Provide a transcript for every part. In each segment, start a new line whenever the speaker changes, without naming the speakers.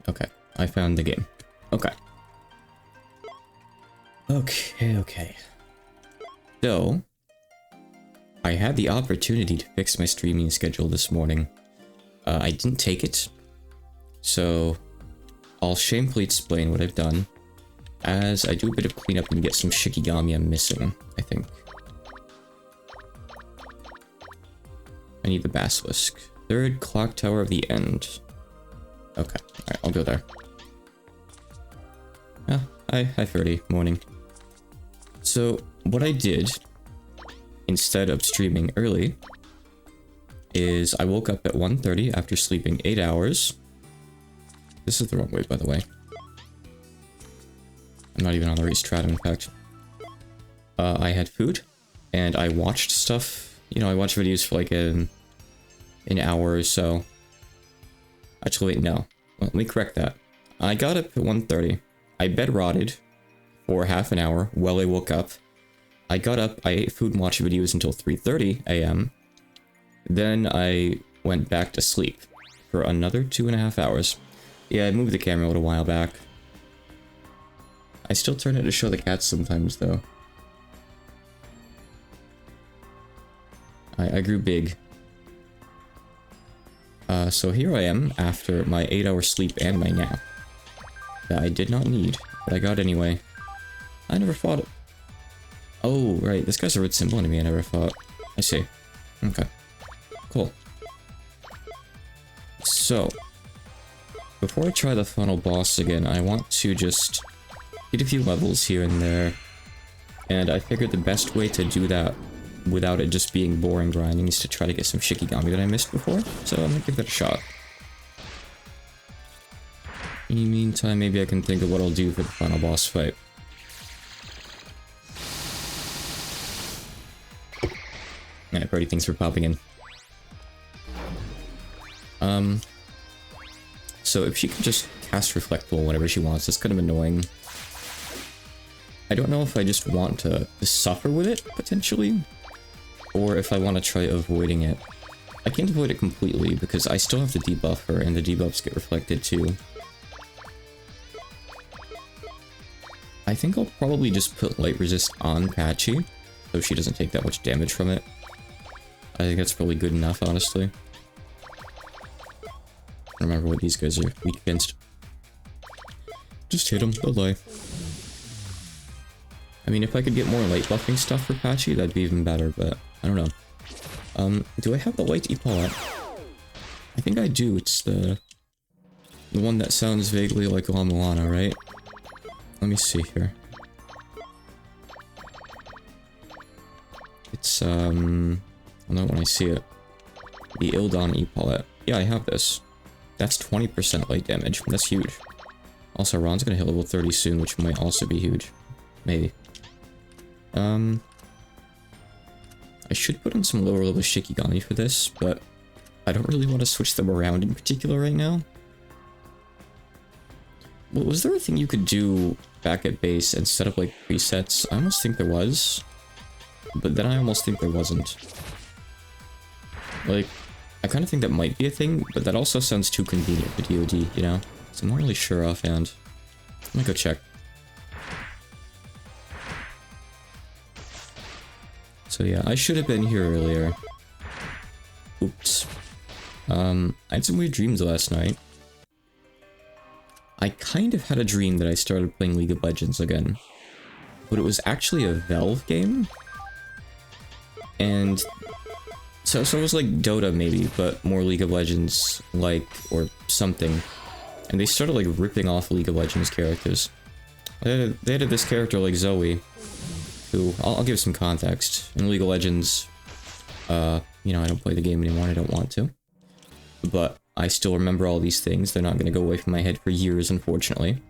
Okay, I found the game. Okay. Okay. So, I had the opportunity to fix my streaming schedule this morning. I didn't take it, so I'll shamefully explain what I've done as I do a bit of cleanup and get some Shikigami I'm missing, I think. I need the Basilisk. Third clock tower of the end. Okay, alright, I'll go there. Ah, hi Ferdy, morning. So, what I did, instead of streaming early, is I woke up at 1:30 after sleeping 8 hours. This is the wrong way, by the way. I'm not even on the right stratum, in fact. I had food, and I watched stuff. You know, I watched videos for like an hour or so. Actually, wait, no. Let me correct that. I got up at 1:30. I bed rotted for half an hour while I woke up. I got up, I ate food and watched videos until 3:30 a.m. Then I went back to sleep for another 2.5 hours. Yeah, I moved the camera a little while back. I still turn it to show the cats sometimes, though. I grew big. So here I am after my 8-hour sleep and my nap. That I did not need, but I got anyway. I never fought it. Oh, right, this guy's a red symbol enemy I never fought. I see. Okay. Cool. So, before I try the final boss again, I want to just get a few levels here and there. And I figured the best way to do that without it just being boring grinding is to try to get some Shikigami that I missed before. So I'm gonna give that a shot. In the meantime, maybe I can think of what I'll do for the final boss fight. Yeah, Brody, thanks for popping in. So if she could just cast Reflectable whenever she wants, that's kind of annoying. I don't know if I just want to suffer with it, potentially, or if I want to try avoiding it. I can't avoid it completely, because I still have to debuff her, and the debuffs get reflected too. I think I'll probably just put Light Resist on Patchy, so she doesn't take that much damage from it. I think that's probably good enough, honestly. I don't remember what these guys are weak against. Just hit them, they'll die. I mean, if I could get more light buffing stuff for Patchy, that'd be even better, but I don't know. Do I have the light Epaulet? I think I do. It's the one that sounds vaguely like La Milana, right? Let me see here. It's, I'll know when I see it. The Ildon Epaulet. Yeah, I have this. That's 20% light damage. That's huge. Also, Ron's gonna hit level 30 soon, which might also be huge. Maybe. I should put on some lower level Shikigami for this, but I don't really want to switch them around in particular right now. Well, was there a thing you could do back at base and set up like presets? I almost think there was, but then I almost think there wasn't. Like, I kind of think that might be a thing, but that also sounds too convenient for DoD, you know? So I'm not really sure offhand. Let me go check. So yeah, I should have been here earlier. Oops. I had some weird dreams last night. I kind of had a dream that I started playing League of Legends again. But it was actually a Valve game. And so it was like Dota maybe, but more League of Legends like, or something. And they started like ripping off League of Legends characters. They added this character like Zoe, who, I'll give some context. In League of Legends, you know, I don't play the game anymore, I don't want to. But I still remember all these things, they're not going to go away from my head for years, unfortunately.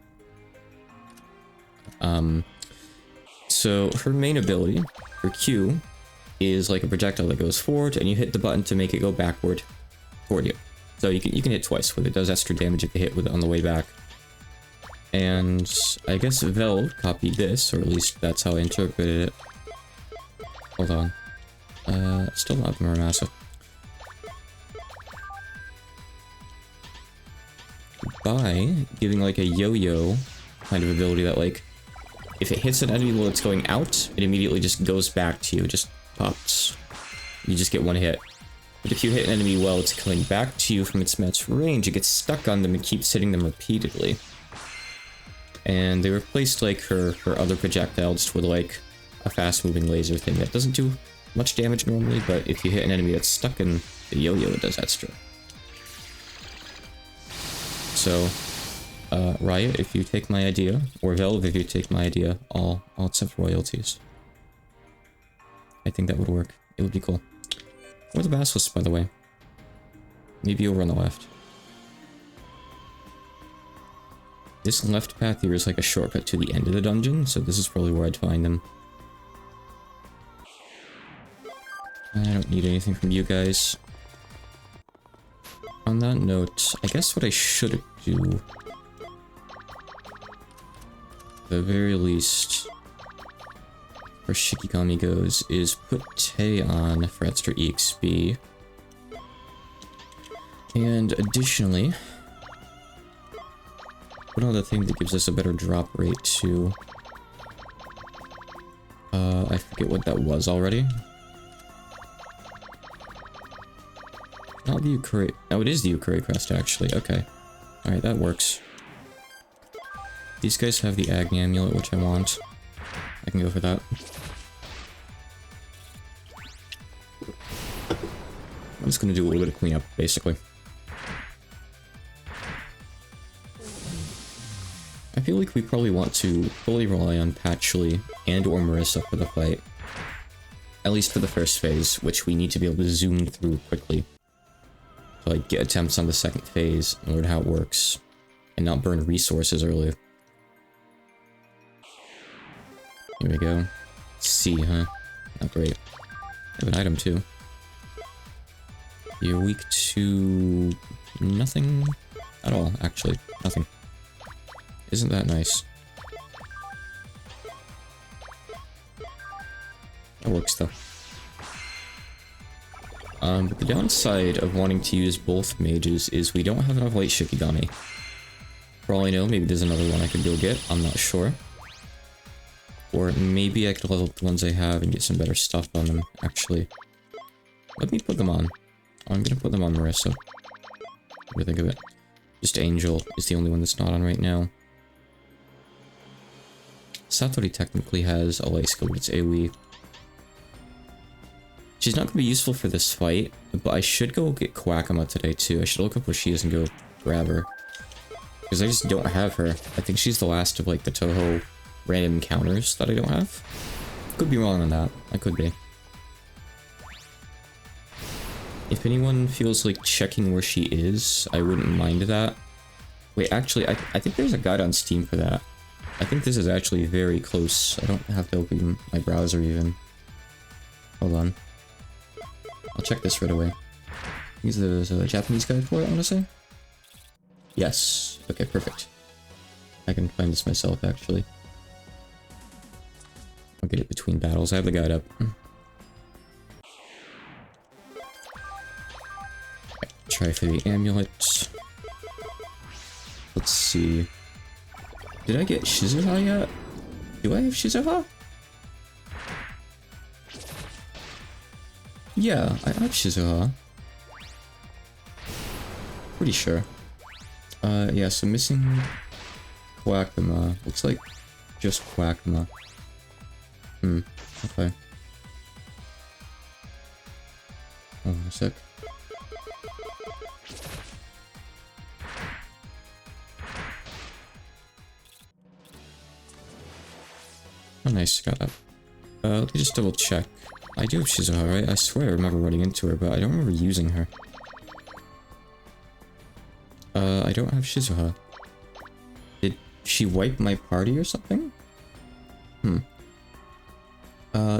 So her main ability, her Q, is like a projectile that goes forward, and you hit the button to make it go backward toward you. So you can hit twice with it, does extra damage if you hit with it on the way back. And I guess Valve copied this, or at least that's how I interpreted it. Hold on. Still not Muramasa. by giving like a yo-yo kind of ability that like, if it hits an enemy while it's going out, it immediately just goes back to you, it just pops. You just get one hit. But if you hit an enemy while it's coming back to you from its match range, it gets stuck on them and keeps hitting them repeatedly. And they replaced like her other projectiles with like a fast-moving laser thing that doesn't do much damage normally, but if you hit an enemy that's stuck in the yo-yo, it does extra. So, Riot, if you take my idea, or Valve, if you take my idea, I'll accept royalties. I think that would work. It would be cool. Where are the basilisks, by the way? Maybe over on the left. This left path here is like a shortcut to the end of the dungeon, so this is probably where I'd find them. I don't need anything from you guys. On that note, I guess what I should do, at the very least, where Shikigami goes, is put Tei on for extra EXP. And additionally, put on the thing that gives us a better drop rate too. I forget what that was already. Not the Ukuri. Oh, it is the Ukuri crest, actually. Okay. Alright, that works. These guys have the Agni Amulet, which I want. I can go for that. I'm just gonna do a little bit of cleanup, basically. I feel like we probably want to fully rely on Patchouli and or Marissa for the fight. At least for the first phase, which we need to be able to zoom through quickly. To like get attempts on the second phase and learn how it works. And not burn resources early. Here we go. C, huh? Not great. I have an item too. You're weak to nothing at all, actually. Nothing. Isn't that nice? That works though. But the downside of wanting to use both mages is we don't have enough light Shikigami. For all I know, maybe there's another one I could go get, I'm not sure. Or maybe I could level up the ones I have and get some better stuff on them, actually. Let me put them on. I'm gonna put them on Marissa. What do you think of it? Just Angel is the only one that's not on right now. Satori technically has a light skill, but it's AoE. She's not going to be useful for this fight, but I should go get Kawakama today too. I should look up where she is and go grab her. Because I just don't have her. I think she's the last of like the Touhou random encounters that I don't have. Could be wrong on that. I could be. If anyone feels like checking where she is, I wouldn't mind that. Wait, actually, I think there's a guide on Steam for that. I think this is actually very close. I don't have to open my browser even. Hold on. I'll check this right away. There's a Japanese guide for it, I want to say? Yes. Okay, perfect. I can find this myself, actually. I'll get it between battles. I have the guide up. Okay, try for the amulet. Let's see. Did I get Shizuha yet? Do I have Shizuha? Yeah, I have Shizuha. Pretty sure. Yeah, so missing Kawakama. Looks like just Kawakama. Okay. Hold on a sec. Oh, nice, got that. Let me just double check. I do have Shizuha, right? I swear I remember running into her, but I don't remember using her. I don't have Shizuha. Did she wipe my party or something?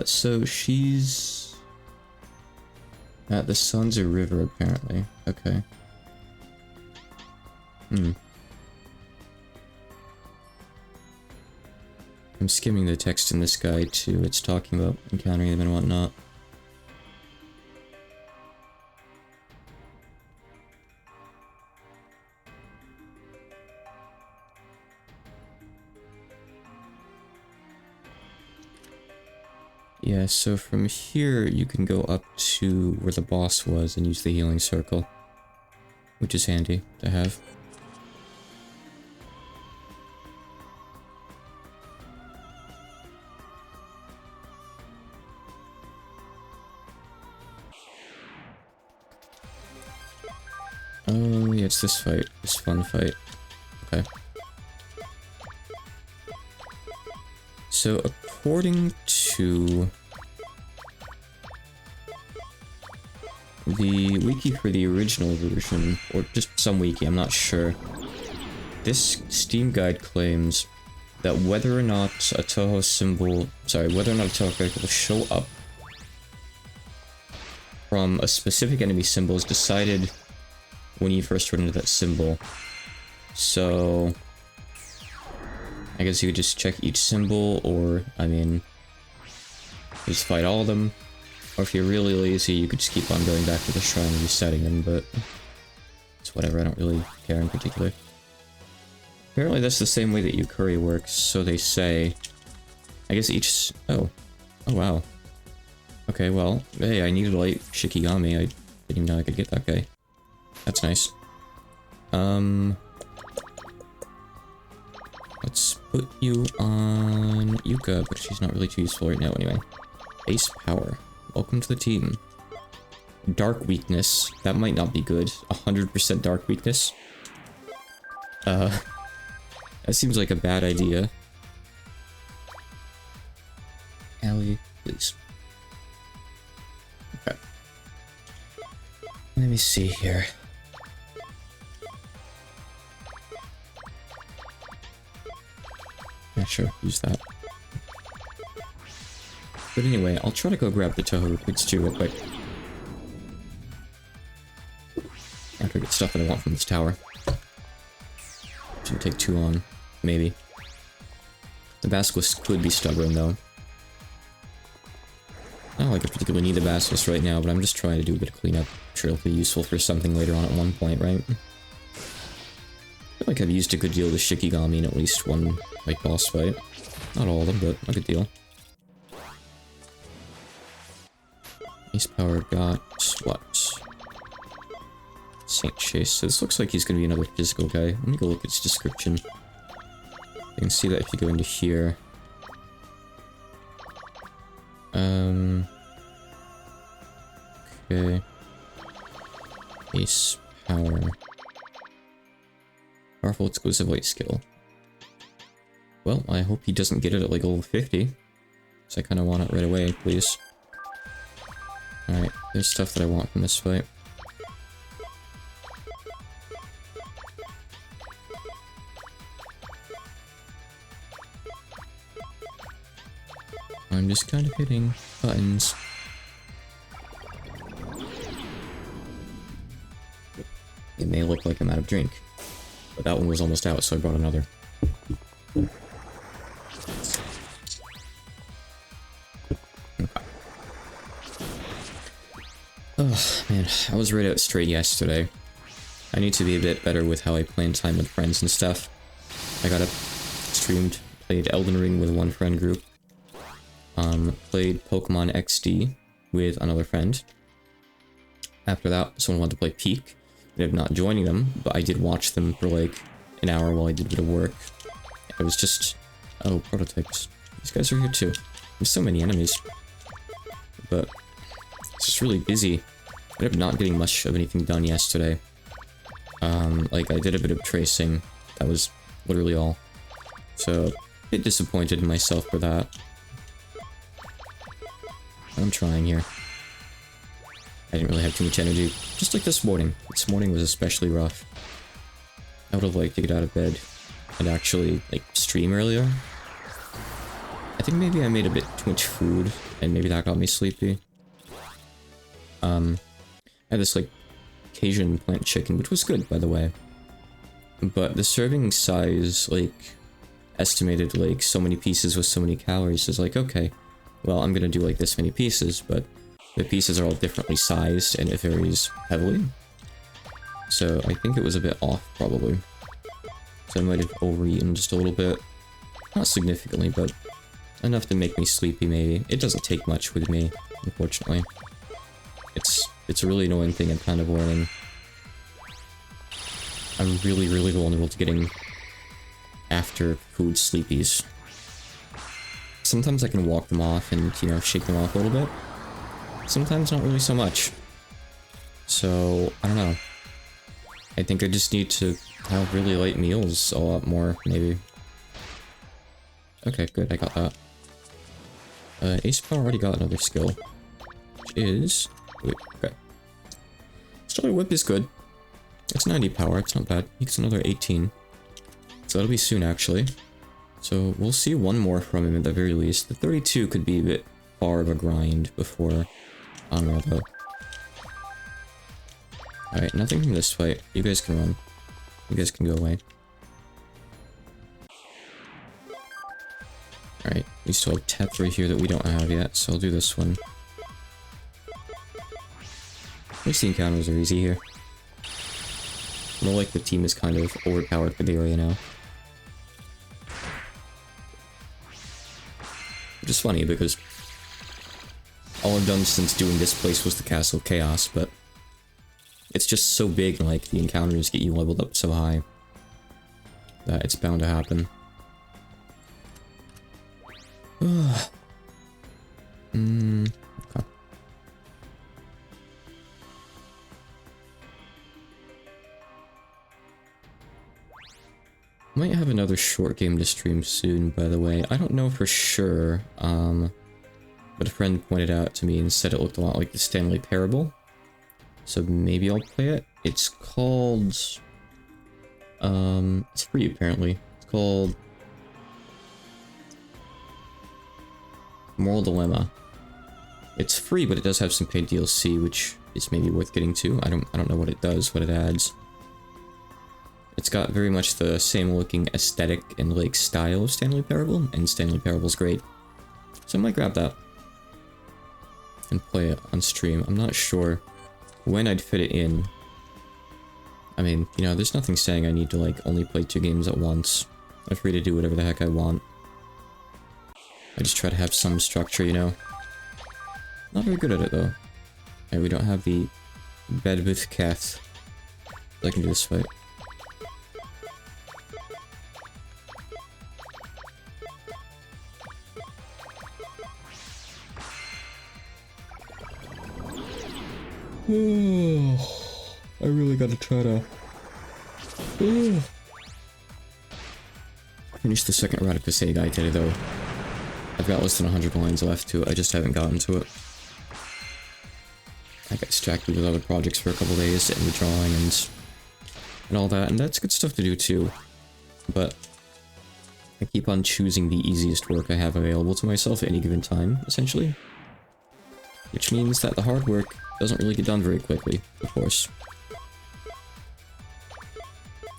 So she's at the Sanzu River, apparently. Okay. I'm skimming the text in this guide too. It's talking about encountering them and whatnot. Yeah, so from here you can go up to where the boss was and use the healing circle, which is handy to have. Oh, yeah, it's this fight. This fun fight. Okay. So, according to the wiki for the original version, or just some wiki, I'm not sure, this Steam guide claims that whether or not a Touhou symbol, whether or not a Touhou character will show up from a specific enemy symbol is decided when you first run into that symbol. So I guess you could just check each symbol, or, I mean, just fight all of them. Or if you're really lazy, you could just keep on going back to the shrine and resetting them, but it's whatever, I don't really care in particular. Apparently that's the same way that Yukari works, so they say. I guess each... Oh. Oh, wow. Okay, well, hey, I needed a light Shikigami. I didn't even know I could get that guy. That's nice. Let's put you on Yuka, but she's not really too useful right now anyway. Ace Power. Welcome to the team. Dark Weakness. That might not be good. 100% Dark Weakness. That seems like a bad idea. Allie, please. Okay. Let me see here. Yeah, sure, use that. But anyway, I'll try to go grab the Touhou recruits too real quick. After I get stuff that I want from this tower. Shouldn't take too long, maybe. The Basilisk could be stubborn though. Not like I particularly need the Basilisk right now, but I'm just trying to do a bit of cleanup. I'm sure it'll be useful for something later on at one point, right? I feel like I've used a good deal of the Shikigami in at least one, like, boss fight. Not all of them, but a good deal. Ace Power got what? Saint Chase. So this looks like he's gonna be another physical guy. Let me go look at his description. You can see that if you go into here. Okay. Ace Power. Powerful exclusive light skill. Well, I hope he doesn't get it at like level 50. So I kinda want it right away, please. Alright, there's stuff that I want from this fight. I'm just kind of hitting buttons. It may look like I'm out of drink, but that one was almost out, so I brought another. Oh man, I was right out straight yesterday. I need to be a bit better with how I plan time with friends and stuff. I got up, streamed, played Elden Ring with one friend group. Played Pokemon XD with another friend. After that, someone wanted to play Peak. I ended up not joining them, but I did watch them for like an hour while I did a bit of work. It was just... Oh, prototypes. These guys are here too. There's so many enemies. But it's just really busy. I ended up not getting much of anything done yesterday. Like I did a bit of tracing. That was literally all. So, a bit disappointed in myself for that. I'm trying here. I didn't really have too much energy. Just like this morning. This morning was especially rough. I would have liked to get out of bed and actually, like, stream earlier. I think maybe I made a bit too much food, and maybe that got me sleepy. I had this, like, Cajun plant chicken, which was good, by the way. But the serving size, like, estimated, like, so many pieces with so many calories is like, okay, well, I'm gonna do, like, this many pieces, but the pieces are all differently sized, and it varies heavily. So I think it was a bit off, probably. So I might have overeaten just a little bit. Not significantly, but Enough to make me sleepy, maybe. It doesn't take much with me, unfortunately. It's a really annoying thing I'm kind of learning. I'm really, really vulnerable to getting after food sleepies. Sometimes I can walk them off and, you know, shake them off a little bit. Sometimes not really so much. So, I don't know. I think I just need to have really light meals a lot more, maybe. Okay, good, I got that. Ace Power already got another skill. Which is... Wait, okay. Stellar Whip is good. It's 90 power, it's not bad. He gets another 18. So that'll be soon, actually. So we'll see one more from him at the very least. The 32 could be a bit far of a grind before Honor, though. Alright, nothing from this fight. You guys can run. You guys can go away. Alright, we still have Tetra here that we don't have yet, so I'll do this one. At least the encounters are easy here. More like the team is kind of overpowered for the area now. Which is funny because all I've done since doing this place was the Castle of Chaos, but it's just so big, like, the encounters get you leveled up so high that it's bound to happen. Okay. Might have another short game to stream soon, by the way. I don't know for sure, but a friend pointed out to me and said it looked a lot like the Stanley Parable. So maybe I'll play it. It's called... it's free apparently. It's called... Moral Dilemma. It's free, but it does have some paid DLC, which is maybe worth getting to. I don't know what it does, what it adds. It's got very much the same looking aesthetic and like style of Stanley Parable, and Stanley Parable's great. So I might grab that and play it on stream. I'm not sure when I'd fit it in. I mean, you know, there's nothing saying I need to like only play 2 games at once. I'm free to do whatever the heck I want. I just try to have some structure, you know. Not very good at it though. Alright, we don't have the bed with cat. I can do this fight. I really gotta try to finish the second round of Kaseigai today though. I've got less than 100 lines left to it, I just haven't gotten to it. I got distracted with other projects for a couple days, and the drawing and all that, and that's good stuff to do too. But I keep on choosing the easiest work I have available to myself at any given time, essentially. Which means that the hard work doesn't really get done very quickly, of course.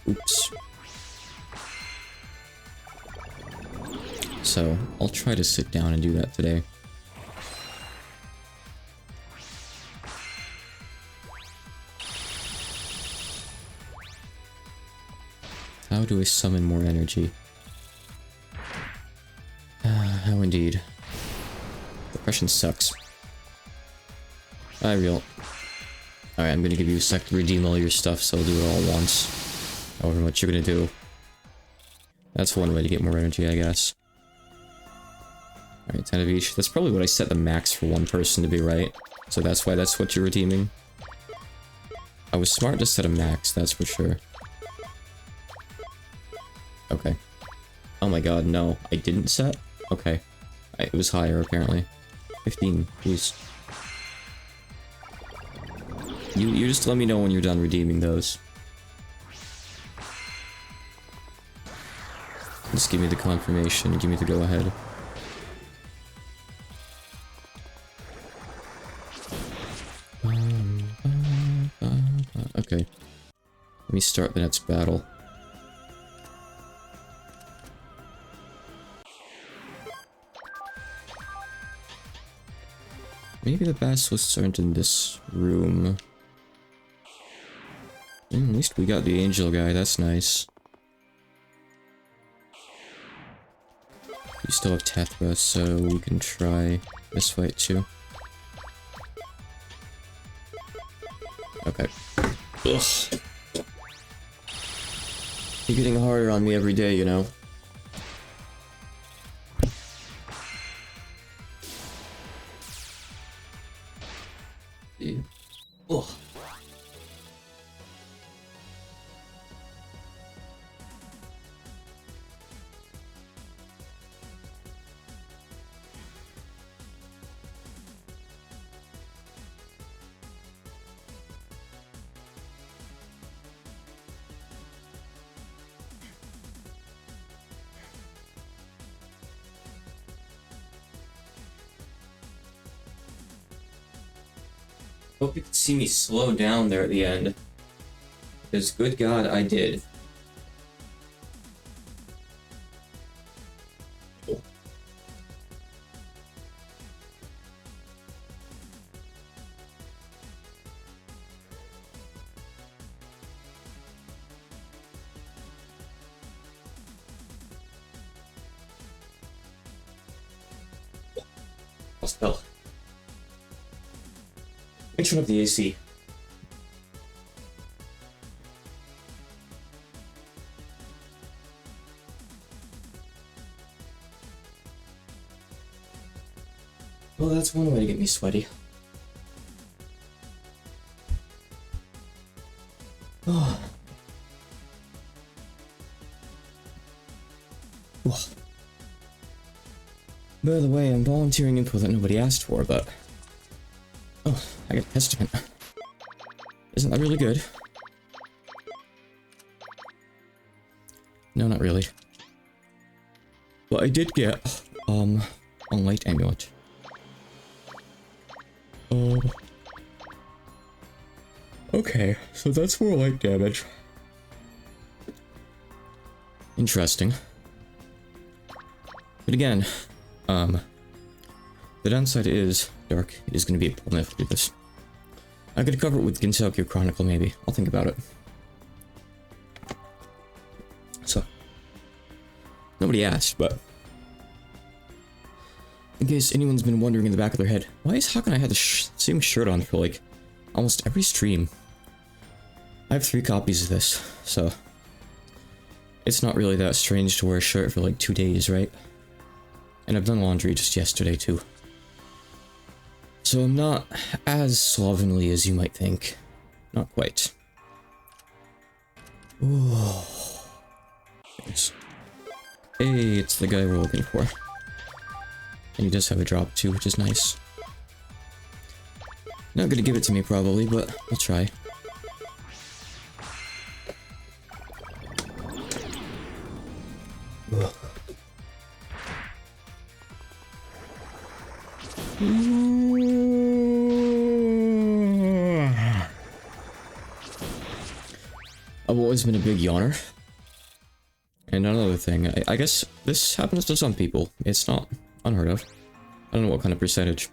Oops. So, I'll try to sit down and do that today. How do I summon more energy? How indeed. Depression sucks. Alright, I'm gonna give you a sec to redeem all your stuff, so I'll do it all at once. However much you're gonna do. That's one way to get more energy, I guess. Alright, 10 of each. That's probably what I set the max for one person to be, right? So that's why that's what you're redeeming. I was smart to set a max, that's for sure. Okay. Oh my god, no. I didn't set? Okay. It was higher, apparently. 15, please. You just let me know when you're done redeeming those. Just give me the confirmation, give me the go-ahead. Okay. Let me start the next battle. Maybe the basilisks aren't in this room. At least we got the angel guy, that's nice. You still have Tetra, so we can try this fight too. Okay. Ugh. You're getting harder on me every day, you know? Ugh. Hope you could see me slow down there at the end. Because good God, I did. I'll spell. Turn up the AC. Well, that's one way to get me sweaty. Oh. By the way, I'm volunteering info that nobody asked for, but... Oh, I got Testament. Isn't that really good? No, not really. But I did get, a light amulet. Okay, so that's more light damage. Interesting. But again, the downside is dark. It is going to be a problem if I do this. I could cover it with Gensokyo Chronicle, maybe. I'll think about it. So, nobody asked, but in case anyone's been wondering in the back of their head, why is Hakanai had the same shirt on for like almost every stream? I have 3 copies of this, so it's not really that strange to wear a shirt for like 2 days, right? And I've done laundry just yesterday too. So I'm not as slovenly as you might think. Not quite. Ooh. Hey, it's the guy we're looking for. And he does have a drop too, which is nice. Not gonna give it to me probably, but I'll try. Ugh. I've always been a big yawner. And another thing, I guess this happens to some people. It's not unheard of. I don't know what kind of percentage.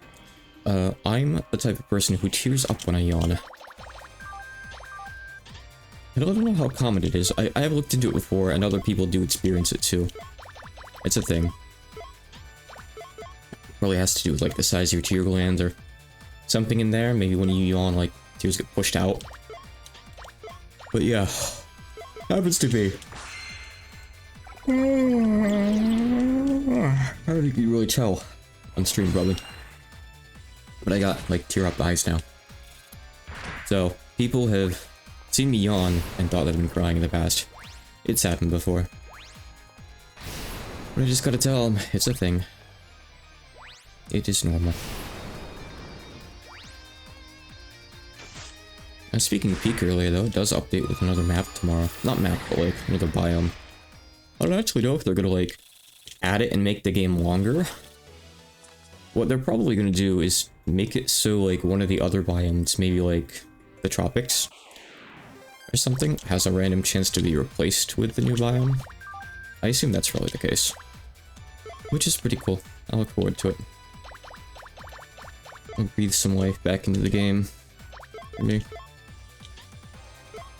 I'm the type of person who tears up when I yawn. I don't know how common it is. I have looked into it before, and other people do experience it too. It's a thing. Probably has to do with like the size of your tear glands or something in there. Maybe when you yawn, like tears get pushed out. But yeah, happens to be. I don't think you can really tell on stream probably. But I got like tear up eyes now. So people have seen me yawn and thought that I've been crying in the past. It's happened before. But I just gotta tell them, it's a thing. It is normal. And speaking of Peak earlier though, it does update with another map tomorrow. Not map, but like another biome. I don't actually know if they're gonna like add it and make the game longer. What they're probably gonna do is make it so like one of the other biomes, maybe like the tropics or something, has a random chance to be replaced with the new biome. I assume that's probably the case. Which is pretty cool. I look forward to it. I'll breathe some life back into the game. For me.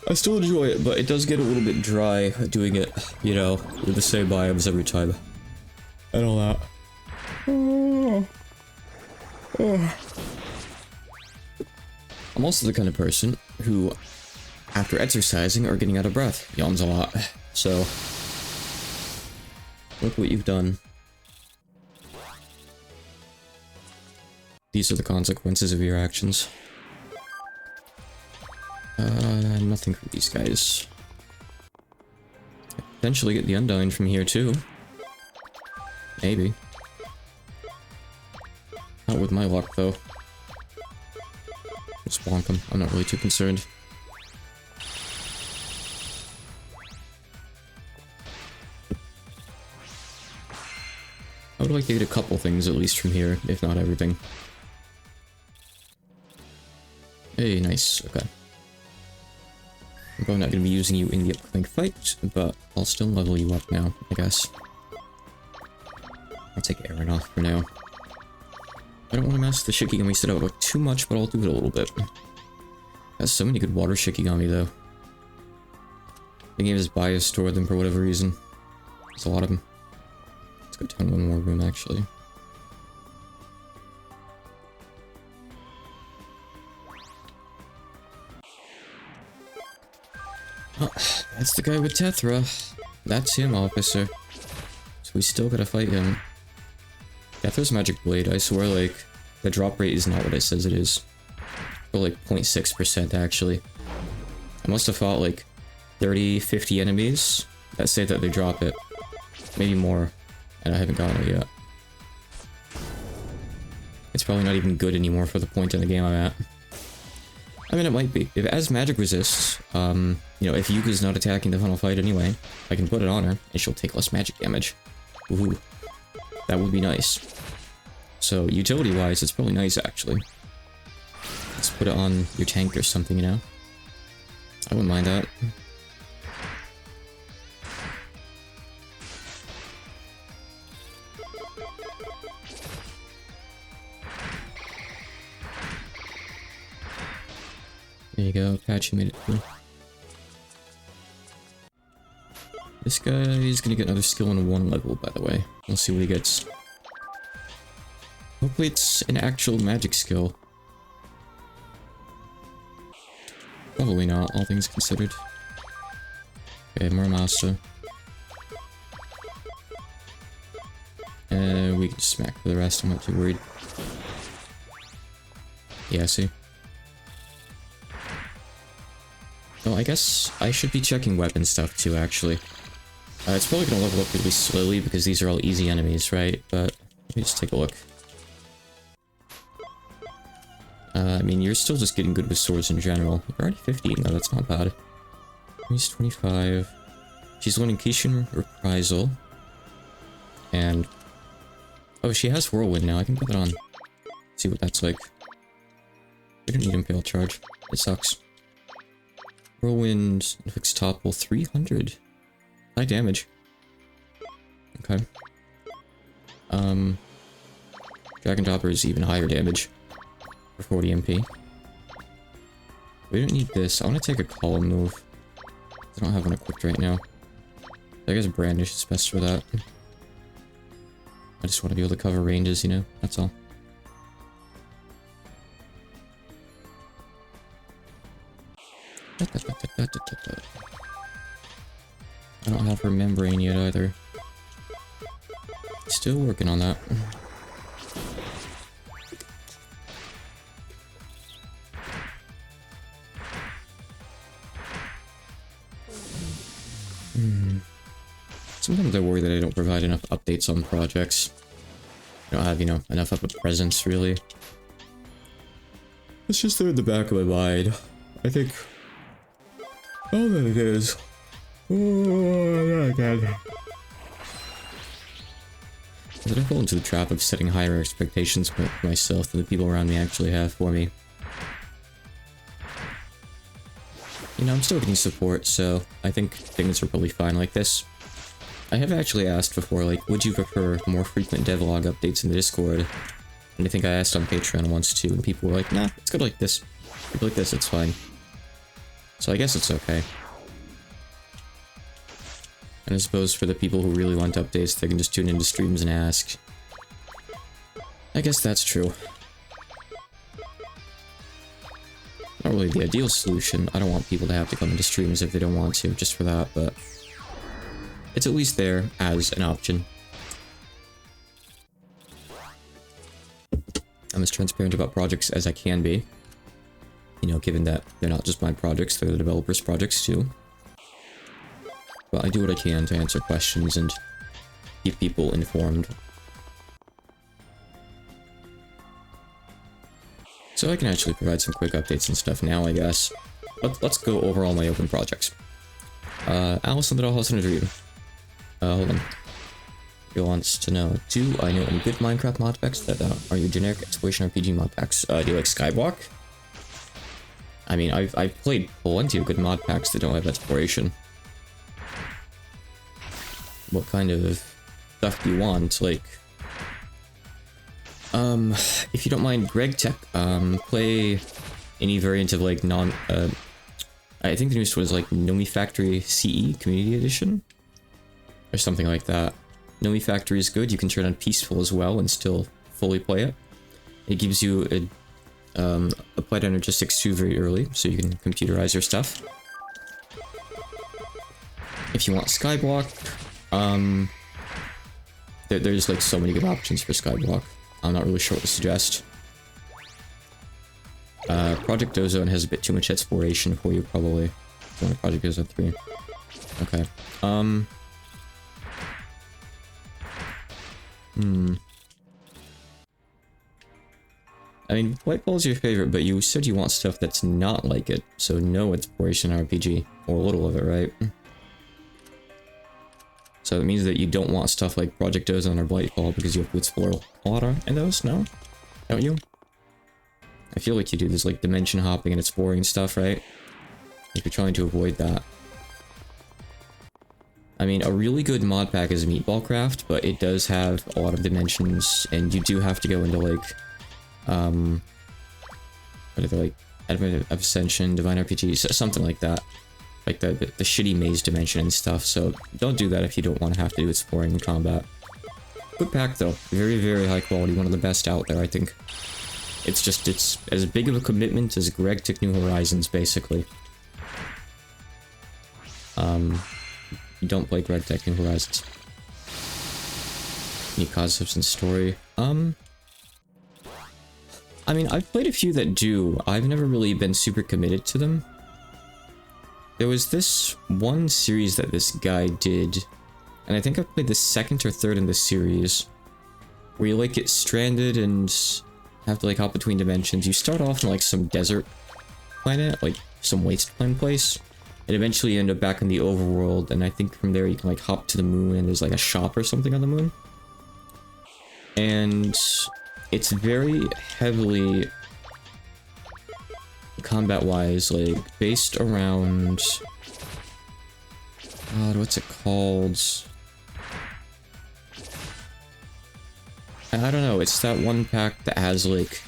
I still enjoy it, but it does get a little bit dry doing it, you know, with the same biomes every time. And all that. I'm also the kind of person who, after exercising or getting out of breath, yawns a lot. So, look what you've done. These are the consequences of your actions. Nothing for these guys. Potentially get the Undyne from here too. Maybe. Not with my luck though. Just bonk them. I'm not really too concerned. I would like to get a couple things at least from here, if not everything. Hey, nice. Okay. I'm probably not going to be using you in the upcoming fight, but I'll still level you up now, I guess. I'll take Aaron off for now. I don't want to mess the Shikigami Sidota too much, but I'll do it a little bit. Has so many good water Shikigami, though. The game is biased toward them for whatever reason. There's a lot of them. Let's go down one more room, actually. Oh, that's the guy with Tetra. That's him, officer. So we still gotta fight him. Tetra's Magic Blade, I swear, like, the drop rate is not what it says it is. For like 0.6% actually. I must have fought like 30, 50 enemies that say that they drop it. Maybe more. And I haven't gotten it yet. It's probably not even good anymore for the point in the game I'm at. I mean, it might be. If it has magic resists, you know, if Yuka's not attacking the final fight anyway, I can put it on her, and she'll take less magic damage. Ooh. That would be nice. So, utility-wise, it's probably nice, actually. Let's put it on your tank or something, you know? I wouldn't mind that. There you go, Patchy made it through. This guy is gonna get another skill in 1 level, by the way. We'll see what he gets. Hopefully it's an actual magic skill. Probably not, all things considered. Okay, more master. We can just smack for the rest, I'm not too worried. Yeah, see? Oh, I guess I should be checking weapon stuff too, actually. It's probably gonna level up really slowly because these are all easy enemies, right? But let me just take a look. I mean, you're still just getting good with swords in general. You're already 15, though, that's not bad. He's 25. She's learning Kishin Reprisal. And... oh, she has Whirlwind now, I can put that on. See what that's like. We don't need Impale Charge. It sucks. Whirlwind inflicts topple 300. High damage. Okay. Dragon Topper is even higher damage. For 40 MP. We don't need this. I want to take a column move. I don't have one equipped right now. I guess Brandish is best for that. I just want to be able to cover ranges, you know? That's all. I don't have her membrane yet either. Still working on that. Sometimes I worry that I don't provide enough updates on projects. I don't have, you know, enough of a presence, really. It's just there in the back of my mind. I think... oh, that it is. Oh, God. Did I fall into the trap of setting higher expectations for myself than the people around me actually have for me? You know, I'm still getting support, so I think things are probably fine like this. I have actually asked before, like, would you prefer more frequent devlog updates in the Discord? And I think I asked on Patreon once too, and people were like, nah, it's good like this. Good like this, it's fine. So I guess it's okay. And I suppose for the people who really want updates, they can just tune into streams and ask. I guess that's true. Not really the ideal solution. I don't want people to have to come into streams if they don't want to, just for that, but it's at least there as an option. I'm as transparent about projects as I can be. You know, given that they're not just my projects, they're the developers' projects too. But I do what I can to answer questions and keep people informed. So I can actually provide some quick updates and stuff now, I guess. Let's go over all my open projects. Allison the Dollhouse and Dream. Hold on. He wants to know, do I know any good Minecraft mod packs that are your generic exploration RPG mod packs? Do you like Skywalk? I mean, I've played plenty of good mod packs that don't have exploration. What kind of stuff do you want? Like, if you don't mind Greg Tech, play any variant of like I think the newest one is like Nomi Factory CE Community Edition? Or something like that. Nomi Factory is good, you can turn on Peaceful as well and still fully play it. It gives you Applied Energistics 2 very early, so you can computerize your stuff. If you want Skyblock, there's like so many good options for Skyblock. I'm not really sure what to suggest. Project Ozone has a bit too much exploration for you, probably. If you want Project Ozone 3. Okay. I mean, White Ball is your favorite, but you said you want stuff that's not like it, so no exploration RPG, or a little of it, right? So it means that you don't want stuff like Project Ozone or Blightfall because you have to explore a lot in those, no? Don't you? I feel like you do. There's like dimension hopping and exploring stuff, right? If you're trying to avoid that. I mean, a really good mod pack is Meatball Craft, but it does have a lot of dimensions, and you do have to go into like, what are they, like, Advent of Ascension, Divine RPG, something like that. Like the shitty maze dimension and stuff, so don't do that if you don't want to have to do exploring and combat. Good pack though, very, very high quality, one of the best out there, I think. It's just, it's as big of a commitment as Greg took New Horizons, basically. You don't play Greg Tech New Horizons. Neat concepts and story. I mean, I've played a few that do. I've never really been super committed to them. There was this one series that this guy did, and I think I've played the second or third in the series, where you like get stranded and have to like hop between dimensions. You start off in like some desert planet, like some wasteland place, and eventually you end up back in the overworld, and I think from there you can like hop to the moon and there's like a shop or something on the moon. And it's very heavily combat-wise, like, based around... God, what's it called? I don't know, it's that one pack that has, like,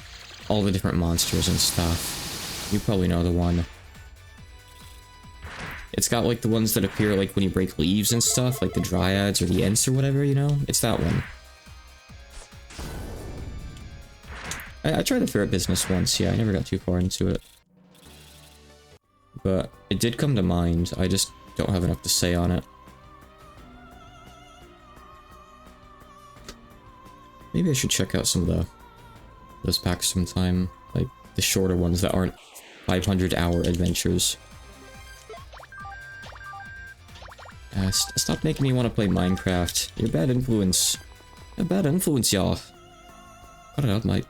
all the different monsters and stuff. You probably know the one. It's got, like, the ones that appear, like, when you break leaves and stuff, like the Dryads or the Ents or whatever, you know? It's that one. I tried the ferret business once, yeah, I never got too far into it. But it did come to mind, I just don't have enough to say on it. Maybe I should check out some of those packs sometime, like the shorter ones that aren't 500-hour adventures. Stop making me want to play Minecraft. You're a bad influence. You're a bad influence, y'all. Cut it out, mate.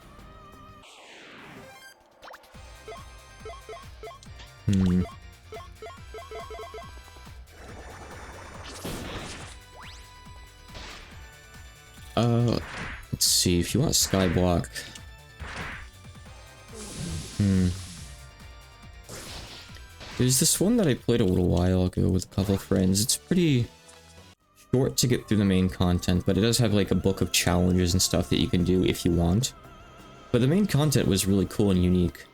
Let's see, if you want Skyblock... There's this one that I played a little while ago with a couple of friends. It's pretty short to get through the main content, but it does have like a book of challenges and stuff that you can do if you want. But the main content was really cool and unique.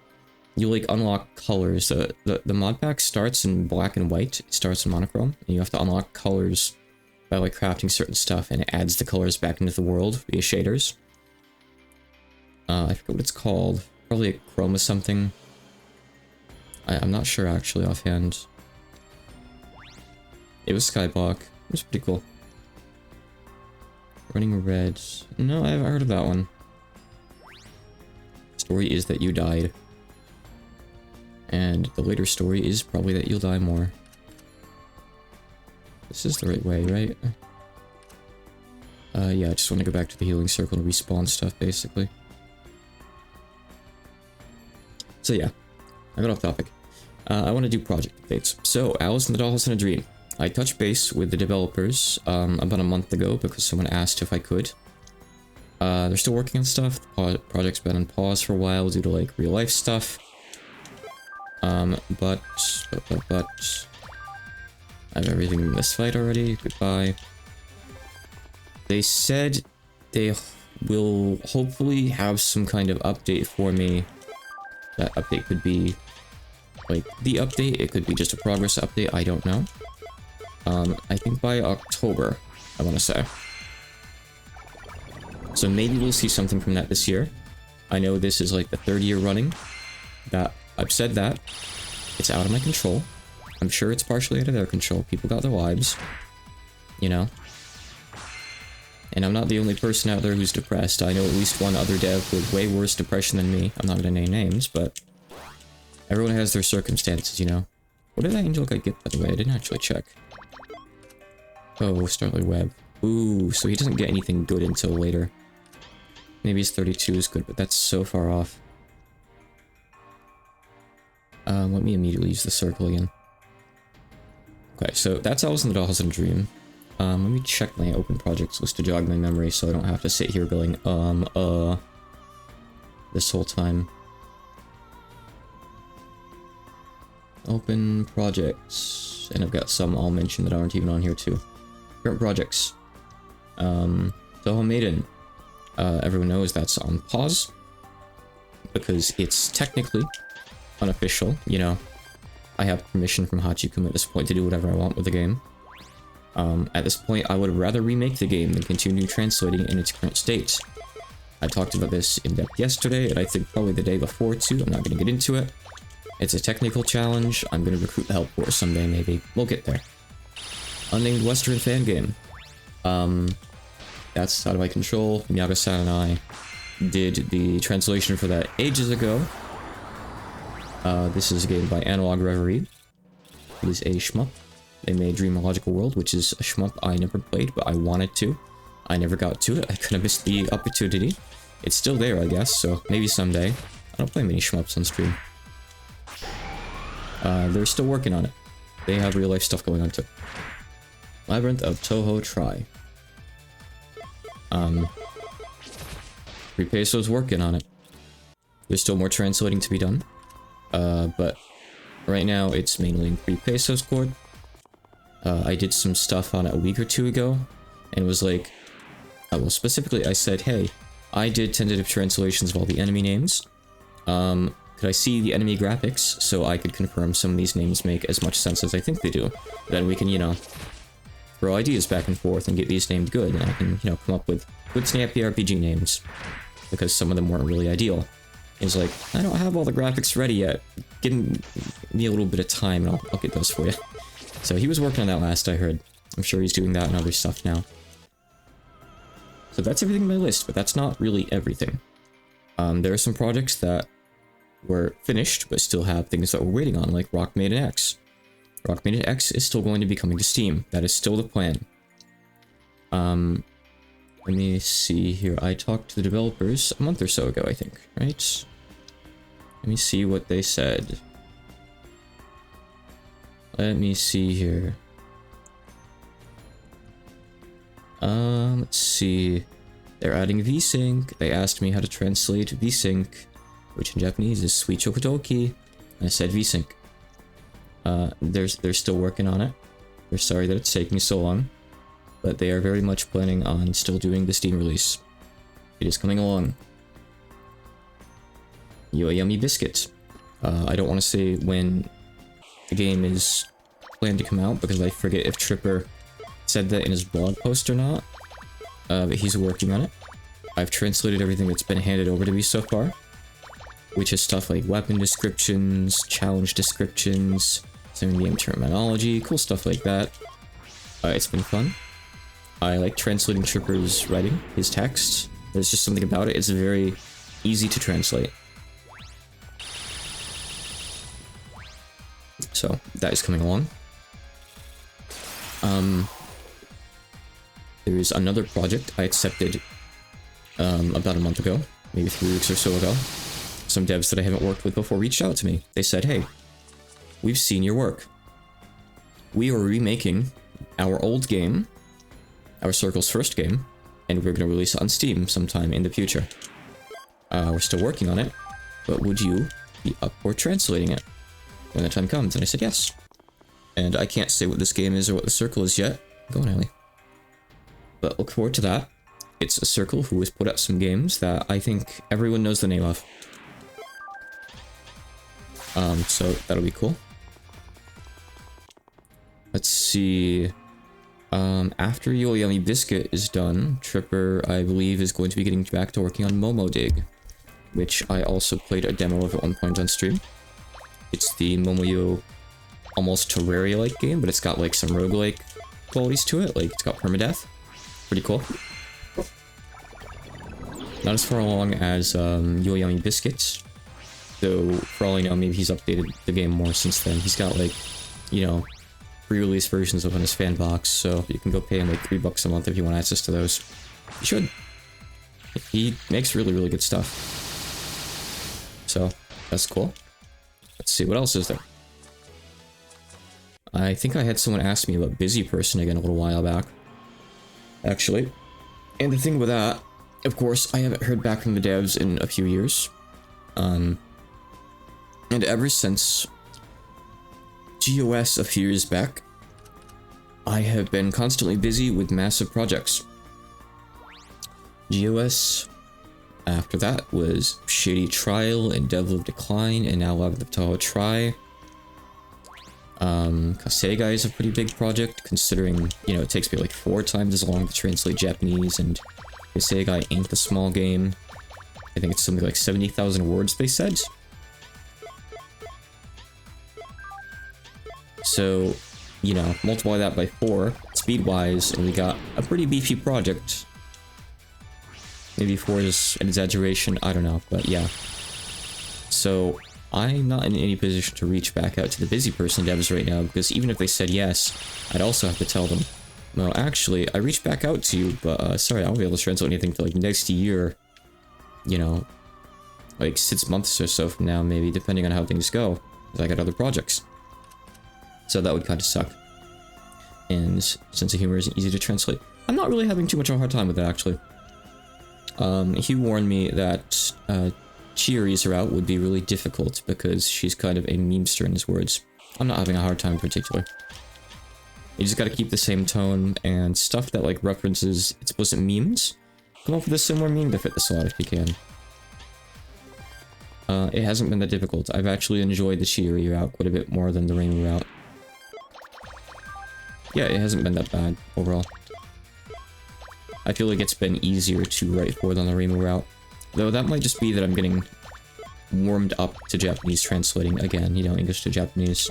You like unlock colors. The mod pack starts in black and white. It starts in monochrome, and you have to unlock colors by like crafting certain stuff, and it adds the colors back into the world via shaders. I forget what it's called. Probably a chroma something. I'm not sure actually offhand. It was Skyblock. It was pretty cool. Running Red. No, I've heard of that one. Story is that you died. And the later story is probably that you'll die more. This is the right way, right? Yeah, I just want to go back to the healing circle and respawn stuff, basically. So yeah, I got off topic. I want to do project updates. So, Alice in the Dollhouse in a Dream. I touched base with the developers about a month ago because someone asked if I could. They're still working on stuff. The project's been on pause for a while due to like real life stuff. But I have everything in this fight already. Goodbye. They said they will hopefully have some kind of update for me. That update could be like the update. It could be just a progress update. I don't know. I think by October, I want to say. So maybe we'll see something from that this year. I know this is like the third year running that I've said that. It's out of my control. I'm sure it's partially out of their control. People got their lives. You know? And I'm not the only person out there who's depressed. I know at least one other dev with way worse depression than me. I'm not gonna name names, but everyone has their circumstances, you know? What did that angel guy get, by the way? I didn't actually check. Oh, Starlight Web. Ooh, so he doesn't get anything good until later. Maybe his 32 is good, but that's so far off. Let me immediately use the circle again. Okay, so that's Alice in the Dollhouse in a Dream. Let me check my open projects list to jog my memory so I don't have to sit here going, this whole time. Open projects. And I've got some I'll mention that aren't even on here too. Current projects. Touhou Maiden. Everyone knows that's on pause. Because it's technically unofficial, you know. I have permission from Hachikuma at this point to do whatever I want with the game. At this point, I would rather remake the game than continue translating it in its current state. I talked about this in depth yesterday, and I think probably the day before too. I'm not going to get into it. It's a technical challenge. I'm going to recruit the help force someday, maybe. We'll get there. Unnamed Western fan game. That's out of my control. Miyaga-san and I did the translation for that ages ago. This is a game by Analog Reverie. It is a shmup. They made Dream a Logical World, which is a shmup I never played, but I wanted to. I never got to it. I kind of missed the opportunity. It's still there, I guess, so maybe someday. I don't play many shmups on stream. They're still working on it. They have real life stuff going on too. Labyrinth of Touhou Tri. 3 Peso's working on it. There's still more translating to be done. But right now it's mainly in 3 Peso's court. I did some stuff on it a week or two ago, and it was like, well, specifically I said, hey, I did tentative translations of all the enemy names. Could I see the enemy graphics so I could confirm some of these names make as much sense as I think they do? Then we can, you know, throw ideas back and forth and get these named good, and I can, you know, come up with good snappy RPG names, because some of them weren't really ideal. He's like, I don't have all the graphics ready yet. Give me a little bit of time and I'll get those for you. So he was working on that last I heard. I'm sure he's doing that and other stuff now. So that's everything on my list, but that's not really everything. There are some projects that were finished, but still have things that we're waiting on, like Rock Maiden X. Rock Maiden X is still going to be coming to Steam. That is still the plan. Let me see here. I talked to the developers a month or so ago, I think, right? Let me see what they said. Let me see here. Let's see. They're adding VSync. They asked me how to translate VSync, which in Japanese is Sweet Chokotoki. And I said VSync. They're still working on it. They're sorry that it's taking so long, but they are very much planning on still doing the Steam release. It is coming along. You a yummy biscuit. I don't want to say when the game is planned to come out because I forget if Tripper said that in his blog post or not, but he's working on it. I've translated everything that's been handed over to me so far, which is stuff like weapon descriptions, challenge descriptions, some game terminology, cool stuff like that. It's been fun. I like translating Tripper's writing, his text. There's just something about it. It's very easy to translate. So that is coming along. There's another project I accepted about a month ago, maybe 3 weeks or so ago. Some devs that I haven't worked with before reached out to me. They said, hey, we've seen your work. We are remaking our old game, our Circle's first game, and we're going to release it on Steam sometime in the future. We're still working on it, but would you be up for translating it when the time comes? And I said yes. And I can't say what this game is or what the Circle is yet. Go on, Ellie. But look forward to that. It's a Circle who has put out some games that I think everyone knows the name of. So that'll be cool. Let's see. After Yoyami Biscuit is done, Tripper, I believe, is going to be getting back to working on Momo Dig, which I also played a demo of at one point on stream. It's the Momoyo almost Terraria-like game, but it's got like some roguelike qualities to it. Like, it's got permadeath. Pretty cool. Not as far along as Yoyami Biscuits, though for all I know, maybe he's updated the game more since then. He's got like, you know, pre-release versions of on his fan box, so you can go pay him like $3 a month if you want access to those. You should. He makes really, really good stuff. So, that's cool. Let's see, what else is there? I think I had someone ask me about Busy Person again a little while back, actually. And the thing with that, of course, I haven't heard back from the devs in a few years. And ever since GOS a few years back, I have been constantly busy with massive projects. GOS, after that, was Shady Trial and Devil of Decline, and now Labyrinth of Touhou Tri. Kaseigai is a pretty big project, considering, you know, it takes me like 4 times as long to translate Japanese, and Kaseigai ain't a small game. I think it's something like 70,000 words, they said. So, you know, multiply that by 4, speed-wise, and we got a pretty beefy project. Maybe 4 is an exaggeration, I don't know, but yeah. So, I'm not in any position to reach back out to the Busy Person devs right now, because even if they said yes, I'd also have to tell them, well, actually, I reached back out to you, but sorry, I won't be able to translate anything till like next year. You know, like 6 months or so from now, maybe, depending on how things go, because I got other projects. So that would kind of suck. And sense of humor isn't easy to translate. I'm not really having too much of a hard time with it, actually. He warned me that Chiori's route would be really difficult because she's kind of a memester in his words. I'm not having a hard time in particular. You just gotta keep the same tone, and stuff that like references explicit memes, come up with a similar meme to fit the slot if you can. It hasn't been that difficult. I've actually enjoyed the Chiori route quite a bit more than the Reimu route. Yeah, it hasn't been that bad overall. I feel like it's been easier to write for than the Reimu route. Though that might just be that I'm getting warmed up to Japanese translating again, you know, English to Japanese.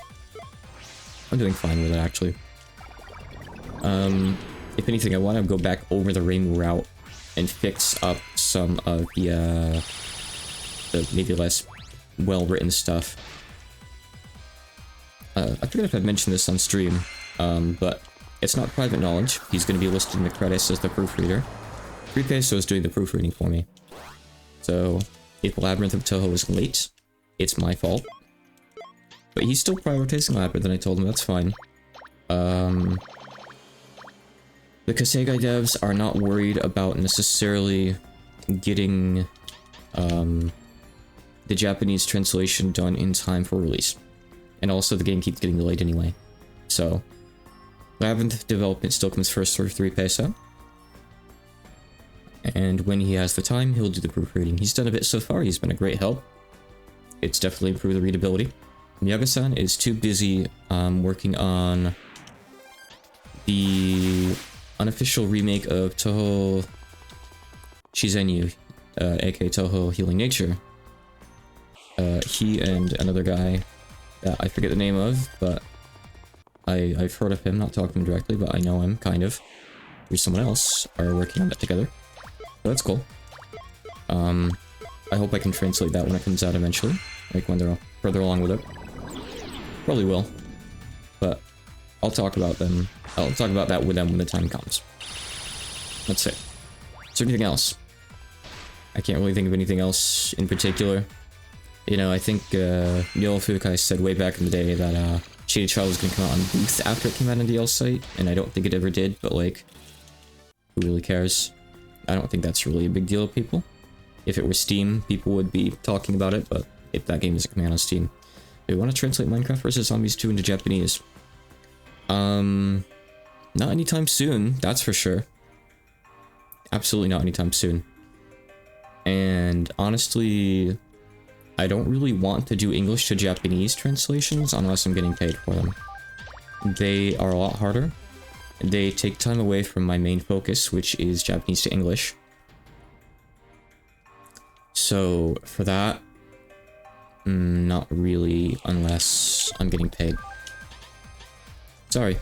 I'm doing fine with it, actually. If anything, I want to go back over the Reimu route and fix up some of the maybe less well-written stuff. I forget if I've mentioned this on stream, but it's not private knowledge. He's going to be listed in the credits as the proofreader. 3 Peso is doing the proofreading for me. So, if Labyrinth of Touhou is late, it's my fault. But he's still prioritizing Labyrinth, and I told him that's fine. The Kaseigai devs are not worried about necessarily getting the Japanese translation done in time for release. And also the game keeps getting delayed anyway. So, Labyrinth development still comes first for 3 Peso. And when he has the time, he'll do the proofreading. He's done a bit so far, he's been a great help. It's definitely improved the readability. Miyaga-san is too busy working on the unofficial remake of Touhou Shizenyu, aka Touhou Healing Nature. He and another guy that I forget the name of, but I've heard of him, not talked to him directly, but I know him, kind of. There's someone else are working on that together. So that's cool. I hope I can translate that when it comes out eventually, like when they're further along with it. Probably will, but I'll talk about them. I'll talk about that with them when the time comes. Let's see. Is there anything else? I can't really think of anything else in particular. You know, I think Neo Fukai said way back in the day that Shady Child was going to come out on Booth after it came out on DL's site, and I don't think it ever did, but like, who really cares? I don't think that's really a big deal to people. If it were Steam, people would be talking about it, but if that game isn't coming out on Steam. Do we want to translate Minecraft vs. Zombies 2 into Japanese? Not anytime soon, that's for sure. Absolutely not anytime soon. And honestly, I don't really want to do English to Japanese translations unless I'm getting paid for them. They are a lot harder. They take time away from my main focus, which is Japanese to English. So, for that, not really, unless I'm getting paid. Sorry.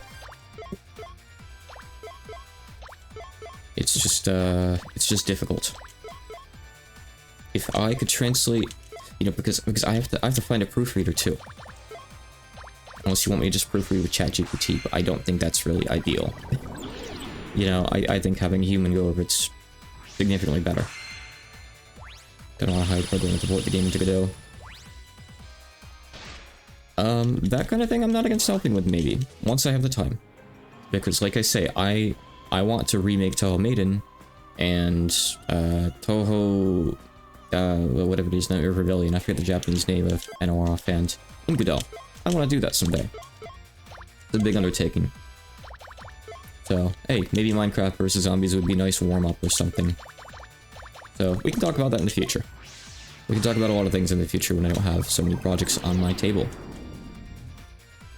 It's just difficult. If I could translate, you know, because I have to find a proofreader too. Unless you want me to just proofread with ChatGPT, but I don't think that's really ideal. You know, I think having a human go over it's significantly better. Don't want to hide programming to port the game into Godot. That kind of thing I'm not against helping with, maybe, once I have the time. Because, like I say, I want to remake Touhou Maiden, and, Touhou, whatever it is, Nightmare Rebellion, I forget the Japanese name of NOR offhand, in Godot. I want to do that someday. It's a big undertaking. So, hey, maybe Minecraft vs. Zombies would be a nice warm-up or something. So, we can talk about that in the future. We can talk about a lot of things in the future when I don't have so many projects on my table.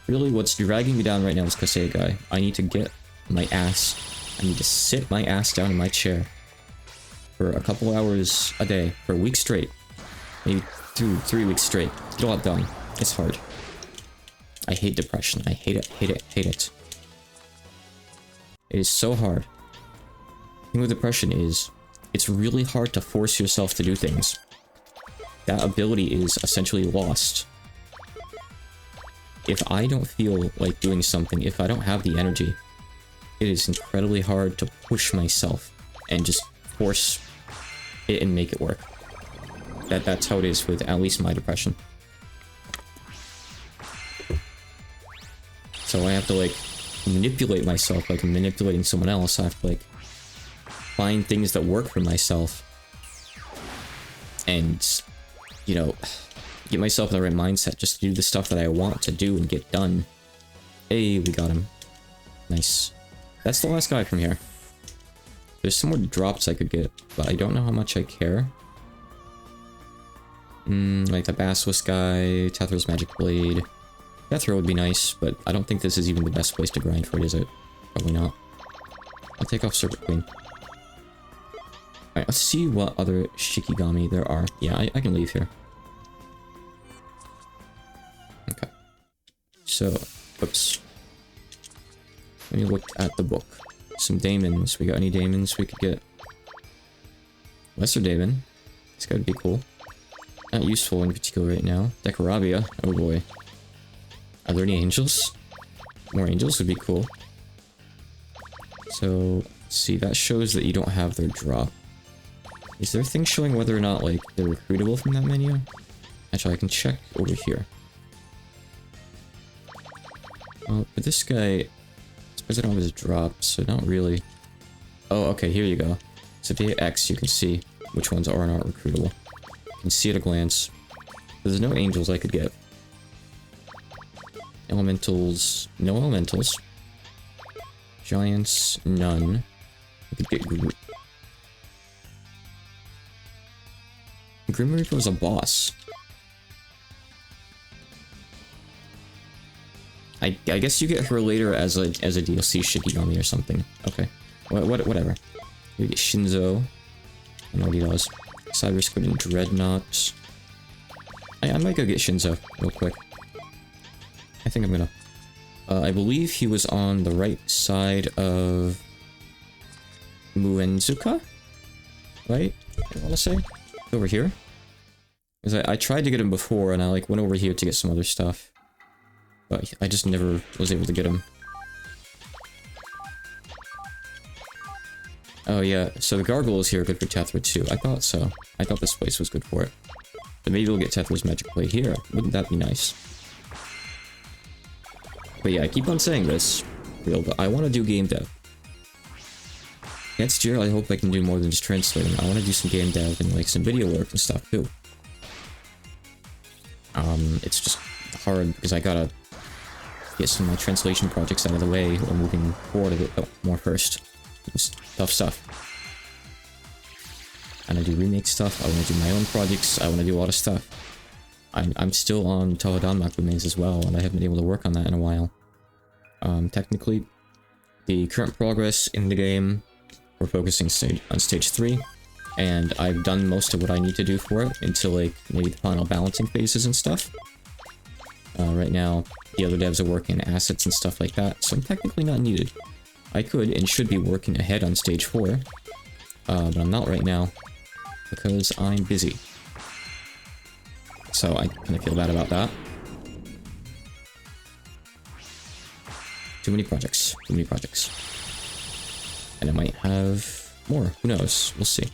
Really, what's dragging me down right now is Kasegai. I need to get my ass... I need to sit my ass down in my chair for a couple hours a day, for a week straight. Maybe 3 weeks straight. Get a lot done. It's hard. I hate depression. I hate it, hate it, hate it. It is so hard. The thing with depression is, it's really hard to force yourself to do things. That ability is essentially lost. If I don't feel like doing something, if I don't have the energy, it is incredibly hard to push myself and just force it and make it work. That's how it is with at least my depression. So I have to like manipulate myself like I'm manipulating someone else. I have to like find things that work for myself and, you know, get myself in the right mindset just to do the stuff that I want to do and get done. Hey, we got him. Nice. That's the last guy from here. There's some more drops I could get, but I don't know how much I care. Like the Basilisk guy, Tethra's Magic Blade. Tethra would be nice, but I don't think this is even the best place to grind for it, is it? Probably not. I'll take off Serpent Queen. Alright, let's see what other Shikigami there are. Yeah, I can leave here. Okay. So, oops. Let me look at the book. Some daemons. We got any daemons we could get? Lesser daemon. This guy would be cool. Not useful in particular right now. Decorabia. Oh boy. Are there any angels? More angels would be cool. So, let's see, that shows that you don't have their drop. Is there a thing showing whether or not, like, they're recruitable from that menu? Actually, I can check over here. Well, but this guy... I suppose I don't have his drop, so not really. Oh, okay, here you go. So if you hit X, you can see which ones are and aren't recruitable. You can see at a glance. There's no angels I could get. Elementals... no elementals. Giants... none. I could get Grim Reaper was a boss. I guess you get her later as a DLC Shikigami or something. Okay. Whatever. We get Shinzo. I know what he does. Cyber Squid and Dreadnought. I might go get Shinzo real quick. I think I'm gonna. I believe he was on the right side of Muenzuka? Right? I wanna say? Over here? Because I tried to get him before and I like went over here to get some other stuff. But I just never was able to get him. Oh yeah, so the gargoyles here are good for Tetra too. I thought so. I thought this place was good for it. But maybe we'll get Tetra's magic plate here. Wouldn't that be nice? But yeah, I keep on saying this, real, but I want to do game dev. Next year, I hope I can do more than just translating. I want to do some game dev and like some video work and stuff too. It's just hard because I gotta get some of my translation projects out of the way while moving forward a bit more first. It's tough stuff. I want to do remake stuff. I want to do my own projects. I want to do a lot of stuff. I'm still on Tohodanmaku maze as well, and I haven't been able to work on that in a while. Technically, the current progress in the game, we're focusing on stage 3, and I've done most of what I need to do for it until like maybe the final balancing phases and stuff. Right now, the other devs are working on assets and stuff like that, so I'm technically not needed. I could and should be working ahead on stage 4, but I'm not right now because I'm busy. So I kind of feel bad about that. Too many projects. Too many projects. And I might have more. Who knows? We'll see.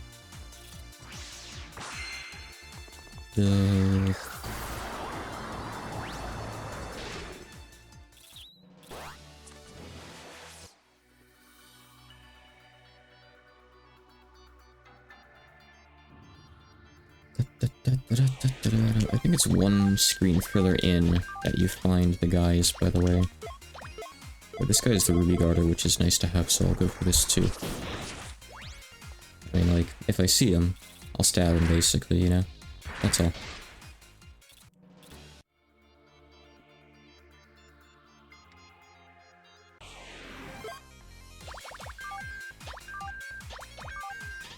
I think it's one screen further in that you find the guys, by the way. But this guy is the Ruby Garter, which is nice to have, so I'll go for this too. I mean, like, if I see him, I'll stab him, basically, you know? That's all.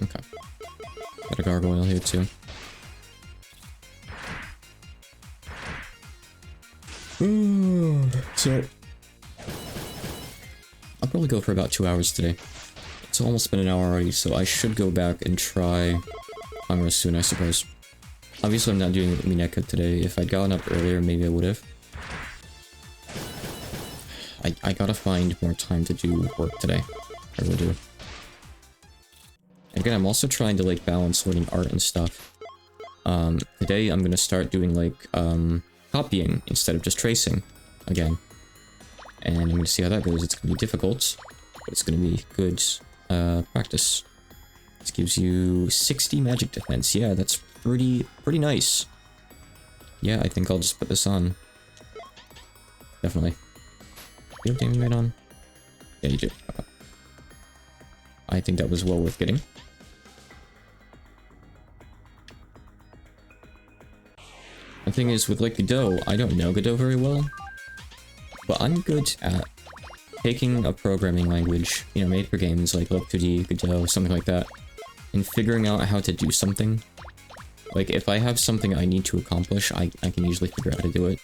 Okay. Got a gargoyle here too. So, I'll probably go for about 2 hours today. It's almost been an hour already, so I should go back and try Hungra soon, I suppose. Obviously, I'm not doing Mineka today. If I'd gotten up earlier, maybe I would have. I gotta find more time to do work today. I really do. Again, I'm also trying to, like, balance learning art and stuff. Today I'm gonna start doing, like, copying instead of just tracing again. And I'm gonna see how that goes. It's gonna be difficult, but it's gonna be good practice. This gives you 60 magic defense. Yeah, that's pretty nice. Yeah, I think I'll just put this on. Definitely. You have damage right on? Yeah, you do. Okay. I think that was well worth getting. The thing is, with like Godot, I don't know Godot very well, but I'm good at taking a programming language, you know, made for games like Love2D, Godot, something like that, and figuring out how to do something. Like, if I have something I need to accomplish, I can usually figure out how to do it.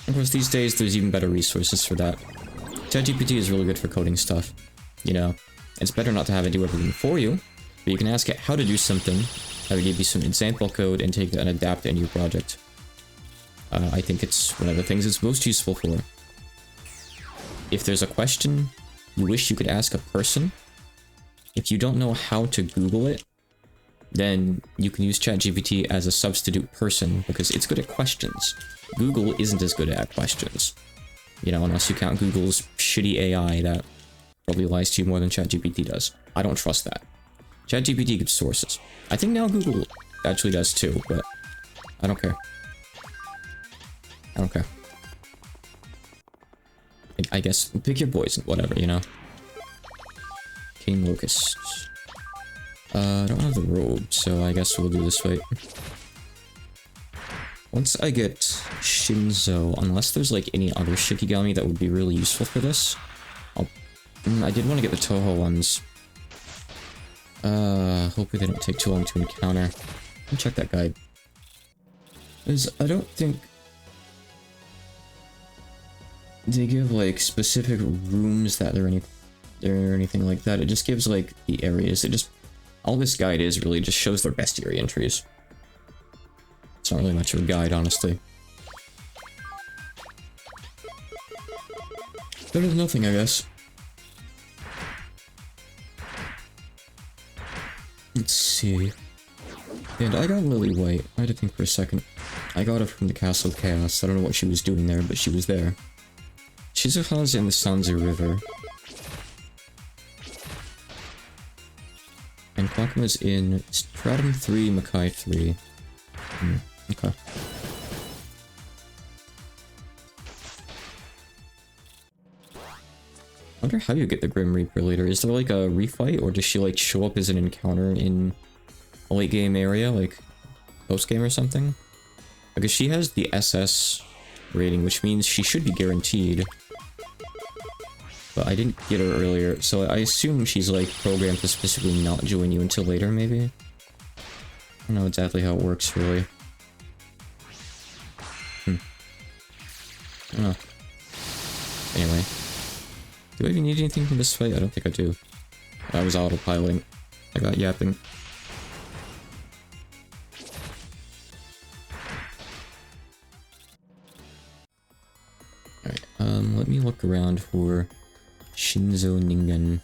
Of course, these days, there's even better resources for that. ChatGPT is really good for coding stuff, you know. It's better not to have it do everything for you, but you can ask it how to do something, have it give you some example code, and take that and adapt it into your project. I think it's one of the things it's most useful for. If there's a question you wish you could ask a person, if you don't know how to Google it, then you can use ChatGPT as a substitute person, because it's good at questions. Google isn't as good at questions. You know, unless you count Google's shitty AI that probably lies to you more than ChatGPT does. I don't trust that. ChatGPT gives sources. I think now Google actually does too, but I don't care. I don't care. I guess pick your poison, whatever, you know. King Locust. I don't have the robe, so I guess we'll do this fight. Once I get Shinzo, unless there's like any other Shikigami that would be really useful for this, I did want to get the Toho ones. Hopefully they don't take too long to encounter. Let me check that guide. Because I don't think they give like specific rooms that there or anything like that. It just gives like the areas. All this guide is really just shows their bestiary entries. It's not really much of a guide, honestly. Better than nothing, I guess. Let's see. And I got Lily White. I had to think for a second. I got her from the Castle of Chaos. I don't know what she was doing there, but she was there. Shizuha's in the Sanzu River. And Kwakuma's in Stratum 3, Makai 3. Okay. I wonder how you get the Grim Reaper later. Is there like a refight, or does she like show up as an encounter in a late game area, like post game or something? Because she has the SS rating, which means she should be guaranteed. But I didn't get her earlier, so I assume she's like programmed to specifically not join you until later, maybe? I don't know exactly how it works, really. I don't know. Anyway. Do I even need anything from this fight? I don't think I do. I was autopiloting. I got yapping. Alright, let me look around for Shinzo Ningen.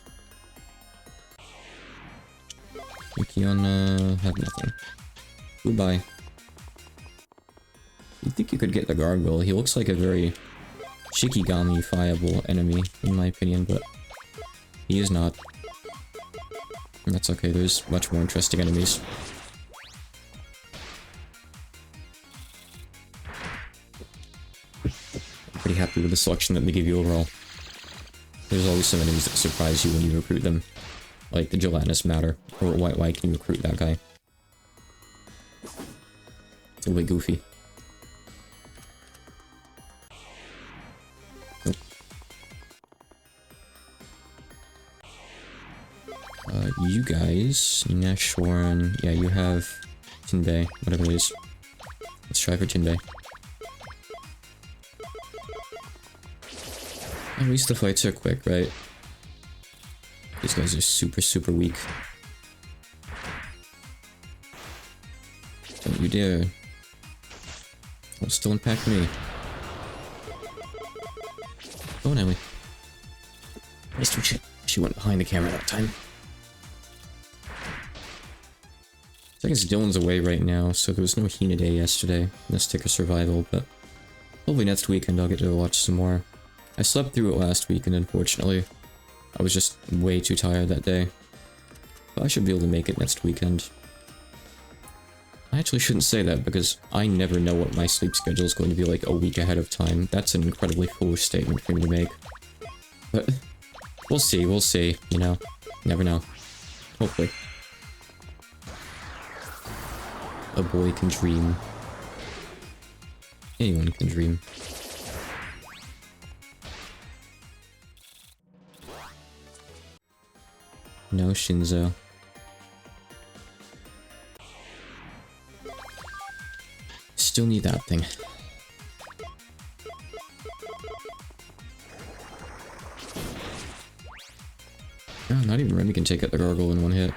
Yukiona have nothing. Goodbye. You'd think you could get the Gargoyle. He looks like a very Shikigami-fiable enemy, in my opinion, but he is not. And that's okay, there's much more interesting enemies. I'm pretty happy with the selection that they give you overall. There's always some enemies that surprise you when you recruit them. Like the Gelatinous Matter, or why can you recruit that guy? It's a little bit goofy. You guys, Nashoran, yeah, you have Tinbei, whatever it is. Let's try for Tinbei. At least the fights are quick, right? These guys are super, super weak. Don't you dare. Don't still impact me. Go on, Emily. Nice to meet you. She went behind the camera that time. I guess Dylan's away right now, so there was no Hina Day yesterday. Let's take a survival, but hopefully next weekend I'll get to watch some more. I slept through it last weekend, unfortunately. I was just way too tired that day. But I should be able to make it next weekend. I actually shouldn't say that, because I never know what my sleep schedule is going to be like a week ahead of time. That's an incredibly foolish statement for me to make. But we'll see, you know. Never know. Hopefully. A boy can dream. Anyone can dream. No Shinzo. Still need that thing. Oh, not even Remy can take out the Gargoyle in one hit.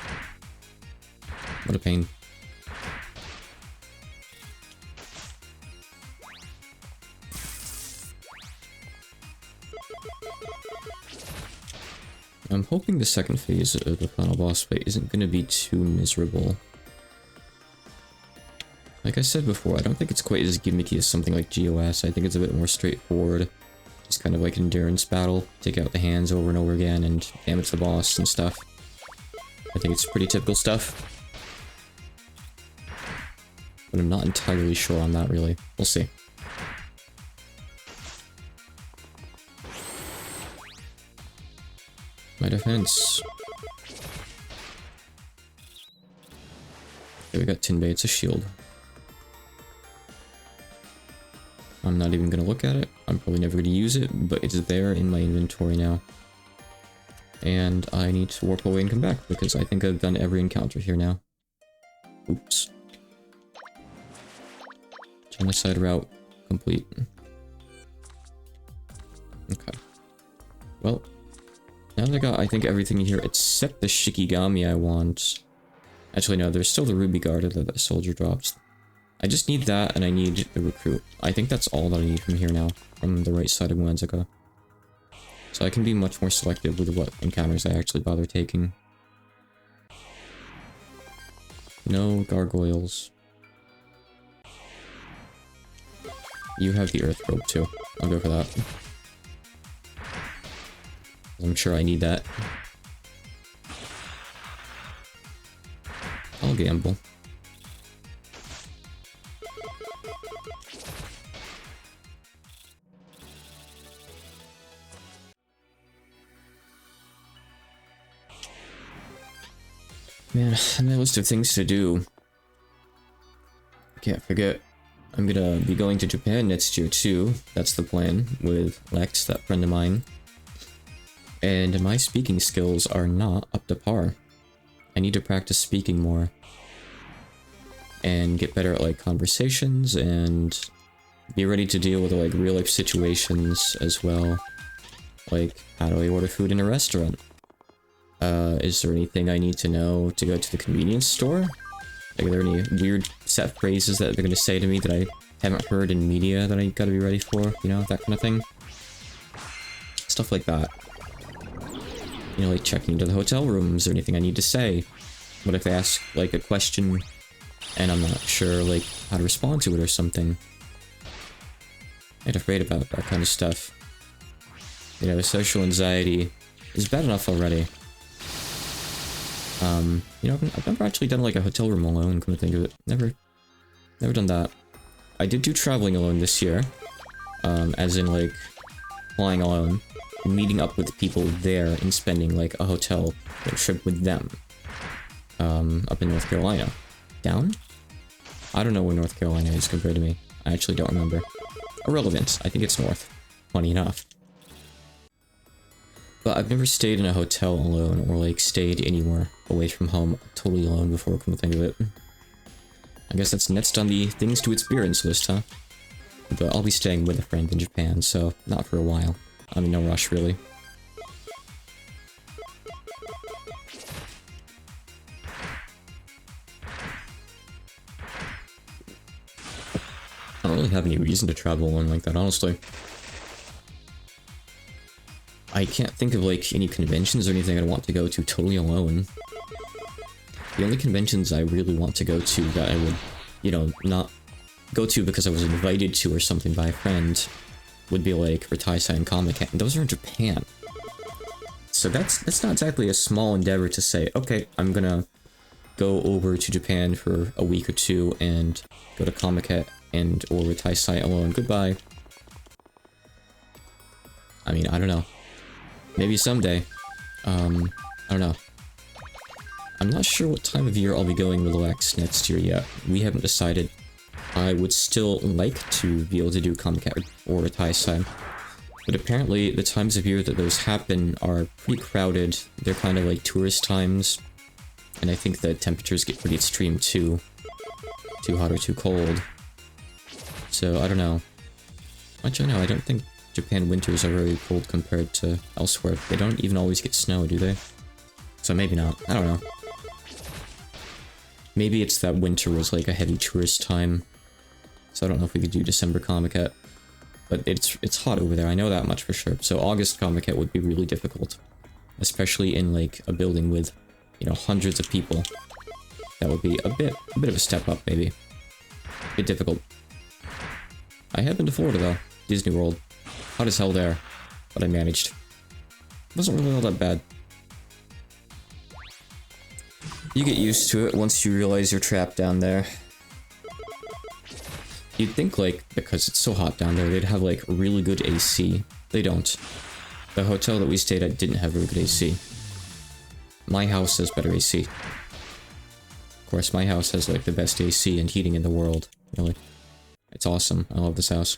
What a pain. I'm hoping the second phase of the final boss fight isn't going to be too miserable. Like I said before, I don't think it's quite as gimmicky as something like GOS. I think it's a bit more straightforward. Just kind of like an endurance battle. Take out the hands over and over again and damage the boss and stuff. I think it's pretty typical stuff. But I'm not entirely sure on that, really. We'll see. My defense. Okay, we got Tinbei, it's a shield. I'm not even gonna look at it. I'm probably never gonna use it, but it's there in my inventory now. And I need to warp away and come back, because I think I've done every encounter here now. Oops. Genocide route complete. Okay. Well, now that I got, I think, everything here except the Shikigami I want. Actually, no, there's still the Ruby Garter that the soldier drops. I just need that, and I need the recruit. I think that's all that I need from here now, from the right side of Wanzaka. So I can be much more selective with what encounters I actually bother taking. No gargoyles. You have the Earth Probe too. I'll go for that. I'm sure I need that. I'll gamble. Man, my list of things to do. I can't forget. I'm gonna be going to Japan next year too. That's the plan with Lex, that friend of mine. And my speaking skills are not up to par. I need to practice speaking more. And get better at like conversations and be ready to deal with like real life situations as well. Like, how do I order food in a restaurant? Is there anything I need to know to go to the convenience store? Like, are there any weird set phrases that they're gonna say to me that I haven't heard in media that I gotta be ready for? You know, that kind of thing? Stuff like that. You know, like checking into the hotel rooms or anything I need to say. What if they ask, like, a question and I'm not sure, like, how to respond to it or something? I get afraid about that kind of stuff. You know, social anxiety is bad enough already. You know, I've never actually done like a hotel room alone, come to think of it. Never done that. I did do traveling alone this year. As in like, flying alone, meeting up with people there and spending like a hotel trip with them. Up in North Carolina. Down? I don't know where North Carolina is compared to me. I actually don't remember. Irrelevant. I think it's north. Funny enough. But I've never stayed in a hotel alone, or like stayed anywhere away from home totally alone before, come to think of it. I guess that's next on the things to experience list, huh? But I'll be staying with a friend in Japan, so not for a while. I'm in no rush, really. I don't really have any reason to travel alone like that, honestly. I can't think of like any conventions or anything I'd want to go to totally alone. The only conventions I really want to go to that I would, you know, not go to because I was invited to or something by a friend would be like Rataisai and Comic-Con, and those are in Japan. So that's not exactly a small endeavor to say, okay, I'm gonna go over to Japan for a week or two and go to Comic-Con and or Rataisai alone. Goodbye. I mean, I don't know. Maybe someday. I don't know. I'm not sure what time of year I'll be going with Lex next year yet. We haven't decided. I would still like to be able to do Comic-Con or Rataisai. But apparently the times of year that those happen are pretty crowded. They're kind of like tourist times. And I think the temperatures get pretty extreme too. Too hot or too cold. So, I don't know. Actually, no, I don't think Japan winters are very cold compared to elsewhere. They don't even always get snow, do they? So maybe not. I don't know. Maybe it's that winter was like a heavy tourist time. So I don't know if we could do December Comic-Con. But it's hot over there, I know that much for sure. So August Comic-Con would be really difficult. Especially in like a building with, you know, hundreds of people. That would be a bit of a step up, maybe. A bit difficult. I have been to Florida though. Disney World. Hot as hell there, but I managed. Wasn't really all that bad. You get used to it once you realize you're trapped down there. You'd think, like, because it's so hot down there, they'd have, like, really good AC. They don't. The hotel that we stayed at didn't have very good AC. My house has better AC. Of course, my house has, like, the best AC and heating in the world. Really. It's awesome. I love this house.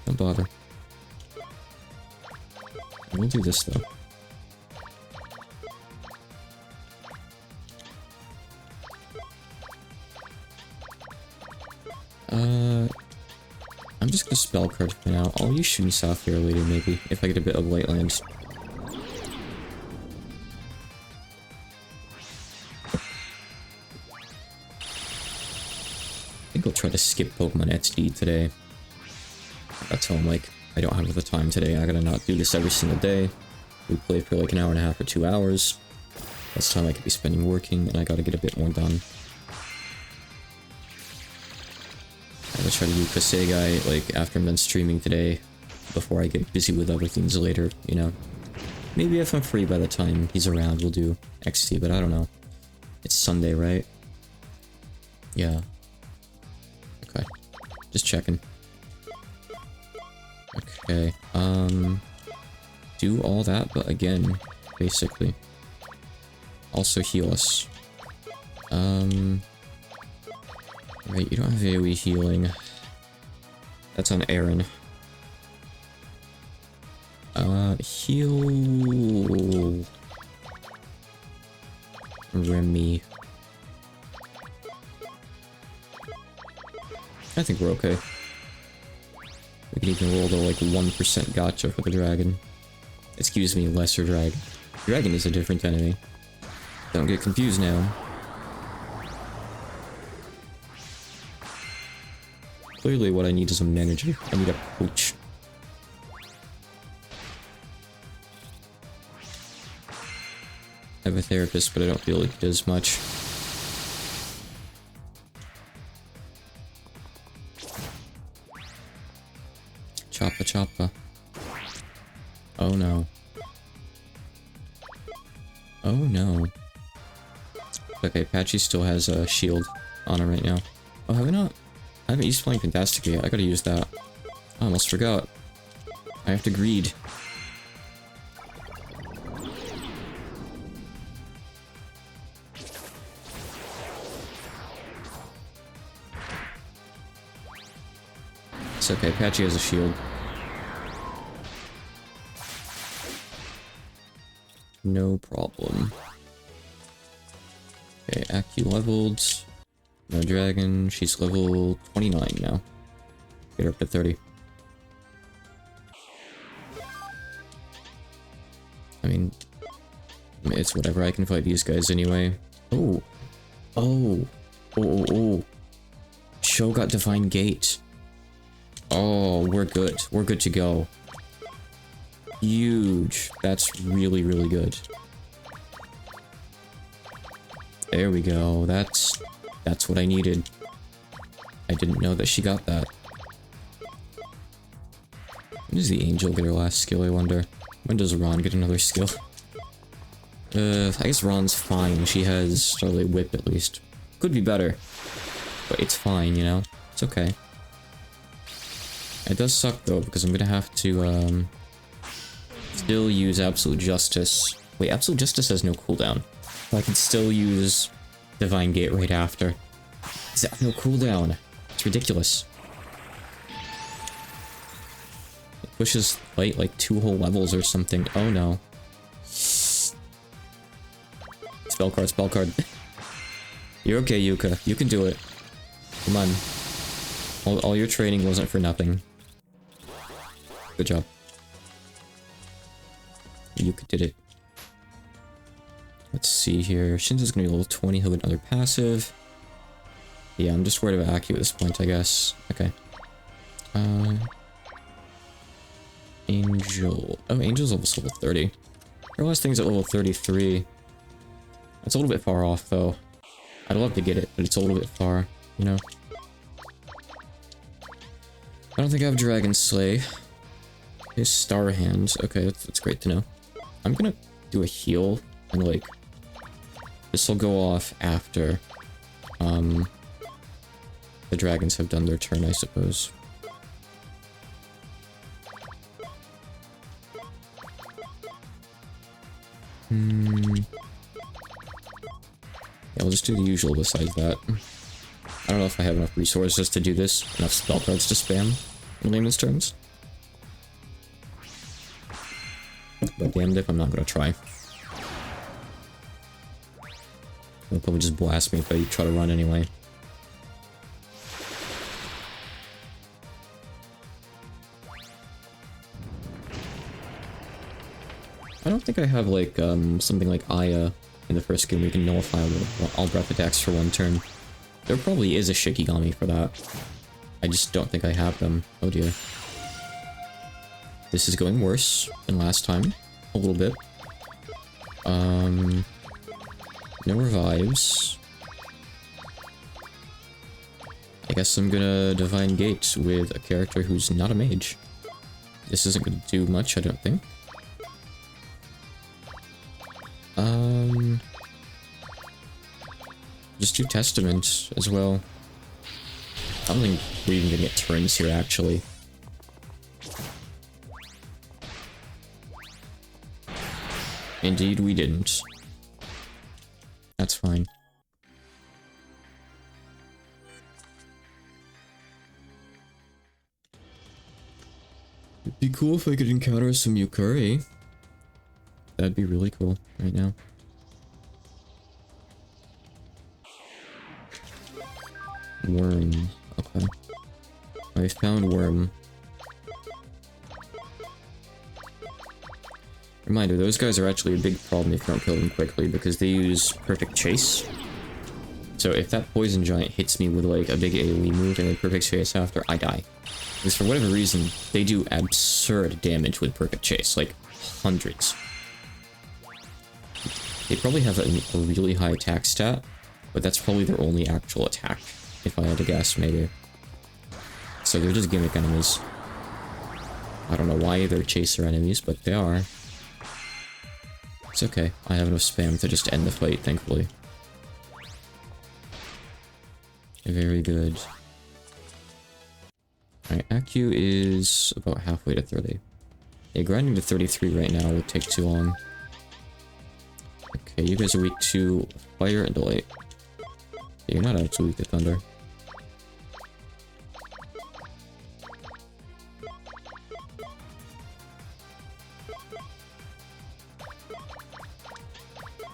Don't bother. We'll do this though. I'm just gonna spell card for now. I'll use Shooting Sapphire later maybe, if I get a bit of Light Land. I think I'll try to skip Pokemon XD today. That's how I'm like, I don't have the time today, I gotta not do this every single day. We play for like an hour and a half or 2 hours. That's time I could be spending working, and I gotta get a bit more done. I'm gonna try to do Kasegai, like, after I'm done streaming today, before I get busy with other things later, you know? Maybe if I'm free by the time he's around, we'll do XT, but I don't know. It's Sunday, right? Yeah. Okay. Just checking. Okay, do all that, but again, basically. Also heal us. Right, you don't have AoE healing. That's on Aaron. Heal... Remy. I think we're okay. We can even roll the, like, 1% gotcha for the dragon. Excuse me, lesser dragon. Dragon is a different enemy. Don't get confused now. Clearly what I need is some energy. I need a poach. I have a therapist, but I don't feel like it does much. Choppa choppa. Oh no. Oh no. Okay, Patchy still has a shield on her right now. Oh, have I not? I haven't used Flying Fantastic yet. I gotta use that. I almost forgot. I have to greed. It's okay, Patchy has a shield. No problem. Okay, Aki leveled. No dragon. She's level 29 now. Get her up to 30. I mean, it's whatever. I can fight these guys anyway. Oh. Oh. Oh, oh, oh. Sho got Divine Gate. Oh, we're good. We're good to go. Huge. That's really, really good. There we go. That's what I needed. I didn't know that she got that. When does the Angel get her last skill, I wonder? When does Ron get another skill? I guess Ron's fine. She has Starlight Whip at least. Could be better. But it's fine, you know? It's okay. It does suck though, because I'm gonna have to, still use Absolute Justice. Wait, Absolute Justice has no cooldown. I can still use Divine Gate right after. Does that have no cooldown? It's ridiculous. It pushes light like 2 whole levels or something. Oh no. Spell card, spell card. You're okay, Yuka. You can do it. Come on. All your training wasn't for nothing. Good job. Yuka did it. Let's see here. Shinzo's gonna be level 20. He'll get another passive. Yeah, I'm just worried about Aki at this point, I guess. Okay. Angel. Oh, Angel's level 30. Her last thing's at level 33. That's a little bit far off, though. I'd love to get it, but it's a little bit far, you know? I don't think I have Dragon Slay. His Star Hands. Okay, that's great to know. I'm gonna do a heal, and like, this will go off after, the dragons have done their turn, I suppose. Yeah, we'll just do the usual besides that. I don't know if I have enough resources to do this, enough spell cards to spam, in layman's terms. But damned if I'm not gonna try. They'll probably just blast me if I try to run anyway. I don't think I have, like, something like Aya in the first game where you can nullify all breath attacks for one turn. There probably is a Shikigami for that. I just don't think I have them. Oh dear. This is going worse than last time. A little bit. No revives. I guess I'm gonna Divine Gate with a character who's not a mage. This isn't gonna do much, I don't think. Just do Testament as well. I don't think we're even gonna get turns here, actually. Indeed, we didn't. That's fine. It'd be cool if I could encounter some Yukari. That'd be really cool right now. Worm. Okay. I found Worm. Reminder, those guys are actually a big problem if you don't kill them quickly, because they use Perfect Chase. So if that Poison Giant hits me with like a big AoE move and then Perfect Chase after, I die. Because for whatever reason, they do absurd damage with Perfect Chase, like hundreds. They probably have a really high attack stat, but that's probably their only actual attack, if I had to guess, maybe. So they're just gimmick enemies. I don't know why they're chaser enemies, but they are. It's okay, I have enough spam to just end the fight, thankfully. Very good. Alright, AQ is about halfway to 30. Yeah, grinding to 33 right now would take too long. Okay, you guys are weak to fire and light. Yeah, you're not actually weak to thunder.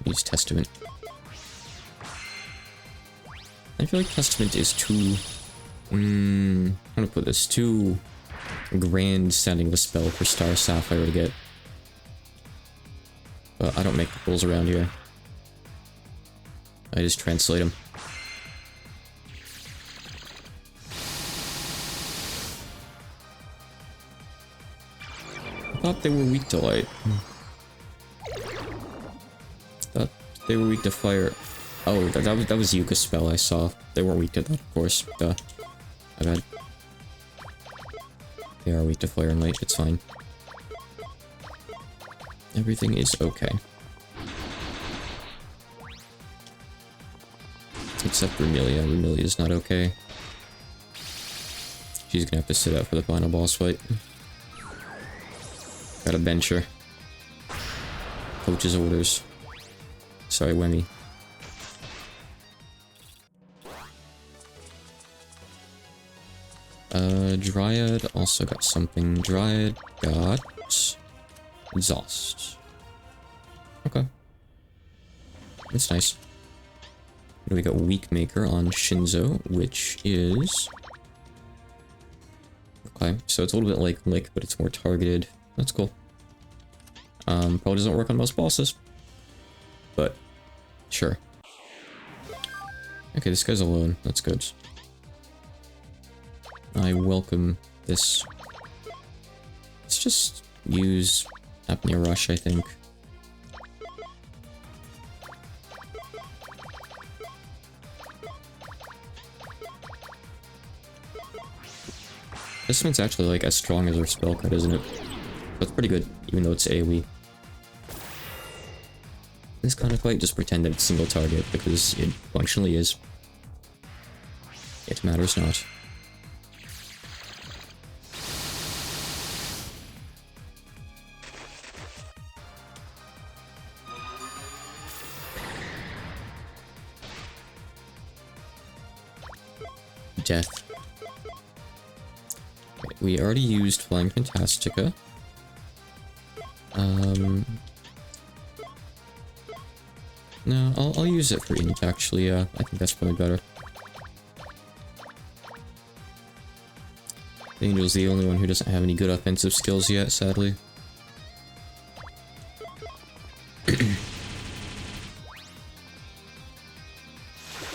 Use Testament. I feel like Testament is too... I'm gonna put this too grand sounding of a spell for Star Sapphire to get. But I don't make the rules around here. I just translate them. I thought they were weak to light. Thought they were weak to fire. Oh, that was Yuka's spell I saw. They weren't weak to that, of course. Duh. My bad. They are weak to fire and light, it's fine. Everything is okay. Except Vermilia. Vermilia's not okay. She's gonna have to sit out for the final boss fight. Gotta bench her. Coach's orders. Sorry, Wemmy. Dryad also got something. Dryad got... Exhaust. Okay. That's nice. We got Weak Maker on Shinzo, which is... Okay, so it's a little bit like Lick, but it's more targeted. That's cool. Probably doesn't work on most bosses. But, sure. Okay, this guy's alone. That's good. I welcome this. Let's just use Apnea Rush, I think. This one's actually like as strong as our spell card, isn't it? That's pretty good, even though it's AoE. This kind of fight, just pretend that it's single target, because it functionally is. It matters not. Death. We already used Flying Fantastica. No, I'll use it for int, actually, I think that's probably better. The Angel's the only one who doesn't have any good offensive skills yet, sadly.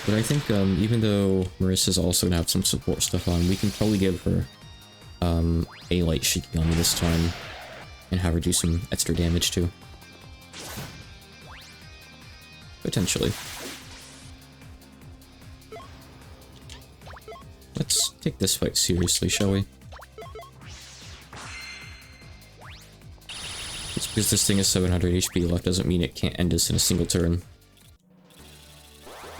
But I think, even though Marissa's also gonna have some support stuff on, we can probably give her, a light Shikigami this time, and have her do some extra damage too. Potentially. Let's take this fight seriously, shall we? Just because this thing is 700 HP left doesn't mean it can't end us in a single turn.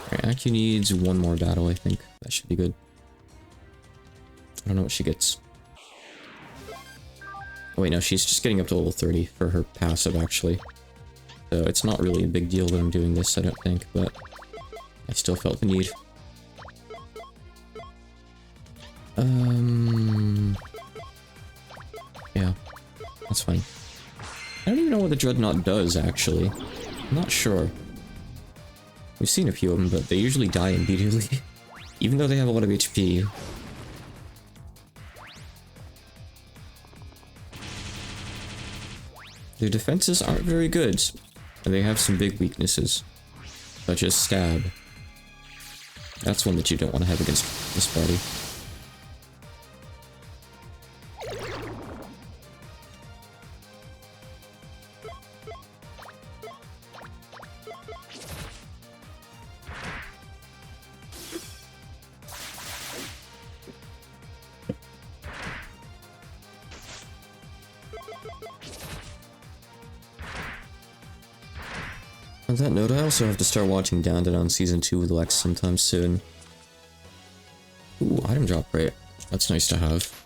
Alright, Akio needs one more battle, I think. That should be good. I don't know what she gets. Oh wait, no, she's just getting up to level 30 for her passive, actually. So it's not really a big deal that I'm doing this, I don't think, but I still felt the need. Yeah, that's fine. I don't even know what the Dreadnought does, actually. I'm not sure. We've seen a few of them, but they usually die immediately. Even though they have a lot of HP. Their defenses aren't very good, and they have some big weaknesses, such as stab. That's one that you don't want to have against this party. On that note, I also have to start watching Down Down Season 2 with Lex sometime soon. Ooh, item drop rate. That's nice to have.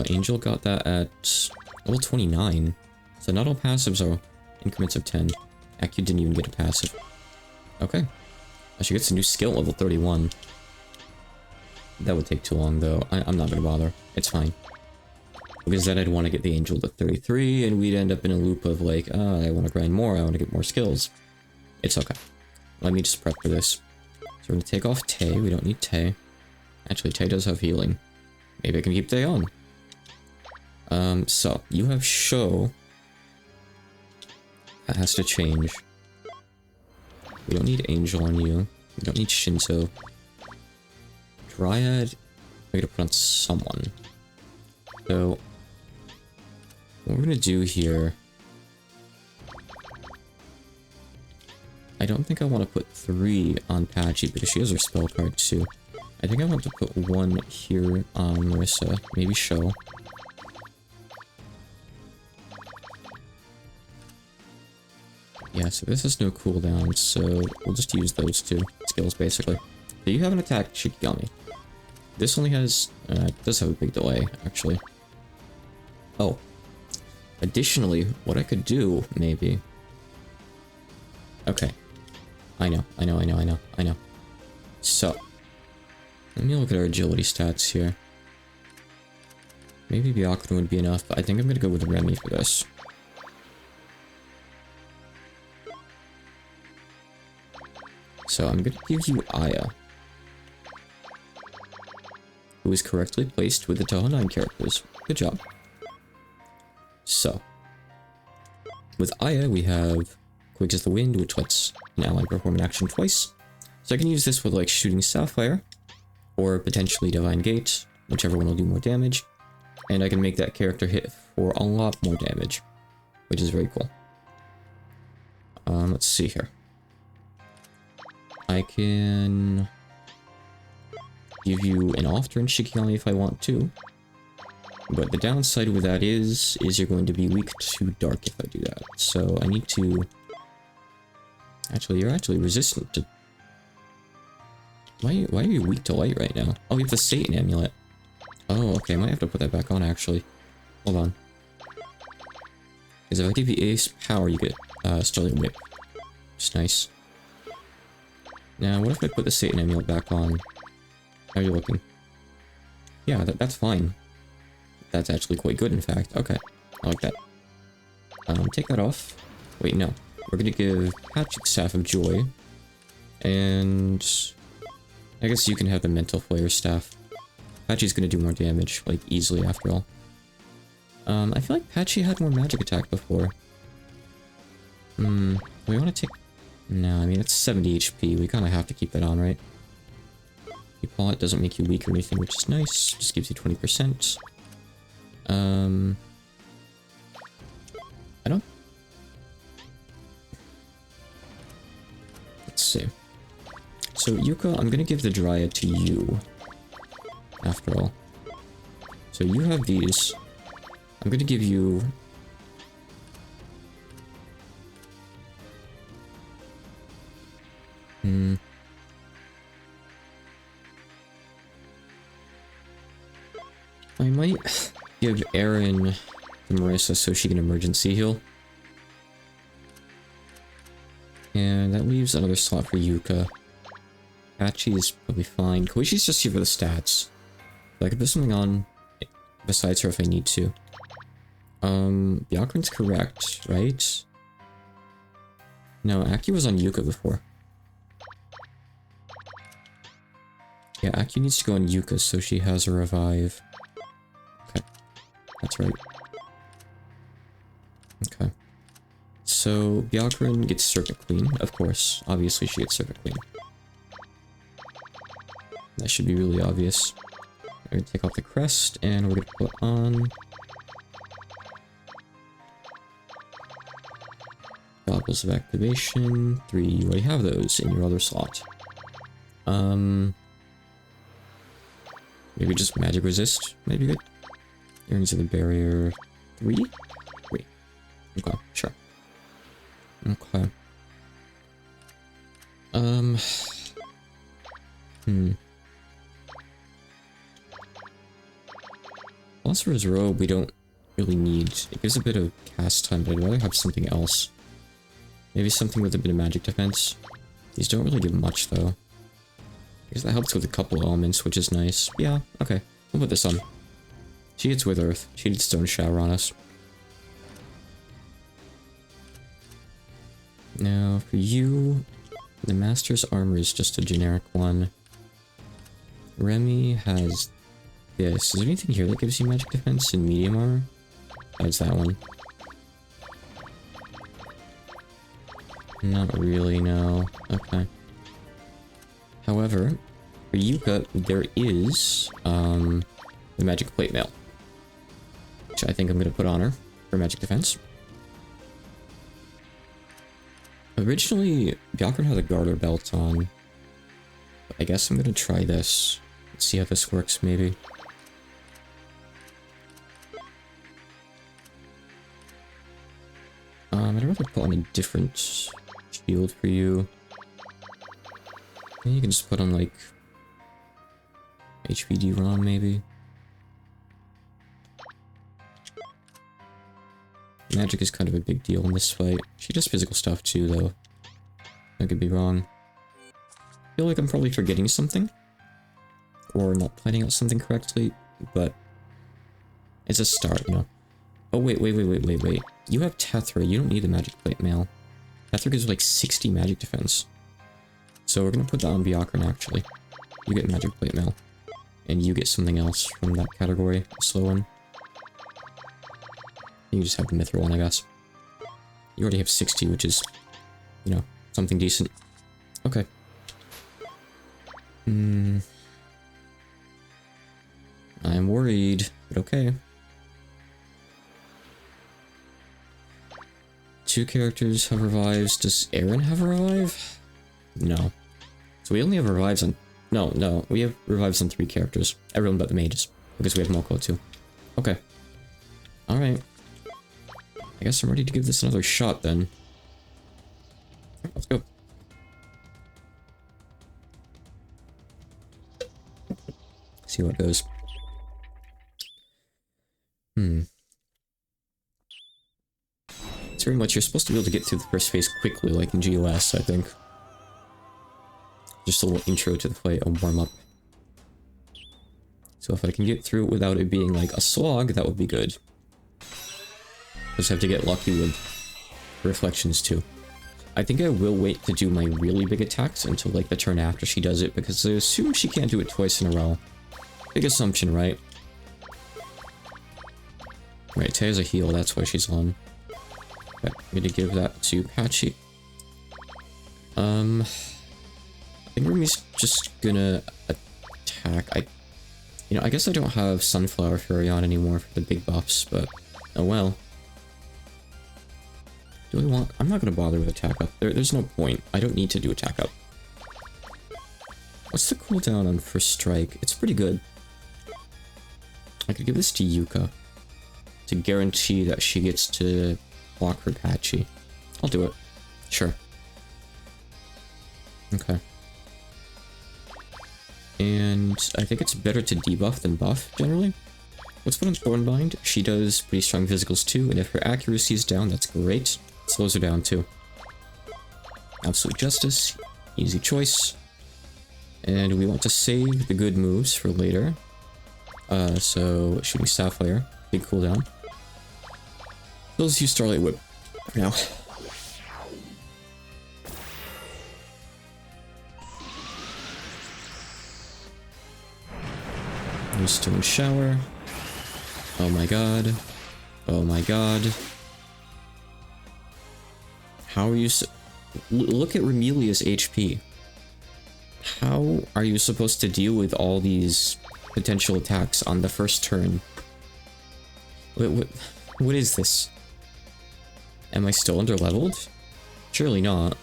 Angel got that at level 29. So not all passives are increments of 10. Akio didn't even get a passive. Okay. She gets a new skill at level 31. That would take too long, though. I'm not gonna bother. It's fine. Because then I'd want to get the Angel to 33, and we'd end up in a loop of like, I want to grind more, I want to get more skills. It's okay. Let me just prep for this. So we're gonna take off Tay. We don't need Tay. Actually, Tay does have healing. Maybe I can keep Tay on. So, you have Sho. That has to change. We don't need Angel on you. We don't need Shinzo. Dryad, we're gonna put on someone. So, what we're gonna do here... I don't think I want to put 3 on Patchy because she has her spell card too. I think I want to put 1 here on Marissa. Maybe Sho. Yeah, so this has no cooldown, so we'll just use those 2 skills basically. So you have an attack Shikigami. This only has... it does have a big delay, actually. Oh. Additionally, what I could do, maybe... Okay. I know. So. Let me look at our agility stats here. Maybe Byakuren would be enough, but I think I'm gonna go with Remy for this. So I'm gonna give you Aya, who is correctly placed with the Touhou 9 characters. Good job. So. With Aya, we have Quick as the Wind, which lets an ally perform an action twice. So I can use this with like Shooting Sapphire, or potentially Divine Gate, whichever one will do more damage. And I can make that character hit for a lot more damage, which is very cool. Let's see here. I can give you an off-turn Shikigami if I want to. But the downside with that is you're going to be weak to dark if I do that. So I need to... Actually, you're actually resistant to... Why are you weak to light right now? Oh, we have the Satan Amulet. Oh, okay, I might have to put that back on, actually. Hold on. Because if I give you Ace Power, you get Sterling Whip. It's nice. Now, what if I put the Satan Amulet back on? How are you looking? Yeah, that's fine. That's actually quite good, in fact. Okay, I like that. Take that off. Wait, no. we're gonna give Patchy the Staff of Joy. And I guess you can have the Mental Flare Staff. Patchy's gonna do more damage, like, easily after all. I feel like Patchy had more magic attack before. We wanna take... No, I mean, it's 70 HP. We kinda have to keep that on, right? Keep all it doesn't make you weak or anything, which is nice. Just gives you 20%. I don't... Let's see. So, Yuka, I'm gonna give the Dryad to you. After all. So, you have these. I'm gonna give you... I might give Erin to Marissa so she can emergency heal. And that leaves another slot for Yuka. Patchy is probably fine. Koishi's just here for the stats. I could put something on besides her if I need to. Byakuran's correct, right? No, Aki was on Yuka before. Yeah, Aki needs to go on Yuka so she has a revive. Okay. That's right. Okay. So, Byakuran gets Serpent Queen, of course. Obviously she gets Serpent Queen. That should be really obvious. We're gonna take off the crest, and we're gonna put on... Goggles of Activation. 3, you already have those in your other slot. Maybe just Magic Resist, maybe good. Earrings of the Barrier. 3? 3. Okay, sure. Okay. Philosopher's Robe we don't really need. It gives a bit of cast time, but I'd rather have something else. Maybe something with a bit of magic defense. These don't really give much, though. Because that helps with a couple elements, which is nice. Yeah, okay. We'll put this on. She hits with Earth. She did Stone Shower on us. Now, for you, the Master's Armor is just a generic one. Remy has this. Is there anything here that gives you magic defense in medium armor? Besides that one. Not really, no. Okay. However, for Yuka, there is, the Magic Plate Mail. Which I think I'm gonna put on her for magic defense. Originally, Byakuran had a garter belt on. But I guess I'm gonna try this. Let's see how this works, maybe. I'd rather put on a different shield for you. You can just put on, like, HVD ROM, maybe. Magic is kind of a big deal in this fight. She does physical stuff too, though. I could be wrong. I feel like I'm probably forgetting something. Or not planning out something correctly, but... it's a start, you know. Oh, wait. You have Tethra, you don't need the Magic Plate Mail. Tethra gives like 60 magic defense. So we're gonna put that on Byakuran, actually. You get Magic Plate Mail. And you get something else from that category, a slow one. You just have the Mithril one, I guess. You already have 60, which is, you know, something decent. Okay. I'm worried, but okay. 2 characters have revives. Does Erin have a revive? No. So we only have revives on... No. We have revives on 3 characters. Everyone but the mages. Because we have Moko too. Okay. Alright. I guess I'm ready to give this another shot then. Let's go. See how it goes. It's very much, you're supposed to be able to get through the first phase quickly, like in GOS, I think. Just a little intro to the fight, a warm-up. So if I can get through it without it being like a slog, that would be good. Just have to get lucky with reflections too. I think I will wait to do my really big attacks until like the turn after she does it, because I assume she can't do it twice in a row. Big assumption, right? Right, Taya's a heal, that's why she's on. Okay, I'm gonna give that to Patchy. I think Rumi's just gonna attack. I guess I don't have Sunflower Fury on anymore for the big buffs, but oh well. Do I want... I'm not gonna bother with attack up. There's no point. I don't need to do attack up. What's the cooldown on first strike? It's pretty good. I could give this to Yuka to guarantee that she gets to block her Patchy. I'll do it. Sure. Okay. And I think it's better to debuff than buff, generally. Let's put on Thornbind. She does pretty strong physicals too, and if her accuracy is down, that's great. It slows her down too. Absolute Justice. Easy choice. And we want to save the good moves for later. So Shooting Sapphire. Big cooldown. Let's use Starlight Whip for now. Use Stone Shower. Oh my god. Oh my god. How are you look at Remelia's HP. How are you supposed to deal with all these potential attacks on the first turn? What is this? Am I still underleveled? Surely not.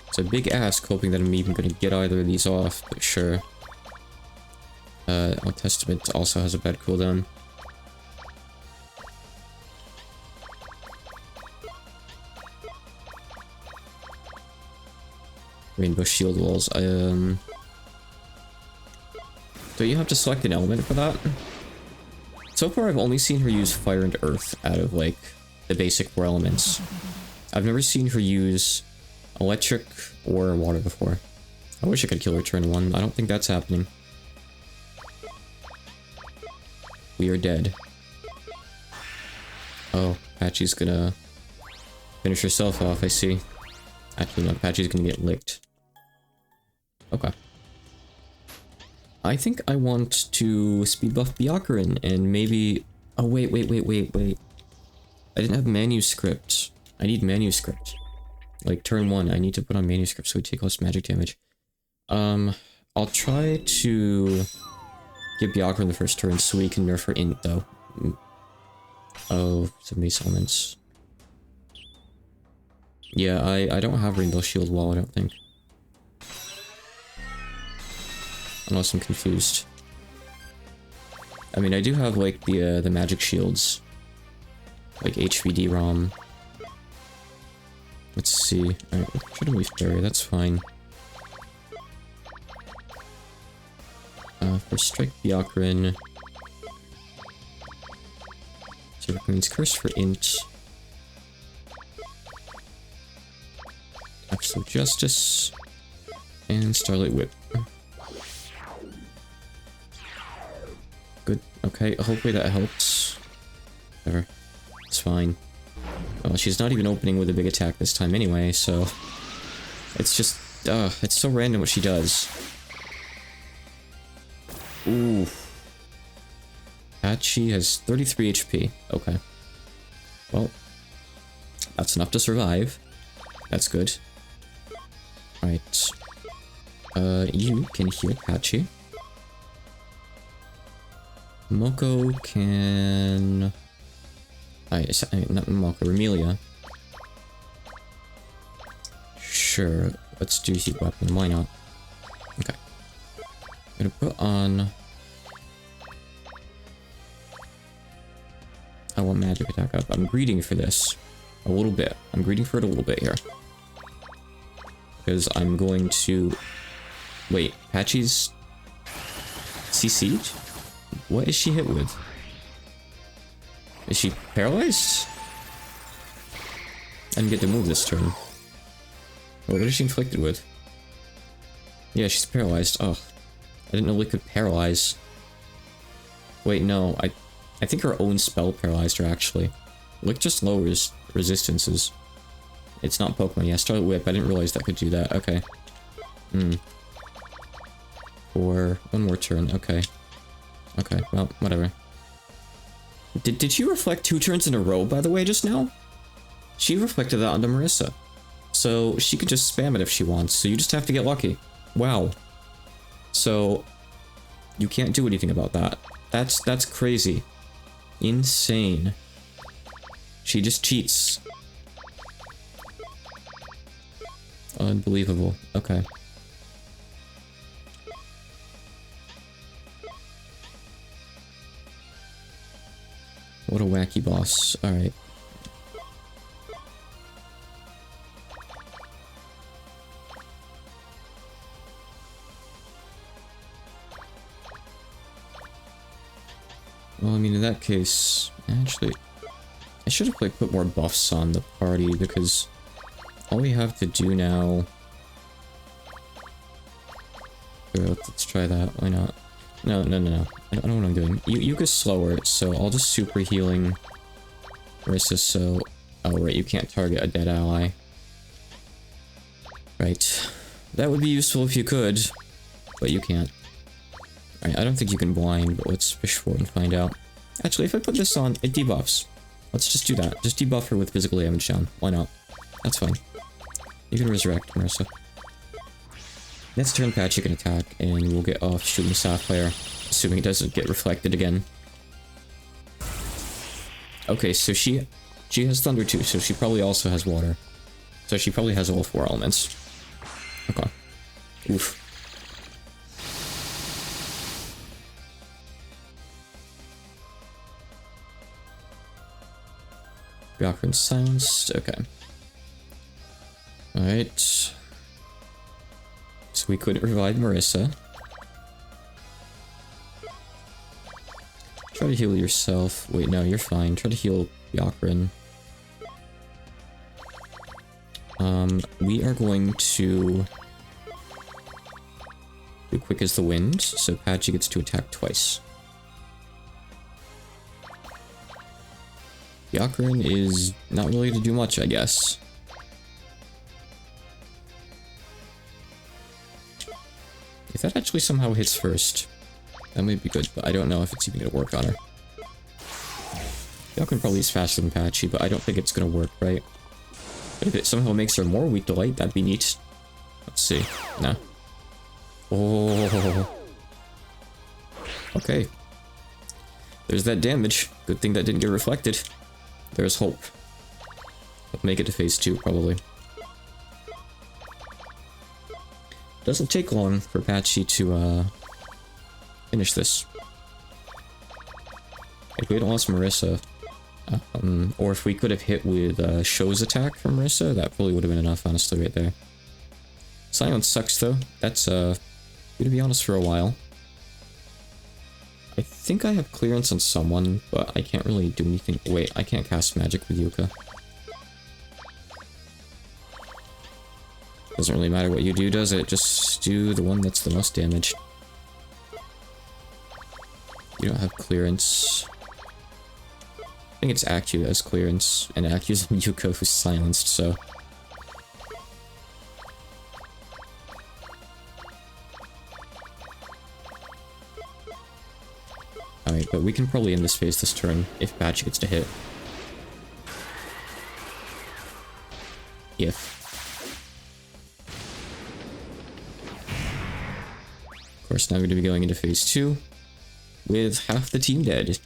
It's a big ask, hoping that I'm even gonna get either of these off, but sure. Old Testament also has a bad cooldown. Rainbow Shield Walls. Do you have to select an element for that? So far, I've only seen her use Fire and Earth out of, like, the basic 4 elements. I've never seen her use Electric or Water before. I wish I could kill her turn 1. I don't think that's happening. We are dead. Oh, Patchy's gonna finish herself off, I see. Actually, no, Patchy's gonna get licked. Okay. I think I want to speed buff Byakuren and maybe... Oh, wait. I didn't have manuscript. I need manuscript. Like, turn 1, I need to put on manuscript so we take less magic damage. I'll try to get Byakuren the first turn so we can nerf her int, though. Oh, some base elements. Yeah, I don't have Rainbow Shield Wall, I don't think. Unless I'm confused. I mean, I do have, like, the magic shields. Like, HVD ROM. Let's see. Alright, try to leaf barrier, that's fine. First strike Byakuren. So that means curse for int. Absolute Justice. And Starlight Whip. Good. Okay, hopefully that helps. Whatever. It's fine. Well, she's not even opening with a big attack this time anyway, so... It's just... it's so random what she does. Ooh. Patchy has 33 HP. Okay. Well, that's enough to survive. That's good. Right. You can heal Patchy. Moko can... not Moko, Remelia. Sure, let's do heat weapon, why not? Okay. I'm gonna put on... I want magic attack up. I'm greeding for this. A little bit. I'm greeding for it a little bit here. Because I'm going to... Wait, Patchy's... CC'd? What is she hit with? Is she paralyzed? I didn't get to move this turn. What is she inflicted with? Yeah, she's paralyzed. Oh. I didn't know we could paralyze. Wait, no. I think her own spell paralyzed her, actually. Lick just lowers resistances. It's not Pokemon. Yeah, Scarlet Whip. I didn't realize that could do that. Okay. For one more turn. Okay. Okay, well, whatever. Did she reflect 2 turns in a row, by the way, just now? She reflected that onto Marissa. So she could just spam it if she wants, so you just have to get lucky. Wow. So you can't do anything about that. That's crazy. Insane. She just cheats. Unbelievable. Okay. What a wacky boss. Alright. Well, I mean, in that case, actually, I should have like put more buffs on the party because all we have to do now. Here, let's try that. Why not? No. I don't know what I'm doing. Yuka's slower, so I'll just super healing Marissa. So, oh right, you can't target a dead ally. Right, that would be useful if you could, but you can't. Alright, I don't think you can blind, but let's fish for it and find out. Actually, if I put this on, it debuffs. Let's just do that. Just debuff her with physical damage down. Why not? That's fine. You can resurrect Marissa. Next turn, Patchy can attack, and we'll get off shooting Sapphire, assuming it doesn't get reflected again. Okay, so she has Thunder too, so she probably also has Water. So she probably has all 4 elements. Okay. Oof. Byakuran silenced. Okay. Alright. So we couldn't revive Marissa. Try to heal yourself. Wait, no, you're fine. Try to heal Byakuran. We are going to do Quick as the Wind, so Patchy gets to attack twice. Byakuran is not really to do much, I guess. If that actually somehow hits first, that might be good, but I don't know if it's even gonna work on her. Byakuran probably is faster than Patchy, but I don't think it's gonna work, right? But if it somehow makes her more weak to light, that'd be neat. Let's see. No. Oh. Okay. There's that damage. Good thing that didn't get reflected. There's hope. I'll make it to phase 2, probably. Doesn't take long for Patchy to, finish this. If we had lost Marissa, or if we could have hit with, Show's attack from Marissa, that probably would have been enough, honestly, right there. Silence sucks, though. That's, gonna be honest for a while. I think I have clearance on someone, but I can't really do anything. Wait, I can't cast magic with Yuka. Doesn't really matter what you do, does it? Just do the one that's the most damaged. You don't have clearance. I think it's Aku that has clearance, and Aku's Yuka who's silenced, so... Alright, but we can probably end this phase this turn, if Patchy gets to hit. If. Of course, now we're going to be going into phase 2, with half the team dead.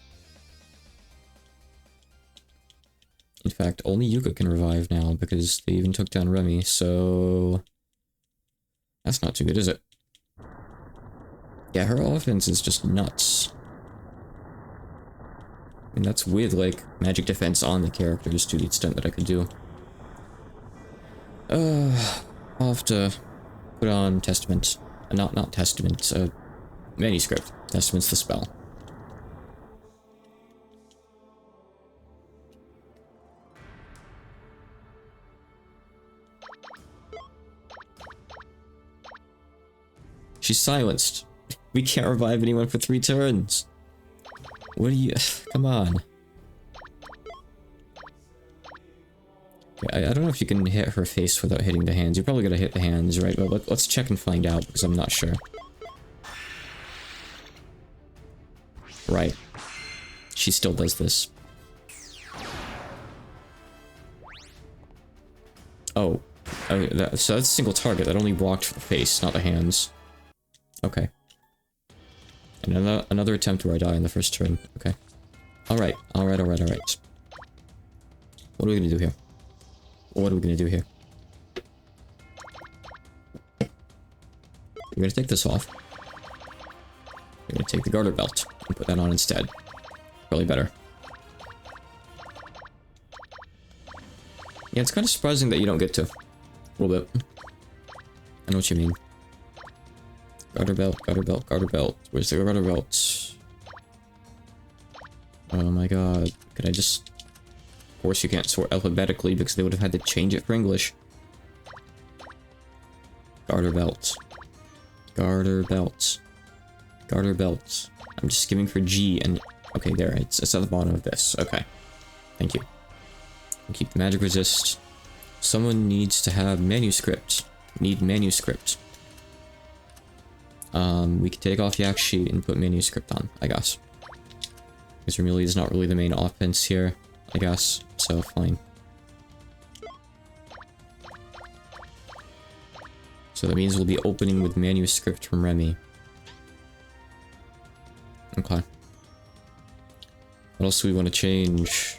In fact, only Yuka can revive now, because they even took down Remy, so... That's not too good, is it? Yeah, her offense is just nuts. And that's with, like, magic defense on the characters to the extent that I could do. I'll have to put on Testament. Not Testament, Manuscript. Testament's the spell. She's silenced. We can't revive anyone for 3 turns. What do you... Come on. Okay, I don't know if you can hit her face without hitting the hands. You're probably gonna hit the hands, right? But let's check and find out, because I'm not sure. Right. She still does this. Oh. Okay, so that's a single target. That only blocked the face, not the hands. Okay. And another attempt where I die in the first turn. Okay. Alright. Alright. What are we gonna do here? What are we gonna do here? We're gonna take this off. We're gonna take the garter belt and put that on instead. Probably better. Yeah, it's kind of surprising that you don't get to. A little bit. I know what you mean. Garter belt. Where's the garter belt? Oh my god. Could I just... Of course you can't sort alphabetically because they would have had to change it for English. Garter belt. I'm just skimming for G and... Okay, there. It's at the bottom of this. Okay. Thank you. And keep the magic resist. Someone needs to have manuscript. Need manuscript. We could take off Yak Sheet and put manuscript on, I guess. Because Remelia is not really the main offense here, I guess. So, fine. So that means we'll be opening with manuscript from Remy. Okay. What else do we want to change?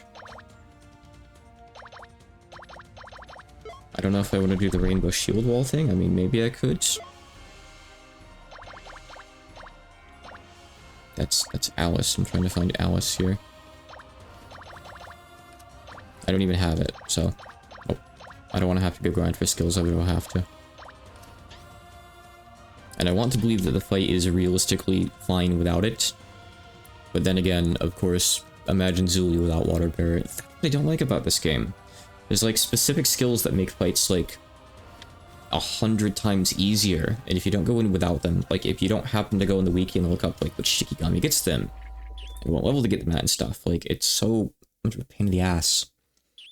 I don't know if I want to do the rainbow shield wall thing. I mean, maybe I could. That's Alice. I'm trying to find Alice here. I don't even have it, so... Oh, I don't want to have to go grind for skills, I don't have to. And I want to believe that the fight is realistically fine without it. But then again, of course, imagine Zuli without Water Bearer. That's what I don't like about this game. There's like specific skills that make fights like 100 times easier, and if you don't go in without them, like if you don't happen to go in the wiki and look up like which Shikigami gets them, and what level to get them at and stuff, like it's so much of a pain in the ass.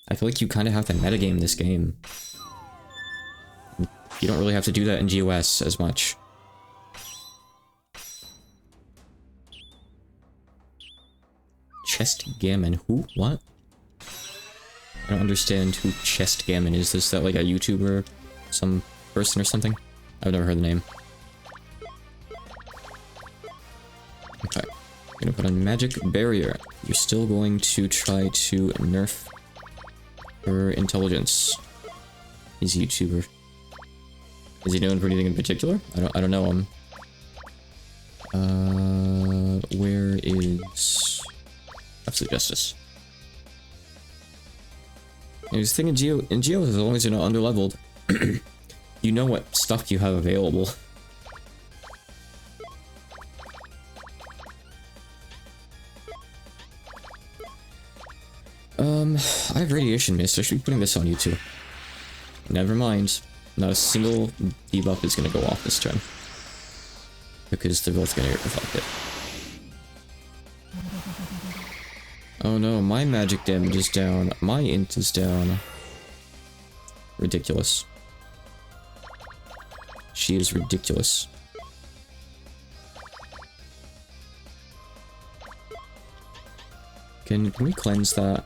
I feel like you kind of have to metagame this game. You don't really have to do that in GOS as much. Chest Gammon, who? What? I don't understand who Chest Gammon is. Is that like a YouTuber? Some person or something? I've never heard the name. Okay. I'm gonna put on Magic Barrier. You're still going to try to nerf her intelligence. He's a YouTuber. Is he known for anything in particular? I don't know him. Where is Absolute Justice? And this thing in Geo, as long as you're not underleveled, you know what stuff you have available. I have Radiation Mist. I should be putting this on you too. Never mind. Not a single debuff is gonna go off this turn. Because they're both gonna get reflected. Oh no, my magic damage is down. My int is down. Ridiculous. She is ridiculous. Can we cleanse that?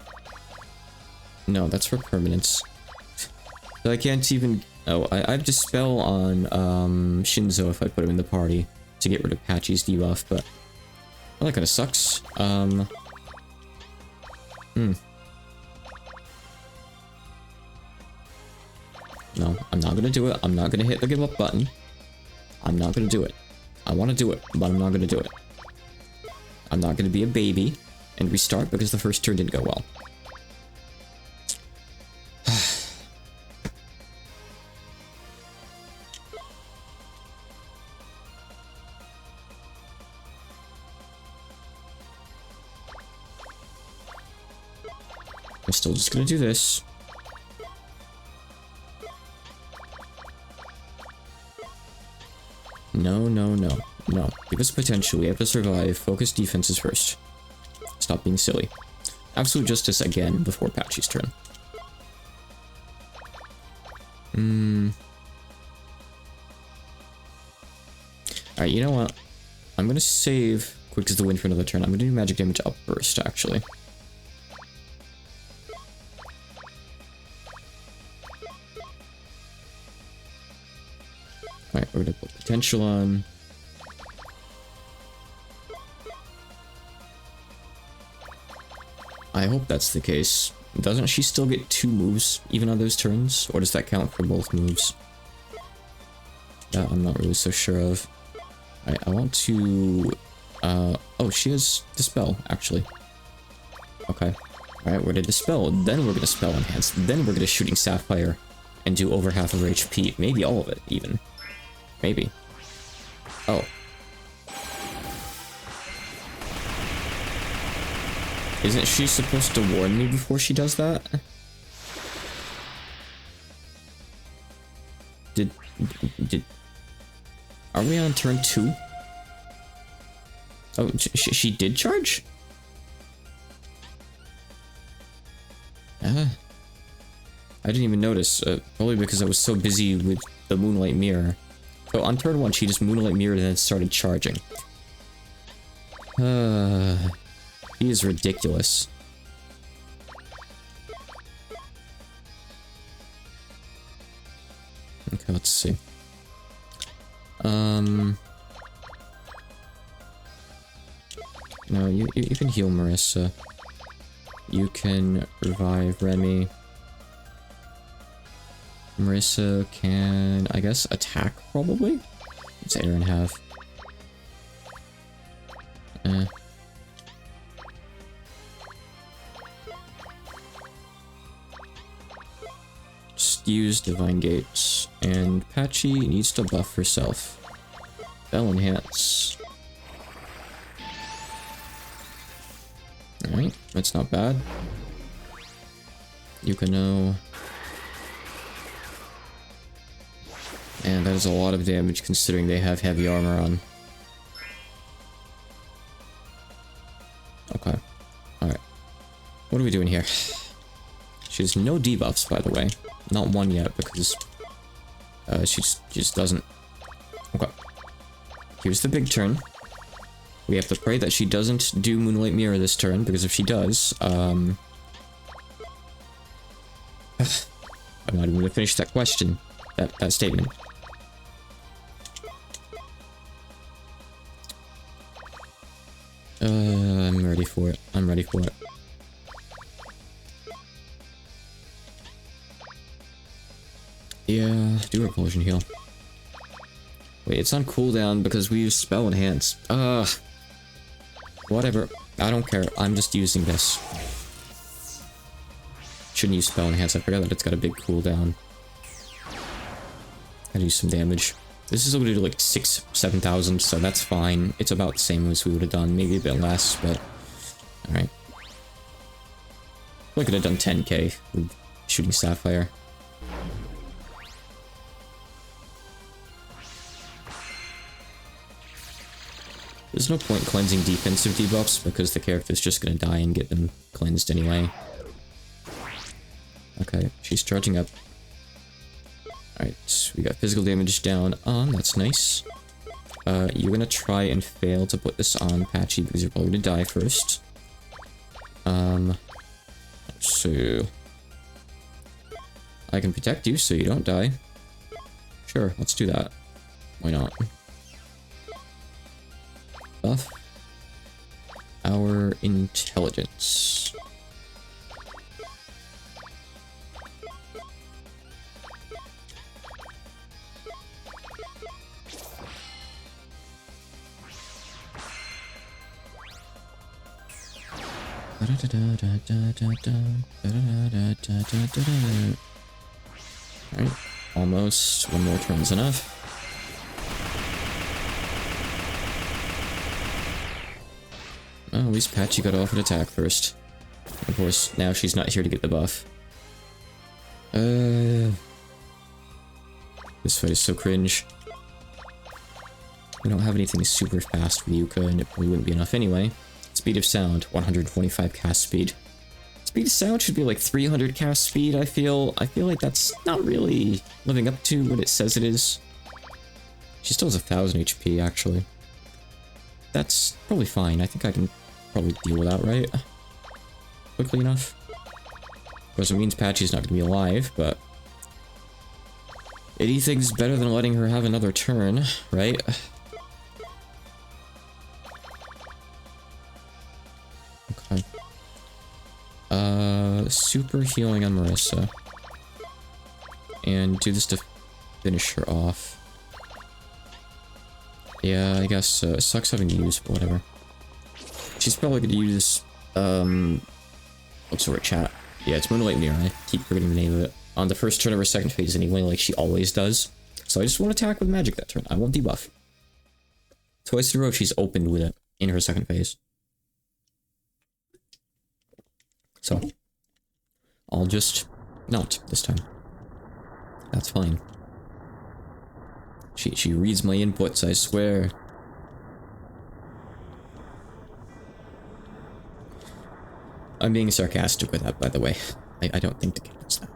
No, that's for permanence. So I can't even... Oh, I'd Dispel on Shinzo if I put him in the party to get rid of Patchy's debuff, but... Well, that kinda sucks. No, I'm not gonna do it. I'm not gonna hit the give up button. I'm not gonna do it. I want to do it, but I'm not gonna do it. I'm not gonna be a baby and restart because the first turn didn't go well. I'm still just gonna do this. No. Give us potential. We have to survive. Focus defenses first. Stop being silly. Absolute Justice again before Patchy's turn. Alright, you know what? I'm gonna save Quick as the Wind for another turn. I'm gonna do magic damage up first, actually. Alright, we're gonna put Potential on. I hope that's the case. Doesn't she still get 2 moves, even on those turns? Or does that count for both moves? That I'm not really so sure of. Alright, I want to... oh, she has Dispel, actually. Okay. Alright, we're gonna Dispel, then we're gonna Spell Enhance, then we're gonna Shooting Sapphire, and do over half of her HP. Maybe all of it, even. Maybe. Oh. Isn't she supposed to warn me before she does that? Did... Are we on turn 2? Oh, she did charge? I didn't even notice, probably because I was so busy with the Moonlight Mirror. So on turn 1, she just Moonlight Mirrored and then started charging. He is ridiculous. Okay, let's see. No, you can heal Marissa. You can revive Remy. Marissa can, I guess, attack, probably? What's Aaron have? Just use Divine Gates. And Patchy needs to buff herself. Spell Enhance. Alright, that's not bad. Yukino. And that is a lot of damage considering they have heavy armor on. Okay. Alright. What are we doing here? She has no debuffs, by the way. Not one yet, because she just doesn't. Okay. Here's the big turn. We have to pray that she doesn't do Moonlight Mirror this turn, because if she does, I'm not even gonna finish that question. That statement. I'm ready for it. I'm ready for it. Yeah, do Repulsion Heal. Wait, it's on cooldown because we use Spell Enhance. Whatever. I don't care. I'm just using this. Shouldn't use Spell Enhance. I forgot that it's got a big cooldown. Gotta do some damage. This is only like 7,000, so that's fine. It's about the same as we would have done. Maybe a bit less, but... Alright. I could have done 10k with Shooting Sapphire. There's no point cleansing defensive debuffs because the character's just gonna die and get them cleansed anyway. Okay, she's charging up. Alright, we got physical damage down on, that's nice. You're gonna try and fail to put this on Patchy because you're probably gonna die first. Let's see. I can protect you so you don't die. Sure, let's do that. Why not? Buff our intelligence. Alright, almost. One more turn's enough. Well, at least Patchy got off an attack first. Of course, now she's not here to get the buff. This fight is so cringe. We don't have anything super fast with Yuka, and it probably wouldn't be enough anyway. Speed of sound, 125 cast speed. Speed of sound should be like 300 cast speed, I feel. I feel like that's not really living up to what it says it is. She still has 1000 HP, actually. That's probably fine. I think I can probably deal with that, right? Quickly enough. Of course, it means Patchy's not going to be alive, but... anything's better than letting her have another turn, right? Okay. Super healing on Marissa. And do this to finish her off. Yeah, I guess, it sucks having to use, but whatever. She's probably gonna use, what's the word, chat? Yeah, it's Moonlight Mirror, I keep forgetting the name of it. On the first turn of her second phase anyway, like she always does. So I just won't attack with magic that turn, I won't debuff. Twice in a row she's opened with it in her second phase. So, I'll just not this time. That's fine. She reads my inputs, I swear. I'm being sarcastic with that, by the way. I don't think the game does that.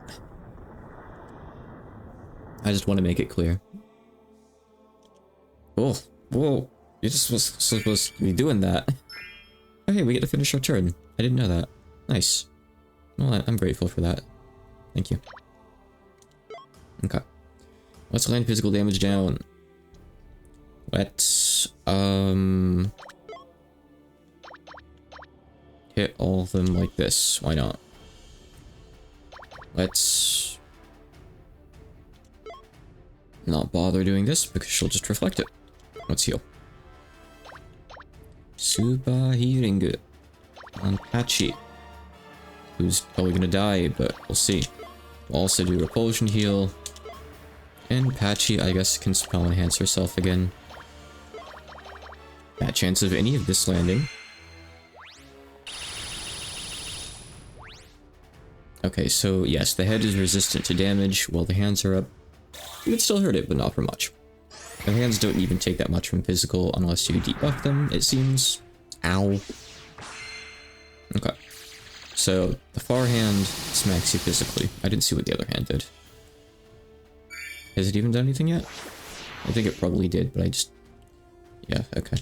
I just want to make it clear. Oh, whoa, you're just supposed to be doing that. Oh hey, we get to finish our turn. I didn't know that. Nice. Well, I'm grateful for that. Thank you. Okay. Let's land physical damage down. Let's, hit all of them like this. Why not? Let's not bother doing this because she'll just reflect it. Let's heal. Super healing good on Patchy, who's probably gonna die, but we'll see. We'll also do repulsion heal. And Patchy, I guess, can spell enhance herself again. Bad chance of any of this landing. Okay, so yes, the head is resistant to damage while the hands are up. You can still hurt it, but not for much. The hands don't even take that much from physical unless you debuff them, it seems. Ow. Okay. So, the far hand smacks you physically. I didn't see what the other hand did. Has it even done anything yet? I think it probably did, but I just... yeah, okay.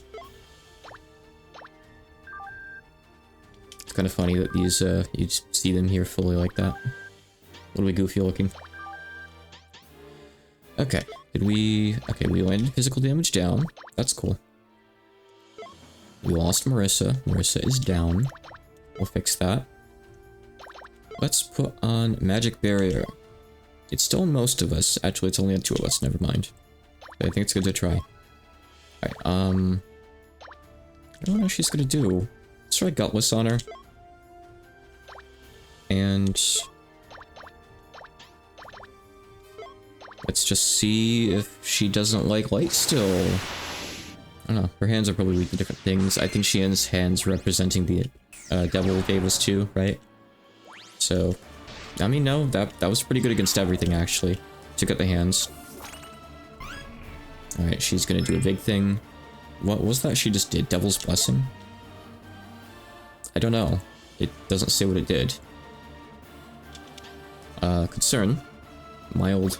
It's kind of funny that these, you just see them here fully like that. What are we goofy looking? Okay, did we... okay, we landed physical damage down. That's cool. We lost Marissa. Marissa is down. We'll fix that. Let's put on Magic Barrier. It's still on most of us. Actually, it's only on 2 of us. Never mind. But I think it's good to try. Alright, I don't know what she's gonna do. Let's try Gutless on her. And... let's just see if she doesn't like light still. I don't know. Her hands are probably weak to different things. I think she has hands representing the devil gave us too, right? So, I mean, no, that was pretty good against everything, actually. Took out the hands. Alright, she's gonna do a big thing. What was that she just did? Devil's Blessing? I don't know. It doesn't say what it did. Concern. Mild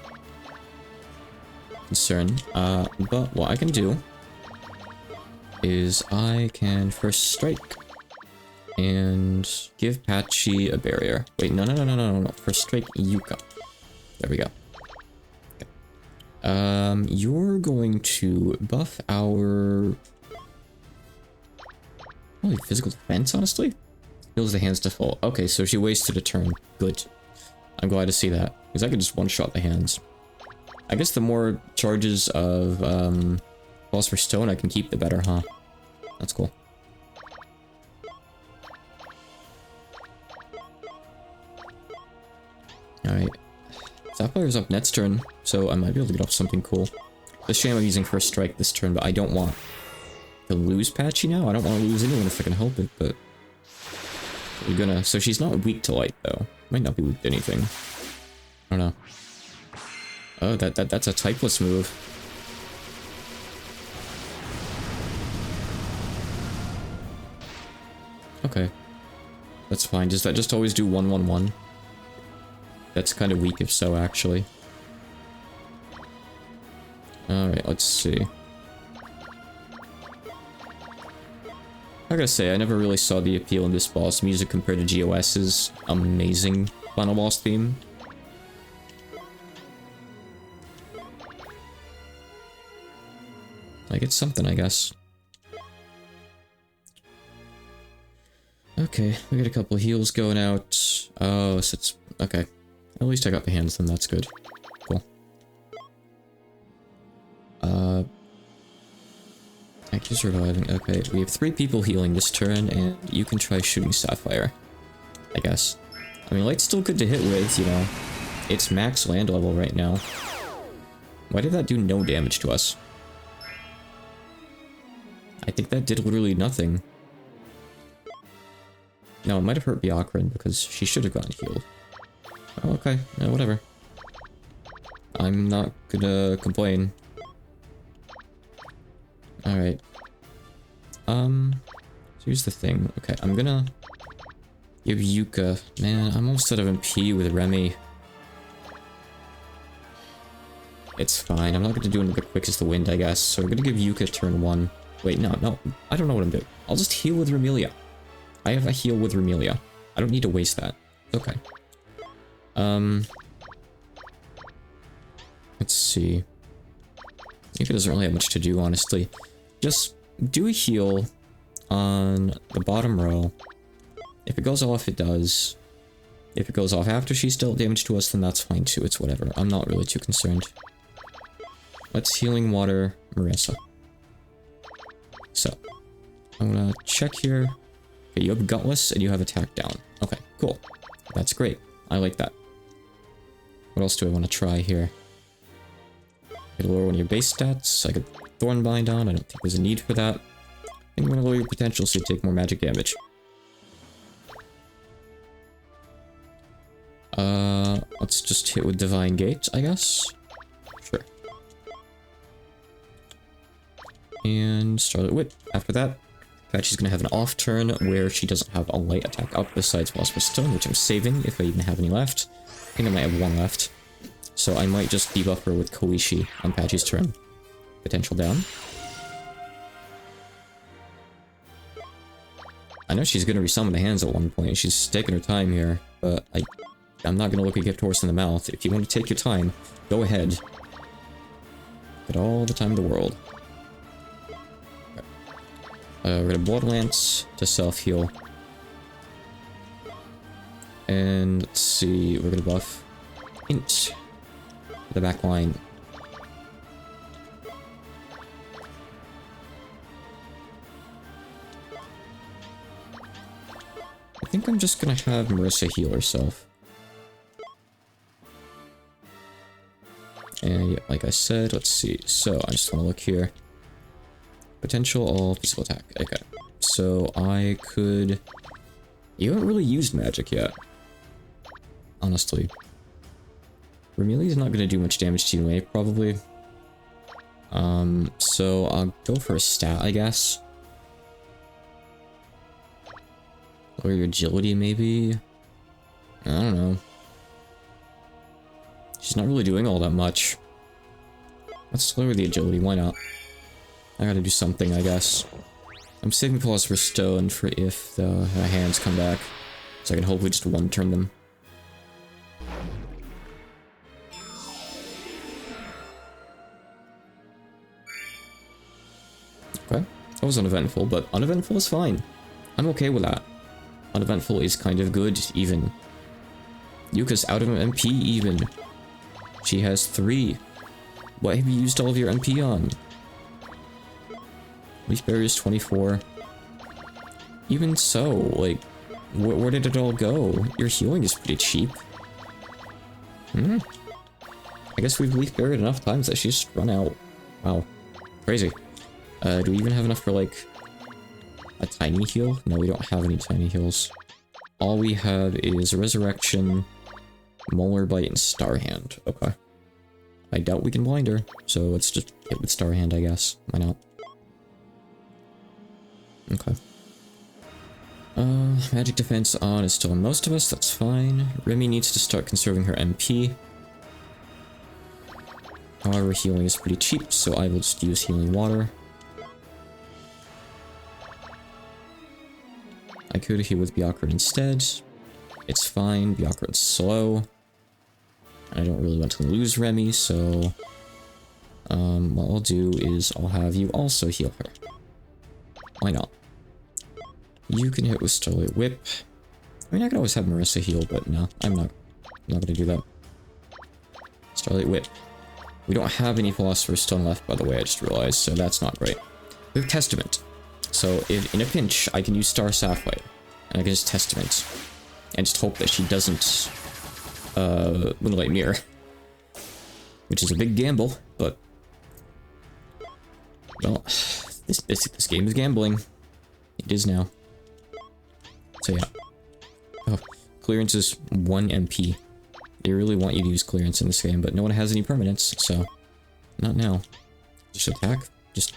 concern. But what I can do is I can first strike and give Patchy a barrier. Wait, no. First strike Yuka. There we go. Okay. You're going to buff our... probably physical defense, honestly? Heals the hands to full. Okay, so she wasted a turn. Good. I'm glad to see that, because I could just one-shot the hands. I guess the more charges of, Philosopher's Stone I can keep, the better, huh? That's cool. Alright. Sapphire's up next turn, so I might be able to get off something cool. It's a shame I'm using First Strike this turn, but I don't want to lose Patchy now. I don't want to lose anyone if I can help it, but... we're gonna... so she's not weak to light, though. Might not be weak to anything. I don't know. Oh, that's a typeless move. Okay. That's fine. Does that just always do 1-1-1? That's kind of weak if so, actually. Alright, let's see. I gotta say, I never really saw the appeal in this boss music compared to GOS's amazing final boss theme. Like, it's something, I guess. Okay, we got a couple heals going out. Oh, so it's... okay. At least I got the hands, then that's good. Cool. Thank you, surviving. Okay, we have 3 people healing this turn, and you can try shooting Sapphire. I guess. I mean, Light's still good to hit with, you know. It's max land level right now. Why did that do no damage to us? I think that did literally nothing. No, it might have hurt Byakuran, because she should have gotten healed. Oh, okay. Yeah, whatever. I'm not gonna complain. Alright. So here's the thing. Okay, I'm gonna give Yuka... Man, I'm almost out of MP with Remy. It's fine. I'm not gonna do another quick as the wind, I guess. So we're gonna give Yuka turn 1. Wait, no. I don't know what I'm doing. I'll just heal with Remelia. I have a heal with Remelia. I don't need to waste that. It's okay. Let's see. Yuka doesn't really have much to do, honestly. Just do a heal on the bottom row. If it goes off, it does. If it goes off after she's dealt damage to us, then that's fine too. It's whatever. I'm not really too concerned. Let's healing water Marissa. So, I'm gonna check here. Okay, you have Gutless and you have Attack down. Okay, cool. That's great. I like that. What else do I want to try here? Get lower one of your base stats. I could Thornbind on. I don't think there's a need for that. I think I'm gonna lower your potential so you take more magic damage. Let's just hit with Divine Gate, I guess. Sure. And Scarlet Wit. After that, Apache's gonna have an off turn where she doesn't have a light attack up besides Philosopher's Stone, which I'm saving if I even have any left. I think I might have 1 left. So I might just debuff her with Koishi on Apache's turn. Potential down. I know she's gonna resummon the hands at one point. She's taking her time here, but I'm not gonna look a gift horse in the mouth. If you want to take your time, go ahead. Get all the time in the world. We're gonna Blood Lance to self-heal. And let's see, we're gonna buff Int the back line. I think I'm just gonna have Marissa heal herself. And yeah, like I said, let's see. So I just want to look here. Potential all physical attack. Okay. So I could... You haven't really used magic yet. Honestly. Remelia's not going to do much damage to you anyway, probably. So I'll go for a stat, I guess. Or your agility, maybe? I don't know. She's not really doing all that much. Let's lower the agility, why not? I gotta do something, I guess. I'm saving Philosopher's Stone for if the hands come back. So I can hopefully just one-turn them. Okay. That was uneventful, but uneventful is fine. I'm okay with that. Uneventful is kind of good, even. Yuka's out of MP, even. She has 3. What have you used all of your MP on? Leaf Barrier's 24. Even so, like, where did it all go? Your healing is pretty cheap. I guess we've Leaf Barriered enough times that she's run out. Wow. Crazy. Do we even have enough for, like, a tiny heal? No, we don't have any tiny heals. All we have is Resurrection, Molar Bite, and Star Hand. Okay. I doubt we can blind her, so let's just hit with Star Hand, I guess. Why not? Okay. Magic defense on is still on most of us, that's fine. Remy needs to start conserving her MP. However, healing is pretty cheap, so I will just use healing water. I could heal with Byakuran instead. It's fine, Byakuran's slow. I don't really want to lose Remy, so... what I'll do is I'll have you also heal her. Why not? You can hit with Starlight Whip. I mean, I could always have Marissa heal, but no, I'm not gonna do that. Starlight Whip. We don't have any Philosopher's Stone left, by the way, I just realized, so that's not great. We have Testament. So, if in a pinch, I can use Star Sapphire. And I can just Testament. And just hope that she doesn't... Moonlight Mirror. Which is a big gamble, but... Well, this game is gambling. It is now. So yeah. Oh, clearance is 1 MP. They really want you to use clearance in this game, but no one has any permanents, so... Not now. Just attack. Just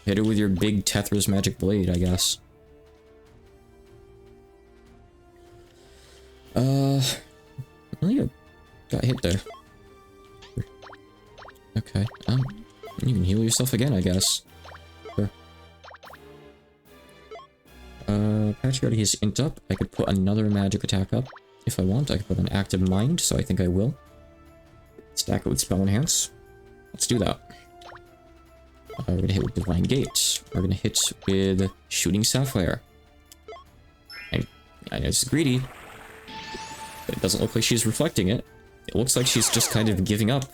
hit her with your big Tethra's Magic Blade, I guess. Really got hit there. Okay, you can heal yourself again, I guess. Sure. Patchy already has int up. I could put another magic attack up if I want. I could put an active mind, so I think I will. Stack it with spell enhance. Let's do that. We're gonna hit with Divine Gate. We're gonna hit with Shooting Sapphire. I know it's greedy, but it doesn't look like she's reflecting it. It looks like she's just kind of giving up.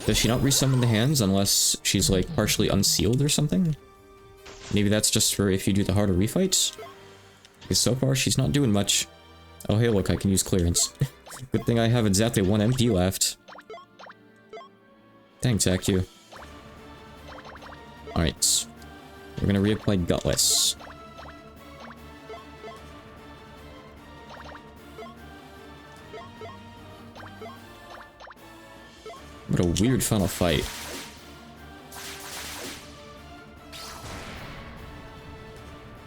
Does she not resummon the hands unless she's like partially unsealed or something? Maybe that's just for if you do the harder refights? Because so far she's not doing much. Oh hey look, I can use clearance. Good thing I have exactly 1 MP left. Thanks, AQ. Alright. We're gonna reapply Gutless. What a weird final fight.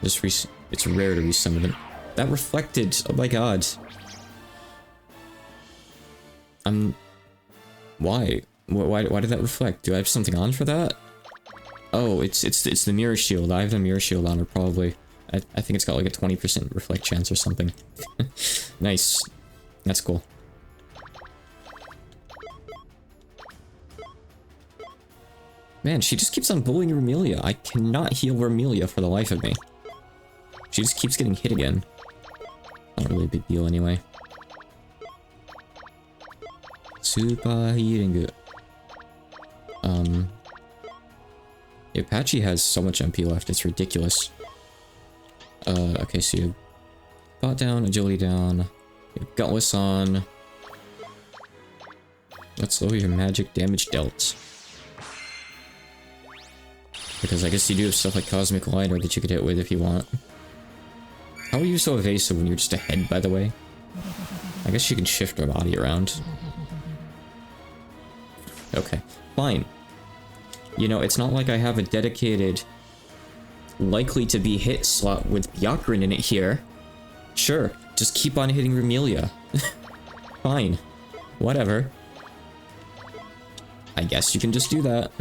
It's rare to resummon it. That reflected! Oh my god. Why? Why did that reflect? Do I have something on for that? Oh, it's the mirror shield. I have the mirror shield on her, probably. I think it's got like a 20% reflect chance or something. Nice. That's cool. Man, she just keeps on bullying Remelia. I cannot heal Remelia for the life of me. She just keeps getting hit again. Not really a big deal anyway. Super healing good. Apache has so much MP left, it's ridiculous. Okay, so you have bot down, agility down, you have Gutless on. Let's lower your magic damage dealt. Because I guess you do have stuff like Cosmic Lighter that you could hit with if you want. How are you so evasive when you're just ahead, by the way? I guess you can shift her body around. Okay, fine. You know, it's not like I have a dedicated likely to be hit slot with Byakuran in it here. Sure, just keep on hitting Remelia. Fine. Whatever. I guess you can just do that.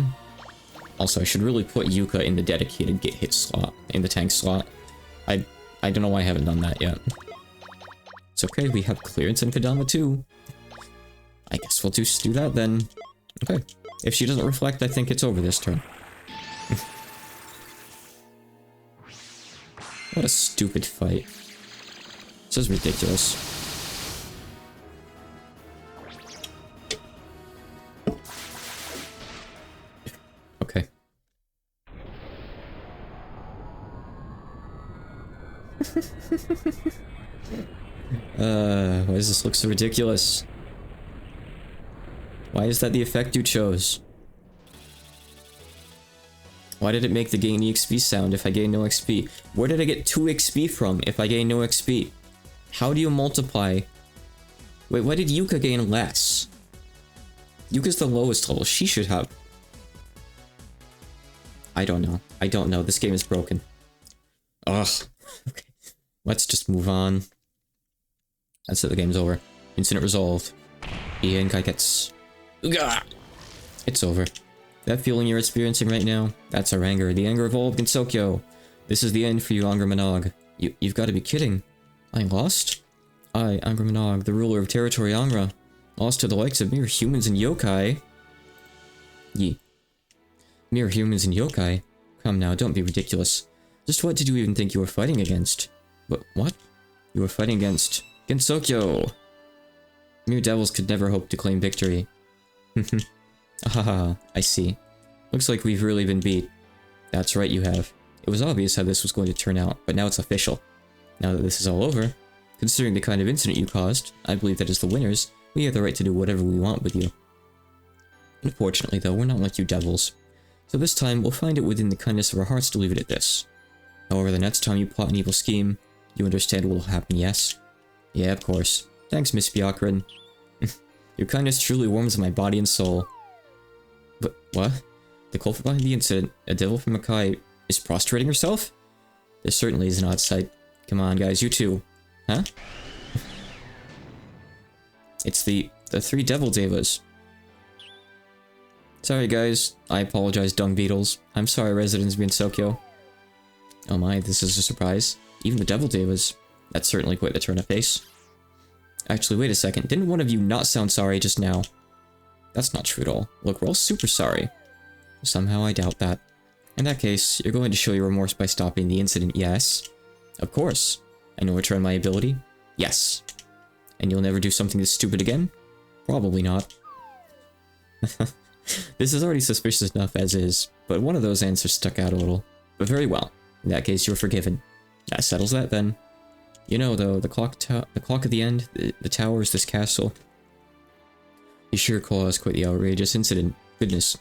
Also, I should really put Yuka in the dedicated get hit slot, in the tank slot. I don't know why I haven't done that yet. It's okay, we have clearance in Kadama too. I guess we'll just do that then. Okay. If she doesn't reflect, I think it's over this turn. What a stupid fight. This is ridiculous. Okay. Why does this look so ridiculous? Why is that the effect you chose? Why did it make the gain EXP sound if I gain no XP? Where did I get 2 XP from if I gain no XP? How do you multiply? Wait, why did Yuka gain less? Yuka's the lowest level. She should have... I don't know. I don't know. This game is broken. Ugh. Okay. Let's just move on. That's it, the game's over. Incident resolved. Ian Kaikets. Ooga! It's over. That feeling you're experiencing right now, that's our anger. The anger of old Gensokyo. This is the end for you, Angra Manog. You've got to be kidding. I lost? I, Angra Manog, the ruler of territory Angra, lost to the likes of mere humans and yokai. Mere humans and yokai? Come now, don't be ridiculous. Just what did you even think you were fighting against? What? You were fighting against Gensokyo! Mere devils could never hope to claim victory. Haha, I see. Looks like we've really been beat. That's right, you have. It was obvious how this was going to turn out, but now it's official. Now that this is all over, considering the kind of incident you caused, I believe that as the winners, we have the right to do whatever we want with you. Unfortunately, though, we're not like you devils. So this time, we'll find it within the kindness of our hearts to leave it at this. However, the next time you plot an evil scheme, you understand what will happen, yes? Yeah, of course. Thanks, Miss Byakuren. Your kindness truly warms my body and soul. But, what? The culprit behind the incident, a devil from Makai, is prostrating herself? This certainly is an odd sight. Come on, guys, you too. Huh? It's the three devil devas. Sorry, guys. I apologize, dung beetles. I'm sorry, residents of Gensokyo. Oh my, this is a surprise. Even the devil devas. That's certainly quite the turn of face. Actually, wait a second. Didn't one of you not sound sorry just now? That's not true at all. Look, we're all super sorry. Somehow I doubt that. In that case, you're going to show your remorse by stopping the incident, yes? Of course. And you'll return my ability? Yes. And you'll never do something this stupid again? Probably not. This is already suspicious enough as is, but one of those answers stuck out a little. But very well. In that case, you're forgiven. That settles that then. You know, though, the clock at the end, the towers, this castle. You sure caused quite the outrageous incident. Goodness.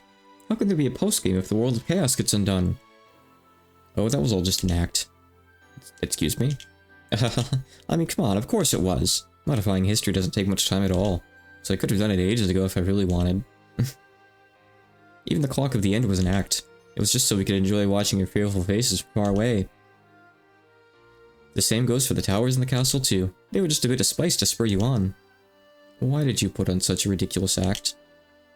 How can there be a postgame if the world of chaos gets undone? Oh, that was all just an act. Excuse me? I mean, come on, of course it was. Modifying history doesn't take much time at all. So I could have done it ages ago if I really wanted. Even the clock of the end was an act. It was just so we could enjoy watching your fearful faces from far away. The same goes for the towers in the castle too. They were just a bit of spice to spur you on. Why did you put on such a ridiculous act?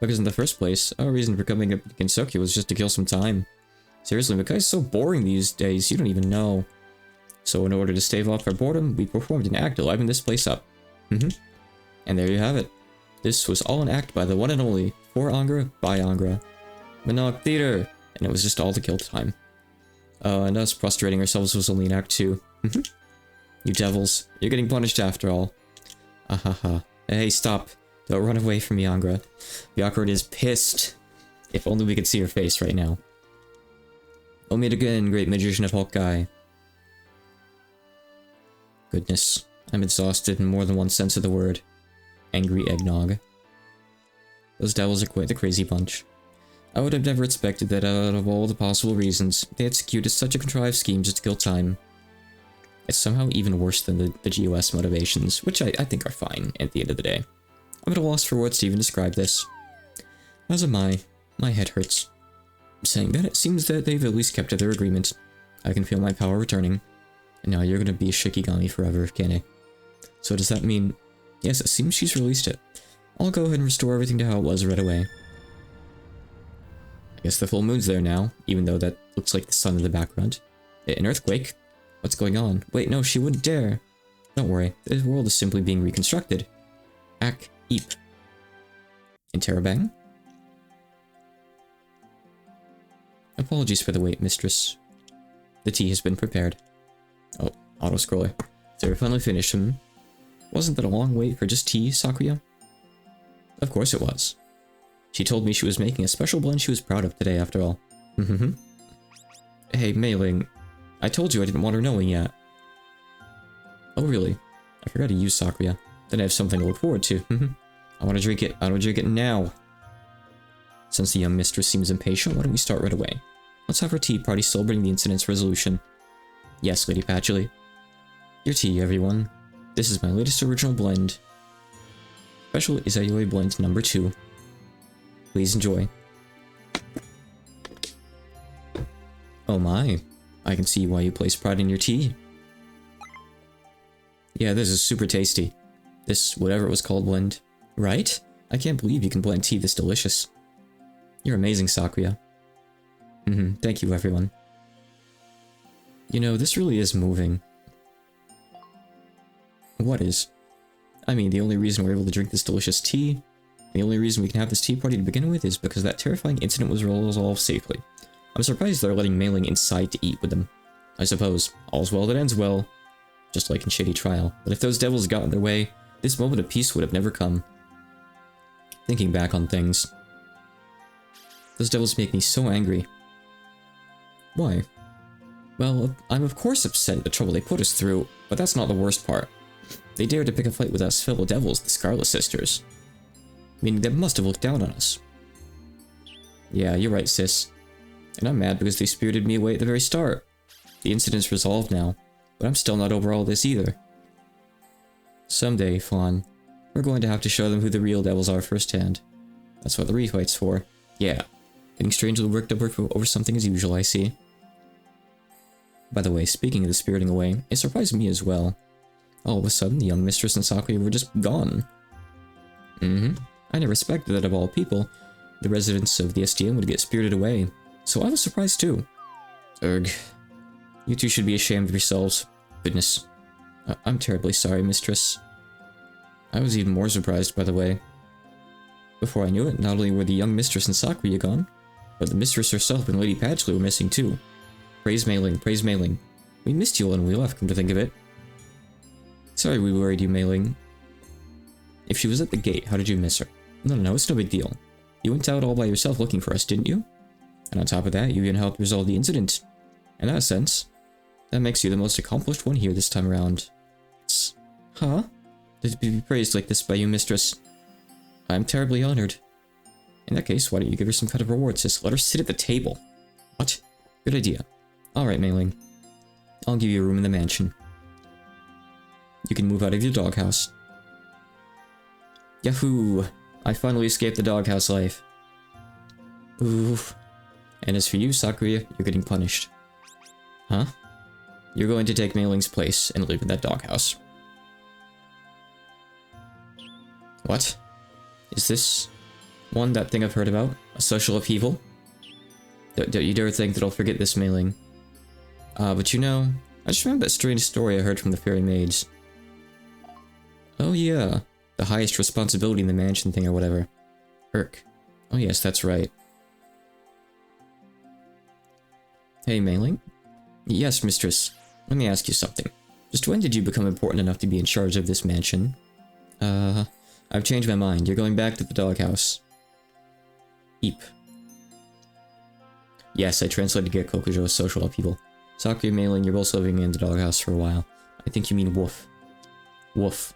Because in the first place, our reason for coming up to Gensokyo was just to kill some time. Seriously, Makai's so boring these days, you don't even know. So in order to stave off our boredom, we performed an act to liven this place up. And there you have it. This was all an act by the one and only, for Angra, by Angra. Manog Theater! And it was just all to kill time. And us prostrating ourselves was only an act too. You devils, you're getting punished after all. Ahaha. Hey, stop. Don't run away from me, Angra. Byakuren is pissed. If only we could see her face right now. We'll meet again, great magician of Hokkai. Goodness, I'm exhausted in more than one sense of the word. Angry eggnog. Those devils are quite the crazy bunch. I would have never expected that out of all the possible reasons, they executed such a contrived scheme just to kill time. It's somehow even worse than the GOS motivations, which I think are fine at the end of the day. I'm at a loss for words to even describe this. As am I. My head hurts. Saying that, it seems that they've at least kept to their agreement. I can feel my power returning. And now you're gonna be a Shikigami forever, Kane. So does that mean... Yes, it seems she's released it. I'll go ahead and restore everything to how it was right away. I guess the full moon's there now, even though that looks like the sun in the background. An earthquake? What's going on? Wait, no, she wouldn't dare. Don't worry, the world is simply being reconstructed. Ak Eep. Interrobang? Apologies for the wait, mistress. The tea has been prepared. Oh, auto-scroller. So we're finally finished. Wasn't that a long wait for just tea, Sakuya? Of course it was. She told me she was making a special blend she was proud of today, after all. Hey, Mei Ling. I told you I didn't want her knowing yet. Oh, really? I forgot to use Sakuya. Then I have something to look forward to. I want to drink it. I want to drink it now. Since the young mistress seems impatient, why don't we start right away? Let's have our tea party celebrating the incident's resolution. Yes, Lady Patchouli. Your tea, everyone. This is my latest original blend. Special Izayoi Blend number 2. Please enjoy. Oh my. I can see why you place pride in your tea. Yeah, this is super tasty. This, whatever it was called, blend. Right? I can't believe you can blend tea this delicious. You're amazing, Sakuya. Thank you, everyone. You know, this really is moving. What is? I mean, the only reason we're able to drink this delicious tea, the only reason we can have this tea party to begin with is because that terrifying incident was resolved safely. I'm surprised they're letting Mei Ling inside to eat with them. I suppose, all's well that ends well. Just like in Shady Trial. But if those devils got in their way, this moment of peace would have never come. Thinking back on things. Those devils make me so angry. Why? Well, I'm of course upset at the trouble they put us through, but that's not the worst part. They dared to pick a fight with us fellow devils, the Scarlet Sisters. Meaning they must have looked down on us. Yeah, you're right, sis. And I'm mad because they spirited me away at the very start. The incident's resolved now, but I'm still not over all this either. Someday, Fawn, we're going to have to show them who the real devils are firsthand. That's what the refight's for. Yeah, getting strangely worked up over something as usual, I see. By the way, speaking of the spiriting away, it surprised me as well. All of a sudden, the young mistress and Sakuya were just gone. I never expected that of all people, the residents of the SDM would get spirited away, so I was surprised too. Urgh. You two should be ashamed of yourselves. Goodness. I'm terribly sorry, mistress. I was even more surprised, by the way. Before I knew it, not only were the young mistress and Sakuya gone, but the mistress herself and Lady Patchley were missing too. Praise Mei Ling, praise Mei Ling. We missed you when we left, come to think of it. Sorry we worried you, Mei Ling. If she was at the gate, how did you miss her? No, it's no big deal. You went out all by yourself looking for us, didn't you? And on top of that, you even helped resolve the incident. In that sense, that makes you the most accomplished one here this time around. Huh? To be praised like this by you, mistress. I'm terribly honored. In that case, why don't you give her some kind of reward, sis? Let her sit at the table. What? Good idea. Alright, Mei Ling. I'll give you a room in the mansion. You can move out of your doghouse. Yahoo! I finally escaped the doghouse life. Oof. And as for you, Sakuya, you're getting punished. Huh? You're going to take Mei Ling's place and live in that doghouse. What? Is this that thing I've heard about? A social upheaval? Don't you dare think that I'll forget this, Mei Ling. But you know, I just remember that strange story I heard from the fairy maids. Oh yeah, the highest responsibility in the mansion thing or whatever. Irk. Oh yes, that's right. Hey, Mei Ling? Yes, mistress. Let me ask you something. Just when did you become important enough to be in charge of this mansion? I've changed my mind. You're going back to the doghouse. Eep. Yes, I translated Get Kokujo's social upheaval. Sakuya, Mei Ling, you're both living in the doghouse for a while. I think you mean woof. Woof.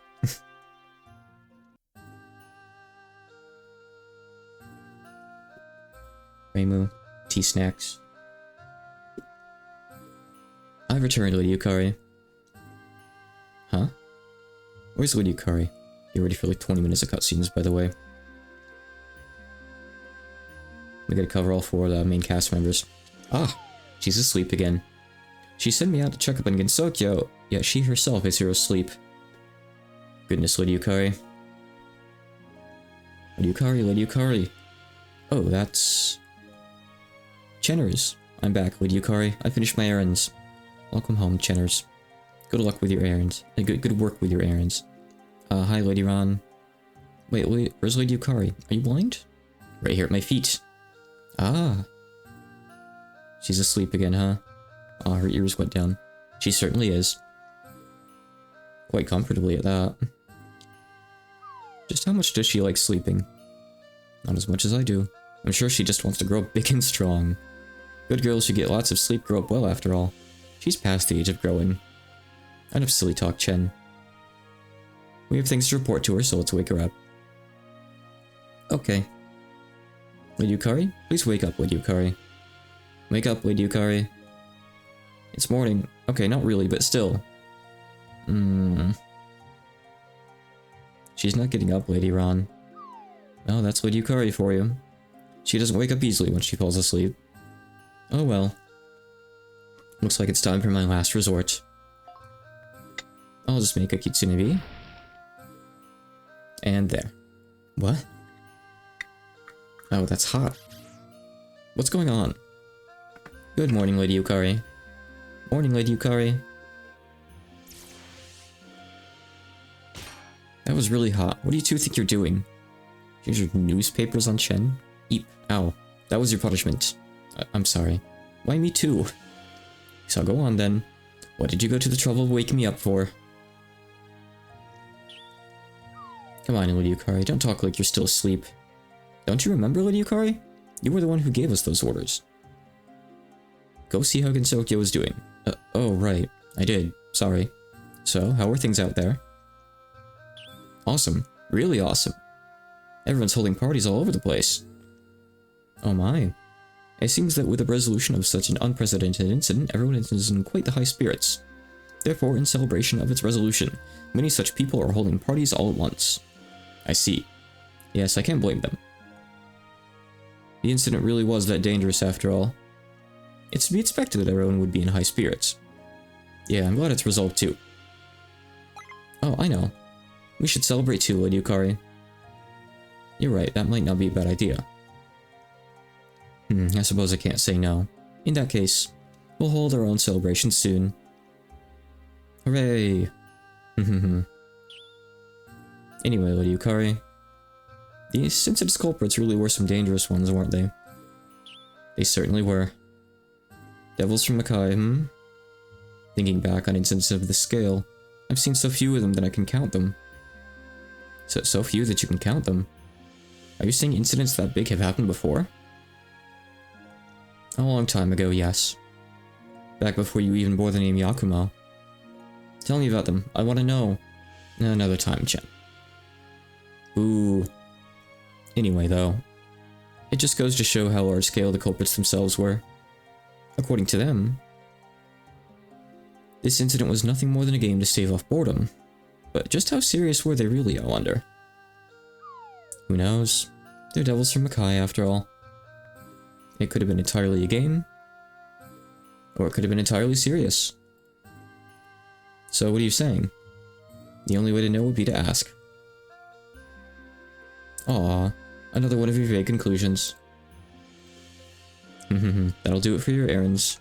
Reimu, tea snacks. I've returned, Lady Yukari. Huh? Where's Lady Yukari? You're ready for like 20 minutes of cutscenes, by the way. We gotta cover all 4 of the main cast members. Ah, she's asleep again. She sent me out to check up on Gensokyo, yet she herself is here asleep. Goodness, Lady Yukari. Lady Yukari, Lady Yukari. Oh, that's... Chenners. I'm back, Lady Yukari. I finished my errands. Welcome home, Chenners. Good luck with your errands. Good work with your errands. Hi, Lady Ron. Wait, where's Lady Yukari? Are you blind? Right here at my feet. Ah. She's asleep again, huh? Ah, her ears went down. She certainly is. Quite comfortably at that. Just how much does she like sleeping? Not as much as I do. I'm sure she just wants to grow big and strong. Good girls should get lots of sleep, grow up well after all. She's past the age of growing. Enough silly talk, Chen. We have things to report to her, so let's wake her up. Okay. Lady Yukari? Please wake up, Lady Yukari. Wake up, Lady Yukari. It's morning. Okay, not really, but still. She's not getting up, Lady Ron. Oh, that's Lady Yukari for you. She doesn't wake up easily when she falls asleep. Oh well. Looks like it's time for my last resort. I'll just make a Kitsune. And there. What? Oh, that's hot. What's going on? Good morning, Lady Yukari. Morning, Lady Yukari. That was really hot. What do you two think you're doing? Change your newspapers on Chen? Eep. Ow. That was your punishment. I'm sorry. Why me too? So go on then. What did you go to the trouble of waking me up for? Come on, Lady Yukari. Don't talk like you're still asleep. Don't you remember, Lady Yukari? You were the one who gave us those orders. Go see how Gensokyo is doing. Oh, right. I did. Sorry. So, how are things out there? Awesome. Really awesome. Everyone's holding parties all over the place. Oh my. It seems that with the resolution of such an unprecedented incident, everyone is in quite the high spirits. Therefore, in celebration of its resolution, many such people are holding parties all at once. I see. Yes, I can't blame them. The incident really was that dangerous after all. It's to be expected that everyone would be in high spirits. Yeah, I'm glad it's resolved too. Oh, I know. We should celebrate too, Lady Yukari. You're right, that might not be a bad idea. I suppose I can't say no. In that case, we'll hold our own celebration soon. Hooray! Anyway, Lady Yukari, these incident's culprits really were some dangerous ones, weren't they? They certainly were. Devils from Makai, Thinking back on incidents of this scale, I've seen so few of them that I can count them. So few that you can count them. Are you saying incidents that big have happened before? A long time ago, yes. Back before you even bore the name Yakumo. Tell me about them. I want to know. Another time, Chen. Ooh. Anyway, though, it just goes to show how large-scale the culprits themselves were. According to them, this incident was nothing more than a game to stave off boredom. But just how serious were they really, I wonder? Who knows? They're devils from Makai, after all. It could have been entirely a game, or it could have been entirely serious. So what are you saying? The only way to know would be to ask. Aw, another one of your vague conclusions. That'll do it for your errands.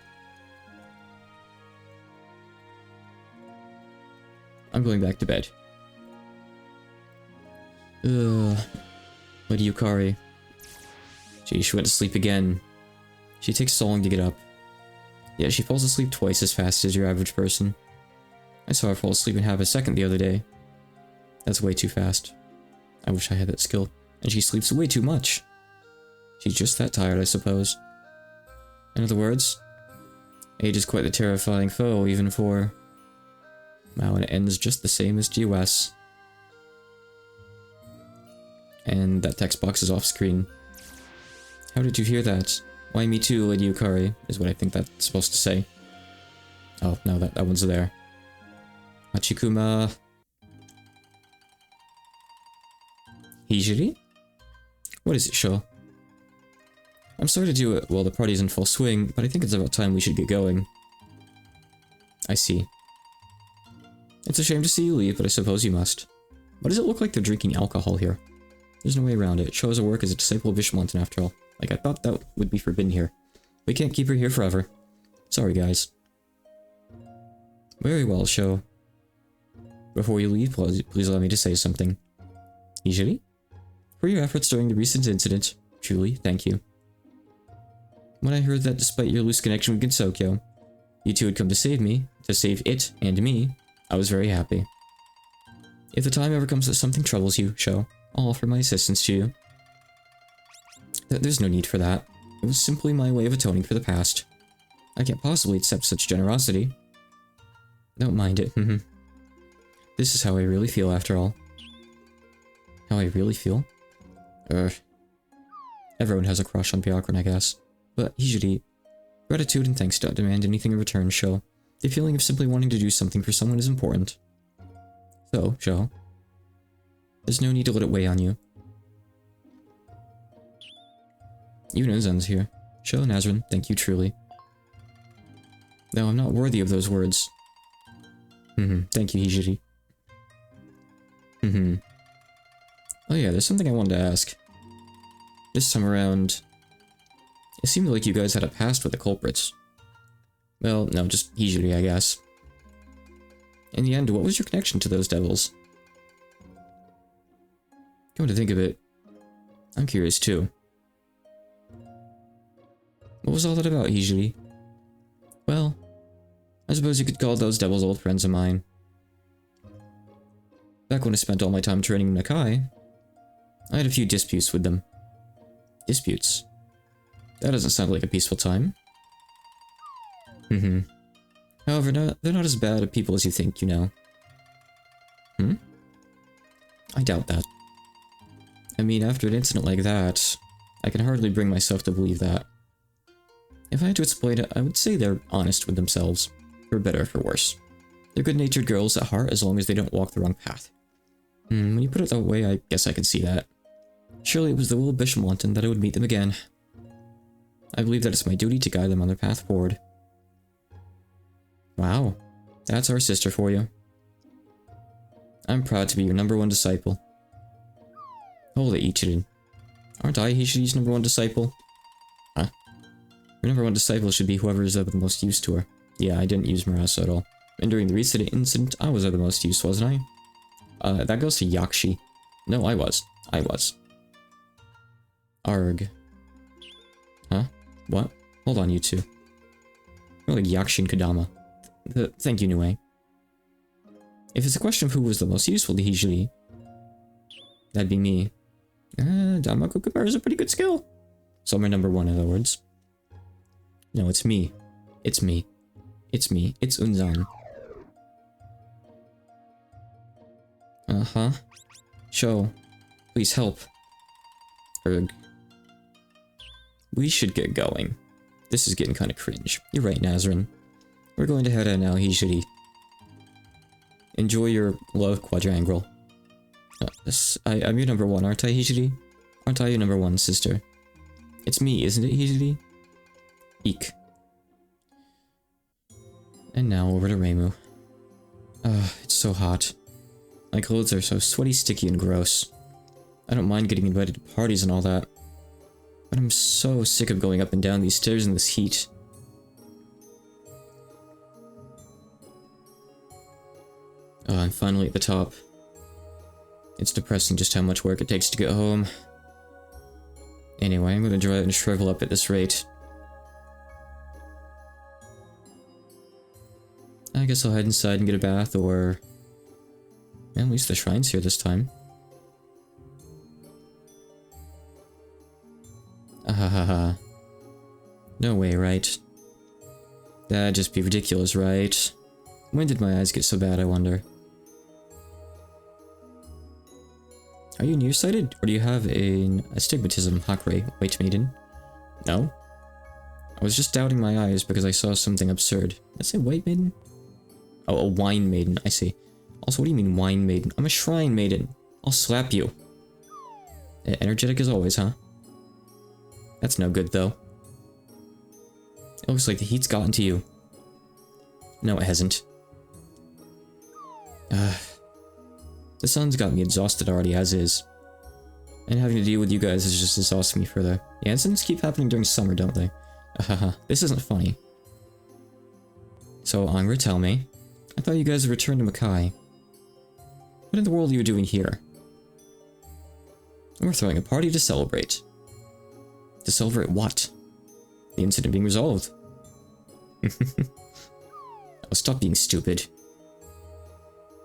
I'm going back to bed. Ugh. Lady Yukari. Gee, she went to sleep again. She takes so long to get up. Yeah, she falls asleep twice as fast as your average person. I saw her fall asleep in half a second the other day. That's way too fast. I wish I had that skill. And she sleeps way too much. She's just that tired, I suppose. In other words, age is quite the terrifying foe, even for... Wow, and it ends just the same as GOS. And that text box is off screen. How did you hear that? Why me too, Lady Yukari, is what I think that's supposed to say. Oh, no, that one's there. Hachikuma... Hijiri? What is it, Sho? I'm sorry to do it while the party's in full swing, but I think it's about time we should get going. I see. It's a shame to see you leave, but I suppose you must. Why does it look like they're drinking alcohol here? There's no way around it. Sho's work as a disciple of Ishmontan after all. Like, I thought that would be forbidden here. We can't keep her here forever. Sorry, guys. Very well, Sho. Before you leave, please allow me to say something. Hijiri? For your efforts during the recent incident, truly, thank you. When I heard that despite your loose connection with Gensokyo, you two had come to save me, to save it and me, I was very happy. If the time ever comes that something troubles you, Sho, I'll offer my assistance to you. There's no need for that. It was simply my way of atoning for the past. I can't possibly accept such generosity. Don't mind it, This is how I really feel after all. How I really feel? Everyone has a crush on Byakuran, I guess. But Hijiri, gratitude and thanks don't demand anything in return, Sho. The feeling of simply wanting to do something for someone is important. So, Sho, there's no need to let it weigh on you. Even Zen's here. Sho, Nazrin, thank you truly. Though I'm not worthy of those words. Thank you, Hijiri. Oh yeah, there's something I wanted to ask. This time around, it seemed like you guys had a past with the culprits. Well, no, just Hijiri, I guess. In the end, what was your connection to those devils? Come to think of it, I'm curious too. What was all that about, Hijiri? Well, I suppose you could call those devils old friends of mine. Back when I spent all my time training Nakai, I had a few disputes with them. Disputes? That doesn't sound like a peaceful time. However, they're not as bad at people as you think, you know. I doubt that. I mean, after an incident like that, I can hardly bring myself to believe that. If I had to explain it, I would say they're honest with themselves, for better or for worse. They're good-natured girls at heart as long as they don't walk the wrong path. When you put it that way, I guess I can see that. Surely it was the will of Bishopmonton that I would meet them again. I believe that it's my duty to guide them on their path forward. Wow, that's our sister for you. I'm proud to be your #1 disciple. Hold it, Ichirin. Aren't I Hishiri's #1 disciple? Huh? Your #1 disciple should be whoever is of the most use to her. Yeah, I didn't use Murasu at all. And during the recent incident, I was of the most use, wasn't I? That goes to Yakshi. No, I was. Arg. Huh? What? Hold on, you two. You're like Yakshi and Kodama. Thank you, Nue. If it's a question of who was the most useful to Hijiri, that'd be me. Danmaku Kubar is a pretty good skill. So my #1, in other words. No, it's me. It's me. It's me. It's Unzan. Sho, please help. Erg. We should get going. This is getting kind of cringe. You're right, Nazrin. We're going to head out now, Hijiri. Enjoy your love quadrangle. I'm your #1, aren't I, Hijiri? Aren't I your #1, sister? It's me, isn't it, Hijiri? Eek. And now over to Reimu. It's so hot. My clothes are so sweaty, sticky, and gross. I don't mind getting invited to parties and all that, but I'm so sick of going up and down these stairs in this heat. I'm finally at the top. It's depressing just how much work it takes to get home. Anyway, I'm gonna dry out and shrivel up at this rate. I guess I'll head inside and get a bath, or... at least the shrine's here this time. Ahahaha. No way, right? That'd just be ridiculous, right? When did my eyes get so bad, I wonder? Are you nearsighted, or do you have an astigmatism, Hakure, White Maiden? No? I was just doubting my eyes because I saw something absurd. Did I say White Maiden? Oh, a Wine Maiden, I see. Also, what do you mean Wine Maiden? I'm a Shrine Maiden. I'll slap you. Energetic as always, huh? That's no good, though. It looks like the heat's gotten to you. No, it hasn't. The sun's got me exhausted already as is. And having to deal with you guys is just exhausting me further. Yeah, incidents keep happening during summer, don't they? This isn't funny. So, Angra, tell me. I thought you guys had returned to Makai. What in the world are you doing here? We're throwing a party to celebrate. To celebrate what? The incident being resolved. Oh, stop being stupid.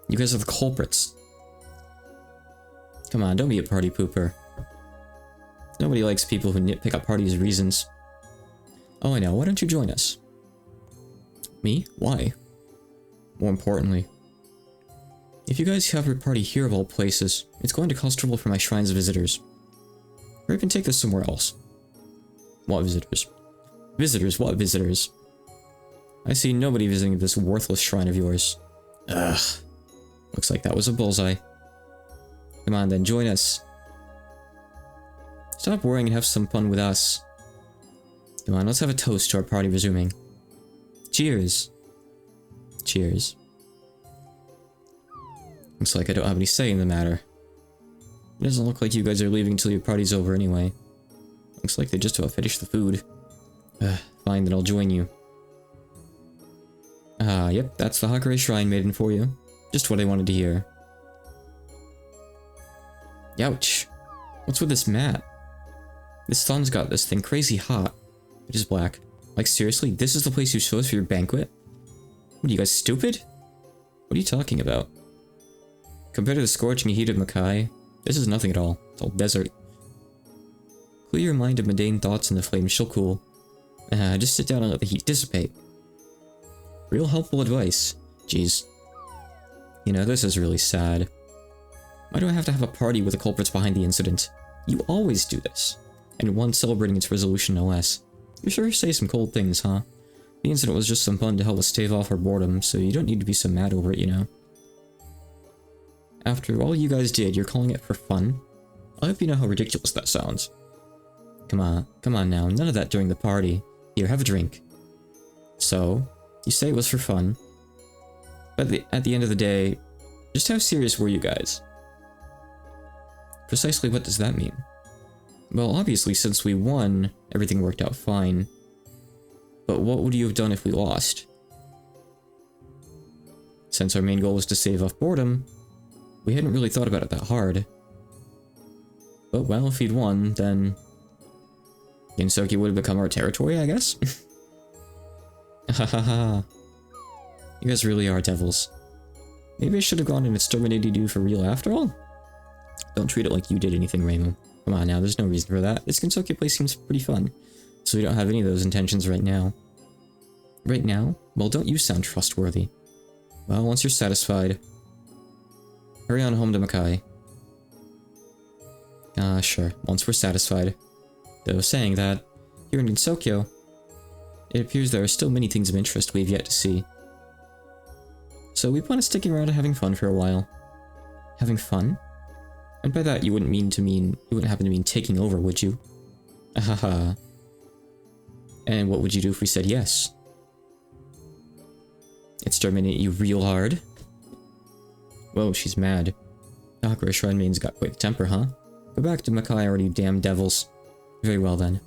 You guys are the culprits. Come on, don't be a party pooper. Nobody likes people who nitpick at parties' reasons. Oh, I know. Why don't you join us? Me? Why? More importantly, if you guys have your party here of all places, it's going to cause trouble for my shrine's visitors. Or even take this somewhere else. What visitors? Visitors? What visitors? I see nobody visiting this worthless shrine of yours. Ugh. Looks like that was a bullseye. Come on then, join us. Stop worrying and have some fun with us. Come on, let's have a toast to our party resuming. Cheers. Cheers. Looks like I don't have any say in the matter. It doesn't look like you guys are leaving until your party's over anyway. Looks like they just about finished the food. Fine, then I'll join you. Yep, that's the Hakure Shrine Maiden for you. Just what I wanted to hear. Youch. What's with this mat? This sun's got this thing crazy hot. It is black. Like seriously, this is the place you chose for your banquet? What are you guys, stupid? What are you talking about? Compared to the scorching heat of Makai, this is nothing at all. It's all desert. Clear your mind of mundane thoughts and the flame shall cool. Just sit down and let the heat dissipate. Real helpful advice. Jeez. You know, this is really sad. Why do I have to have a party with the culprits behind the incident? You always do this. And one celebrating its resolution no less. You sure say some cold things, huh? The incident was just some fun to help us stave off our boredom, so you don't need to be so mad over it, you know? After all you guys did, you're calling it for fun? I hope you know how ridiculous that sounds. Come on now, none of that during the party. Here, have a drink. So, you say it was for fun. But at the end of the day, just how serious were you guys? Precisely what does that mean? Well, obviously, since we won, everything worked out fine. But what would you have done if we lost? Since our main goal was to save off boredom, we hadn't really thought about it that hard. But well, if he'd won, then Ginsoki would have become our territory, I guess? Hahaha. You guys really are devils. Maybe I should have gone and exterminated you for real after all? Don't treat it like you did anything, Reimu. Come on now, there's no reason for that. This Ginsoki place seems pretty fun. So we don't have any of those intentions right now. Right now? Well, don't you sound trustworthy. Well, once you're satisfied, hurry on home to Makai. Sure, once we're satisfied. Though saying that, here in Ginsokyou, it appears there are still many things of interest we've yet to see. So we plan on sticking around and having fun for a while. Having fun? And by that you wouldn't happen to mean taking over, would you? Ahaha. And what would you do if we said yes? Exterminate you real hard? Whoa, she's mad. Hakure Shrine Maiden's got quite the temper, huh? Go back to Makai or you damn devils. Very well then.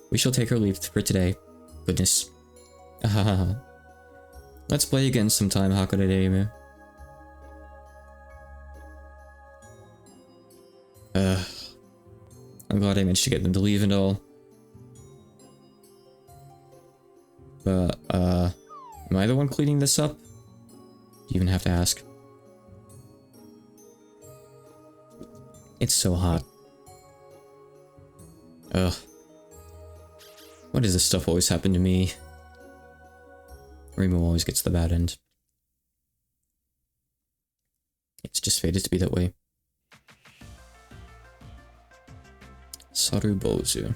We shall take our leave for today. Goodness. Ahaha. Let's play again sometime, Hakure Reimu. I'm glad I managed to get them to leave and all. But, am I the one cleaning this up? Do you even have to ask? It's so hot. Ugh. Why does this stuff always happen to me? Reimu always gets the bad end. It's just fated to be that way. Sarubozu.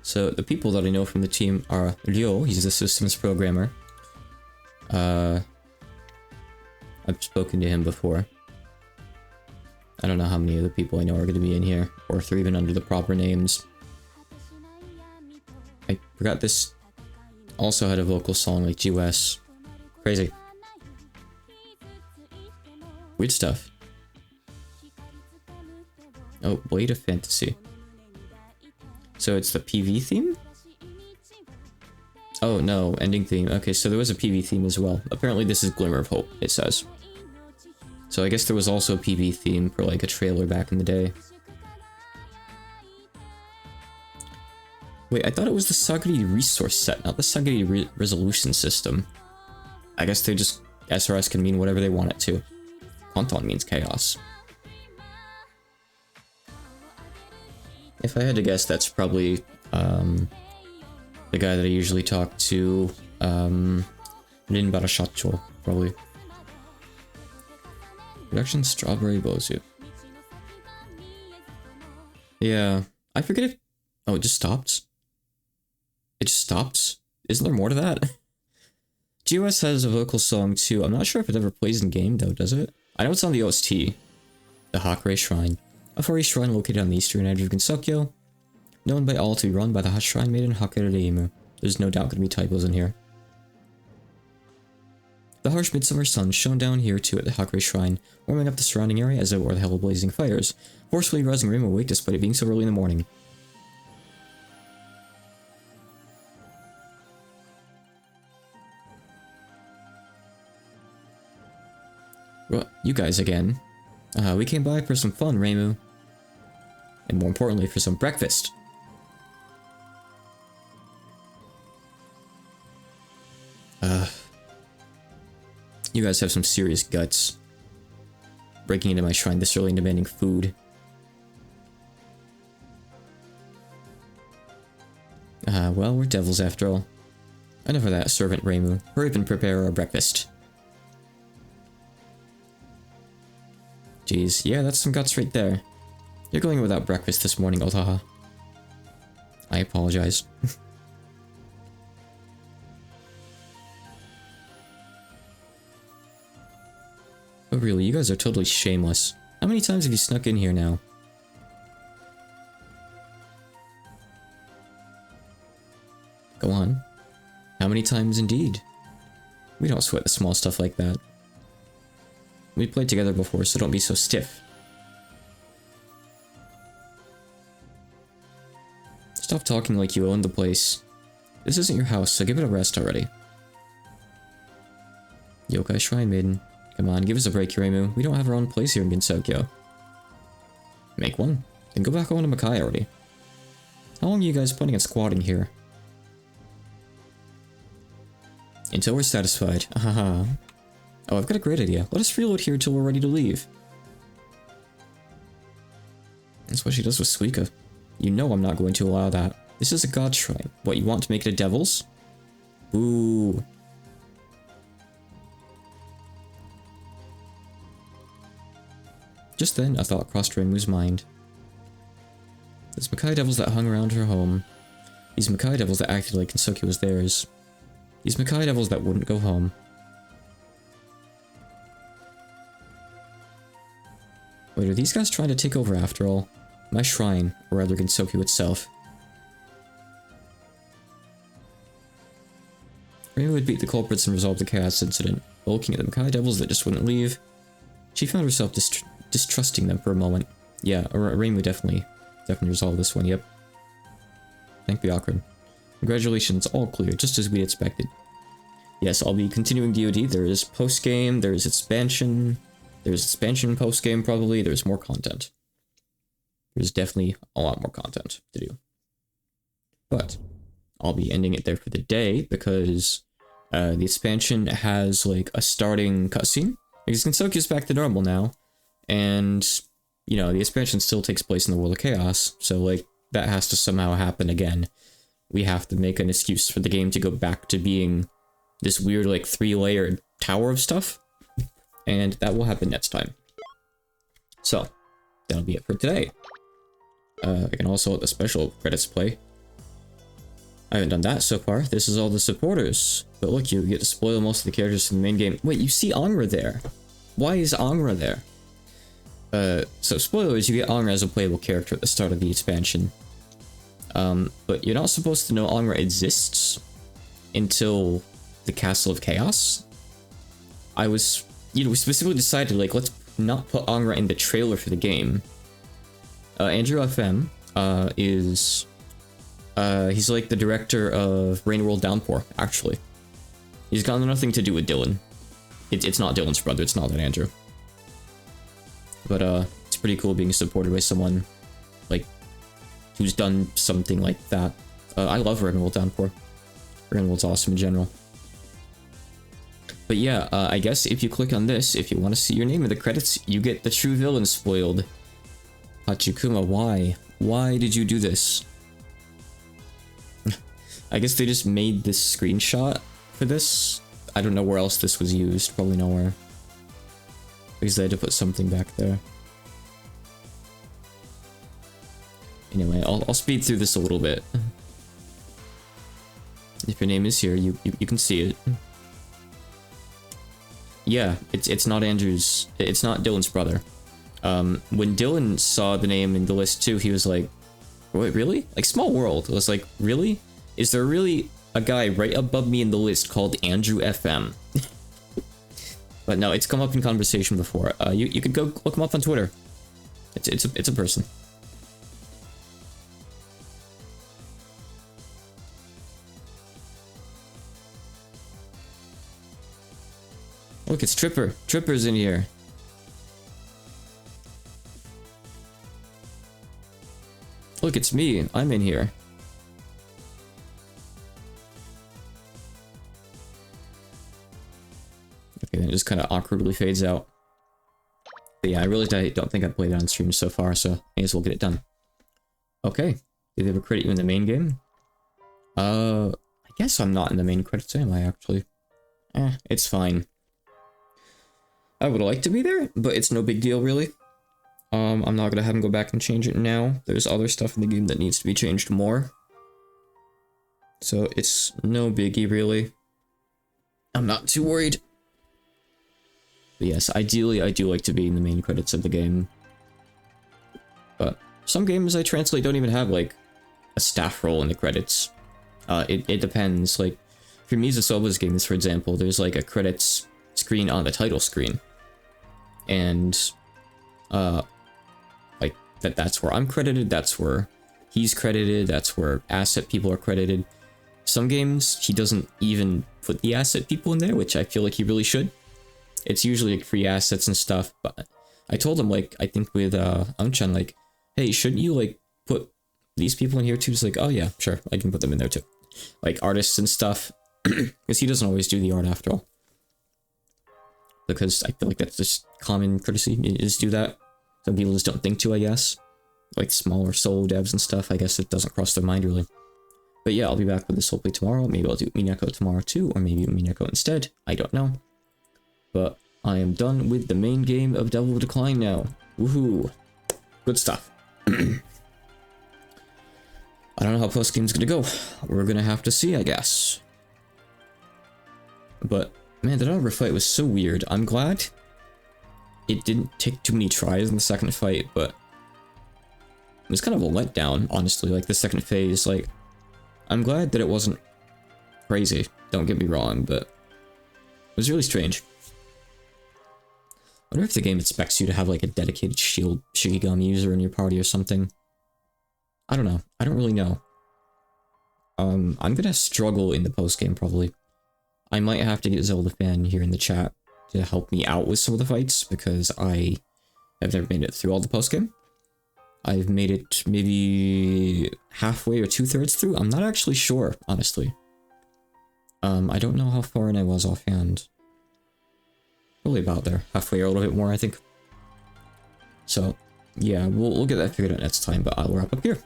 So the people that I know from the team are Ryo, he's the systems programmer. I've spoken to him before. I don't know how many of the people I know are going to be in here, or if they're even under the proper names. I forgot this also had a vocal song like GOS. Crazy. Weird stuff. Oh, Blade of Fantasy. So it's the PV theme? Oh no, ending theme. Okay, so there was a PV theme as well. Apparently this is Glimmer of Hope, it says. So I guess there was also a PV theme for like a trailer back in the day. Wait, I thought it was the Sagiri resource set, not the Sagiri resolution system. I guess they just... SRS can mean whatever they want it to. Konton means chaos. If I had to guess, that's probably the guy that I usually talk to, Rin Barashacho, probably. Production Strawberry Bozu. Yeah, I forget if... Oh, it just stopped? It just stopped? Isn't there more to that? GOS has a vocal song too. I'm not sure if it ever plays in game though, does it? I know it's on the OST. The Hakure Shrine. A furry shrine located on the eastern edge of Ginsokyou, known by all to be run by the Shrine Maiden Hakure Reimu. There's no doubt going to be typos in here. The harsh midsummer sun shone down here too at the Hakurei Shrine, warming up the surrounding area as though it were the hell of blazing fires. Forcefully rousing Rainbow awake despite it being so early in the morning. Well, you guys again. We came by for some fun, Reimu. And more importantly, for some breakfast. You guys have some serious guts. Breaking into my shrine this early and demanding food. Well, we're devils after all. Enough of that, servant Reimu. Hurry up and prepare our breakfast. Jeez, yeah, that's some guts right there. You're going without breakfast this morning, Otaha. I apologize. But really, you guys are totally shameless. How many times have you snuck in here now? Go on. How many times indeed? We don't sweat the small stuff like that. We played together before, so don't be so stiff. Stop talking like you own the place. This isn't your house, so give it a rest already. Yokai Shrine Maiden. Come on, give us a break, Reimu. We don't have our own place here in Gensokyo. Make one. Then go back home to Makai already. How long are you guys planning on squatting here? Until we're satisfied. Haha. Oh, I've got a great idea. Let us freeload here until we're ready to leave. That's what she does with Suika. You know I'm not going to allow that. This is a god shrine. What, you want to make it a devil's? Boo. Just then, a thought crossed Reimu's mind. Those Makai devils that hung around her home. These Makai devils that acted like Gensokyo was theirs. These Makai devils that wouldn't go home. Wait, are these guys trying to take over after all? My shrine, or rather Gensokyo itself. Reimu would beat the culprits and resolve the chaos incident, but looking at the Makai devils that just wouldn't leave, she found herself distrusting them for a moment. Yeah, Reimu definitely resolved this one, yep. Thank Byakuren. Congratulations, all clear, just as we expected. Yes, I'll be continuing DoD. There is post-game, there's expansion post-game probably, there's more content. There's definitely a lot more content to do. But I'll be ending it there for the day because the expansion has like a starting cutscene. Because Gensokyo's back to normal now. And, you know, the expansion still takes place in the World of Chaos. So, like, that has to somehow happen again. We have to make an excuse for the game to go back to being this weird, like, 3-layered tower of stuff. And that will happen next time. So, that'll be it for today. I can also let the special credits play. I haven't done that so far. This is all the supporters. But look, you get to spoil most of the characters from the main game. Wait, you see Angra there. Why is Angra there? So spoilers, you get Angra as a playable character at the start of the expansion. But you're not supposed to know Angra exists until the Castle of Chaos. We specifically decided, like, let's not put Angra in the trailer for the game. Andrew FM, he's like the director of Rain World Downpour, actually. He's got nothing to do with Dylan. It's not Dylan's brother, it's not that Andrew. But, it's pretty cool being supported by someone, like, who's done something like that. I love Rain World Downpour. Rain World's awesome in general. But yeah, I guess if you click on this, if you want to see your name in the credits, you get the true villain spoiled. Hachikuma, why? Why did you do this? I guess they just made this screenshot for this. I don't know where else this was used. Probably nowhere. Because they had to put something back there. Anyway, I'll speed through this a little bit. If your name is here, you can see it. Yeah, it's not Andrew's. It's not Dylan's brother. When Dylan saw the name in the list too, he was like, "Wait, really? Like Small World?" I was like, "Really? Is there really a guy right above me in the list called Andrew FM?" But no, it's come up in conversation before. You could go look him up on Twitter. It's a person. Look, it's Tripper. Tripper's in here. Look, it's me. I'm in here. Okay, then it just kind of awkwardly fades out. But yeah, I really don't think I've played it on stream so far, so may as well get it done. Okay. Did they ever credit you in the main game? I guess I'm not in the main credits, am I, actually? It's fine. I would like to be there, but it's no big deal, really. I'm not gonna have him go back and change it now. There's other stuff in the game that needs to be changed more. So it's no biggie, really. I'm not too worried. But yes, ideally, I do like to be in the main credits of the game. But some games I translate don't even have, like, a staff role in the credits. It depends. Like, for Mizusoba's games, for example, there's, like, a credits screen on the title screen. And, like, that's where I'm credited, that's where he's credited, that's where asset people are credited. Some games, he doesn't even put the asset people in there, which I feel like he really should. It's usually like free assets and stuff, but I told him, like, I think with Unchan, like, hey, shouldn't you, like, put these people in here too? He's like, oh yeah, sure, I can put them in there too. Like, artists and stuff, because he doesn't always do the art after all. Because I feel like that's just common courtesy, is do that. Some people just don't think to, I guess. Like, smaller solo devs and stuff, I guess it doesn't cross their mind, really. But yeah, I'll be back with this whole play tomorrow. Maybe I'll do Minako tomorrow too, or maybe Minako instead. I don't know. But I am done with the main game of Devil of Decline now. Woohoo. Good stuff. I don't know how post-game's gonna go. We're gonna have to see, I guess. But, man, that other fight was so weird. I'm glad it didn't take too many tries in the second fight, but it was kind of a letdown, honestly, like the second phase. Like, I'm glad that it wasn't crazy, don't get me wrong, but it was really strange. I wonder if the game expects you to have, like, a dedicated shield Shikigami user in your party or something. I don't know. I don't really know. I'm gonna struggle in the post-game, probably. I might have to get Zelda Fan here in the chat to help me out with some of the fights, because I have never made it through all the post-game. I've made it maybe halfway or 2/3 through. I'm not actually sure, honestly. I don't know how far in I was offhand. Probably about there. Halfway or a little bit more, I think. So, yeah, we'll get that figured out next time, but I'll wrap up here.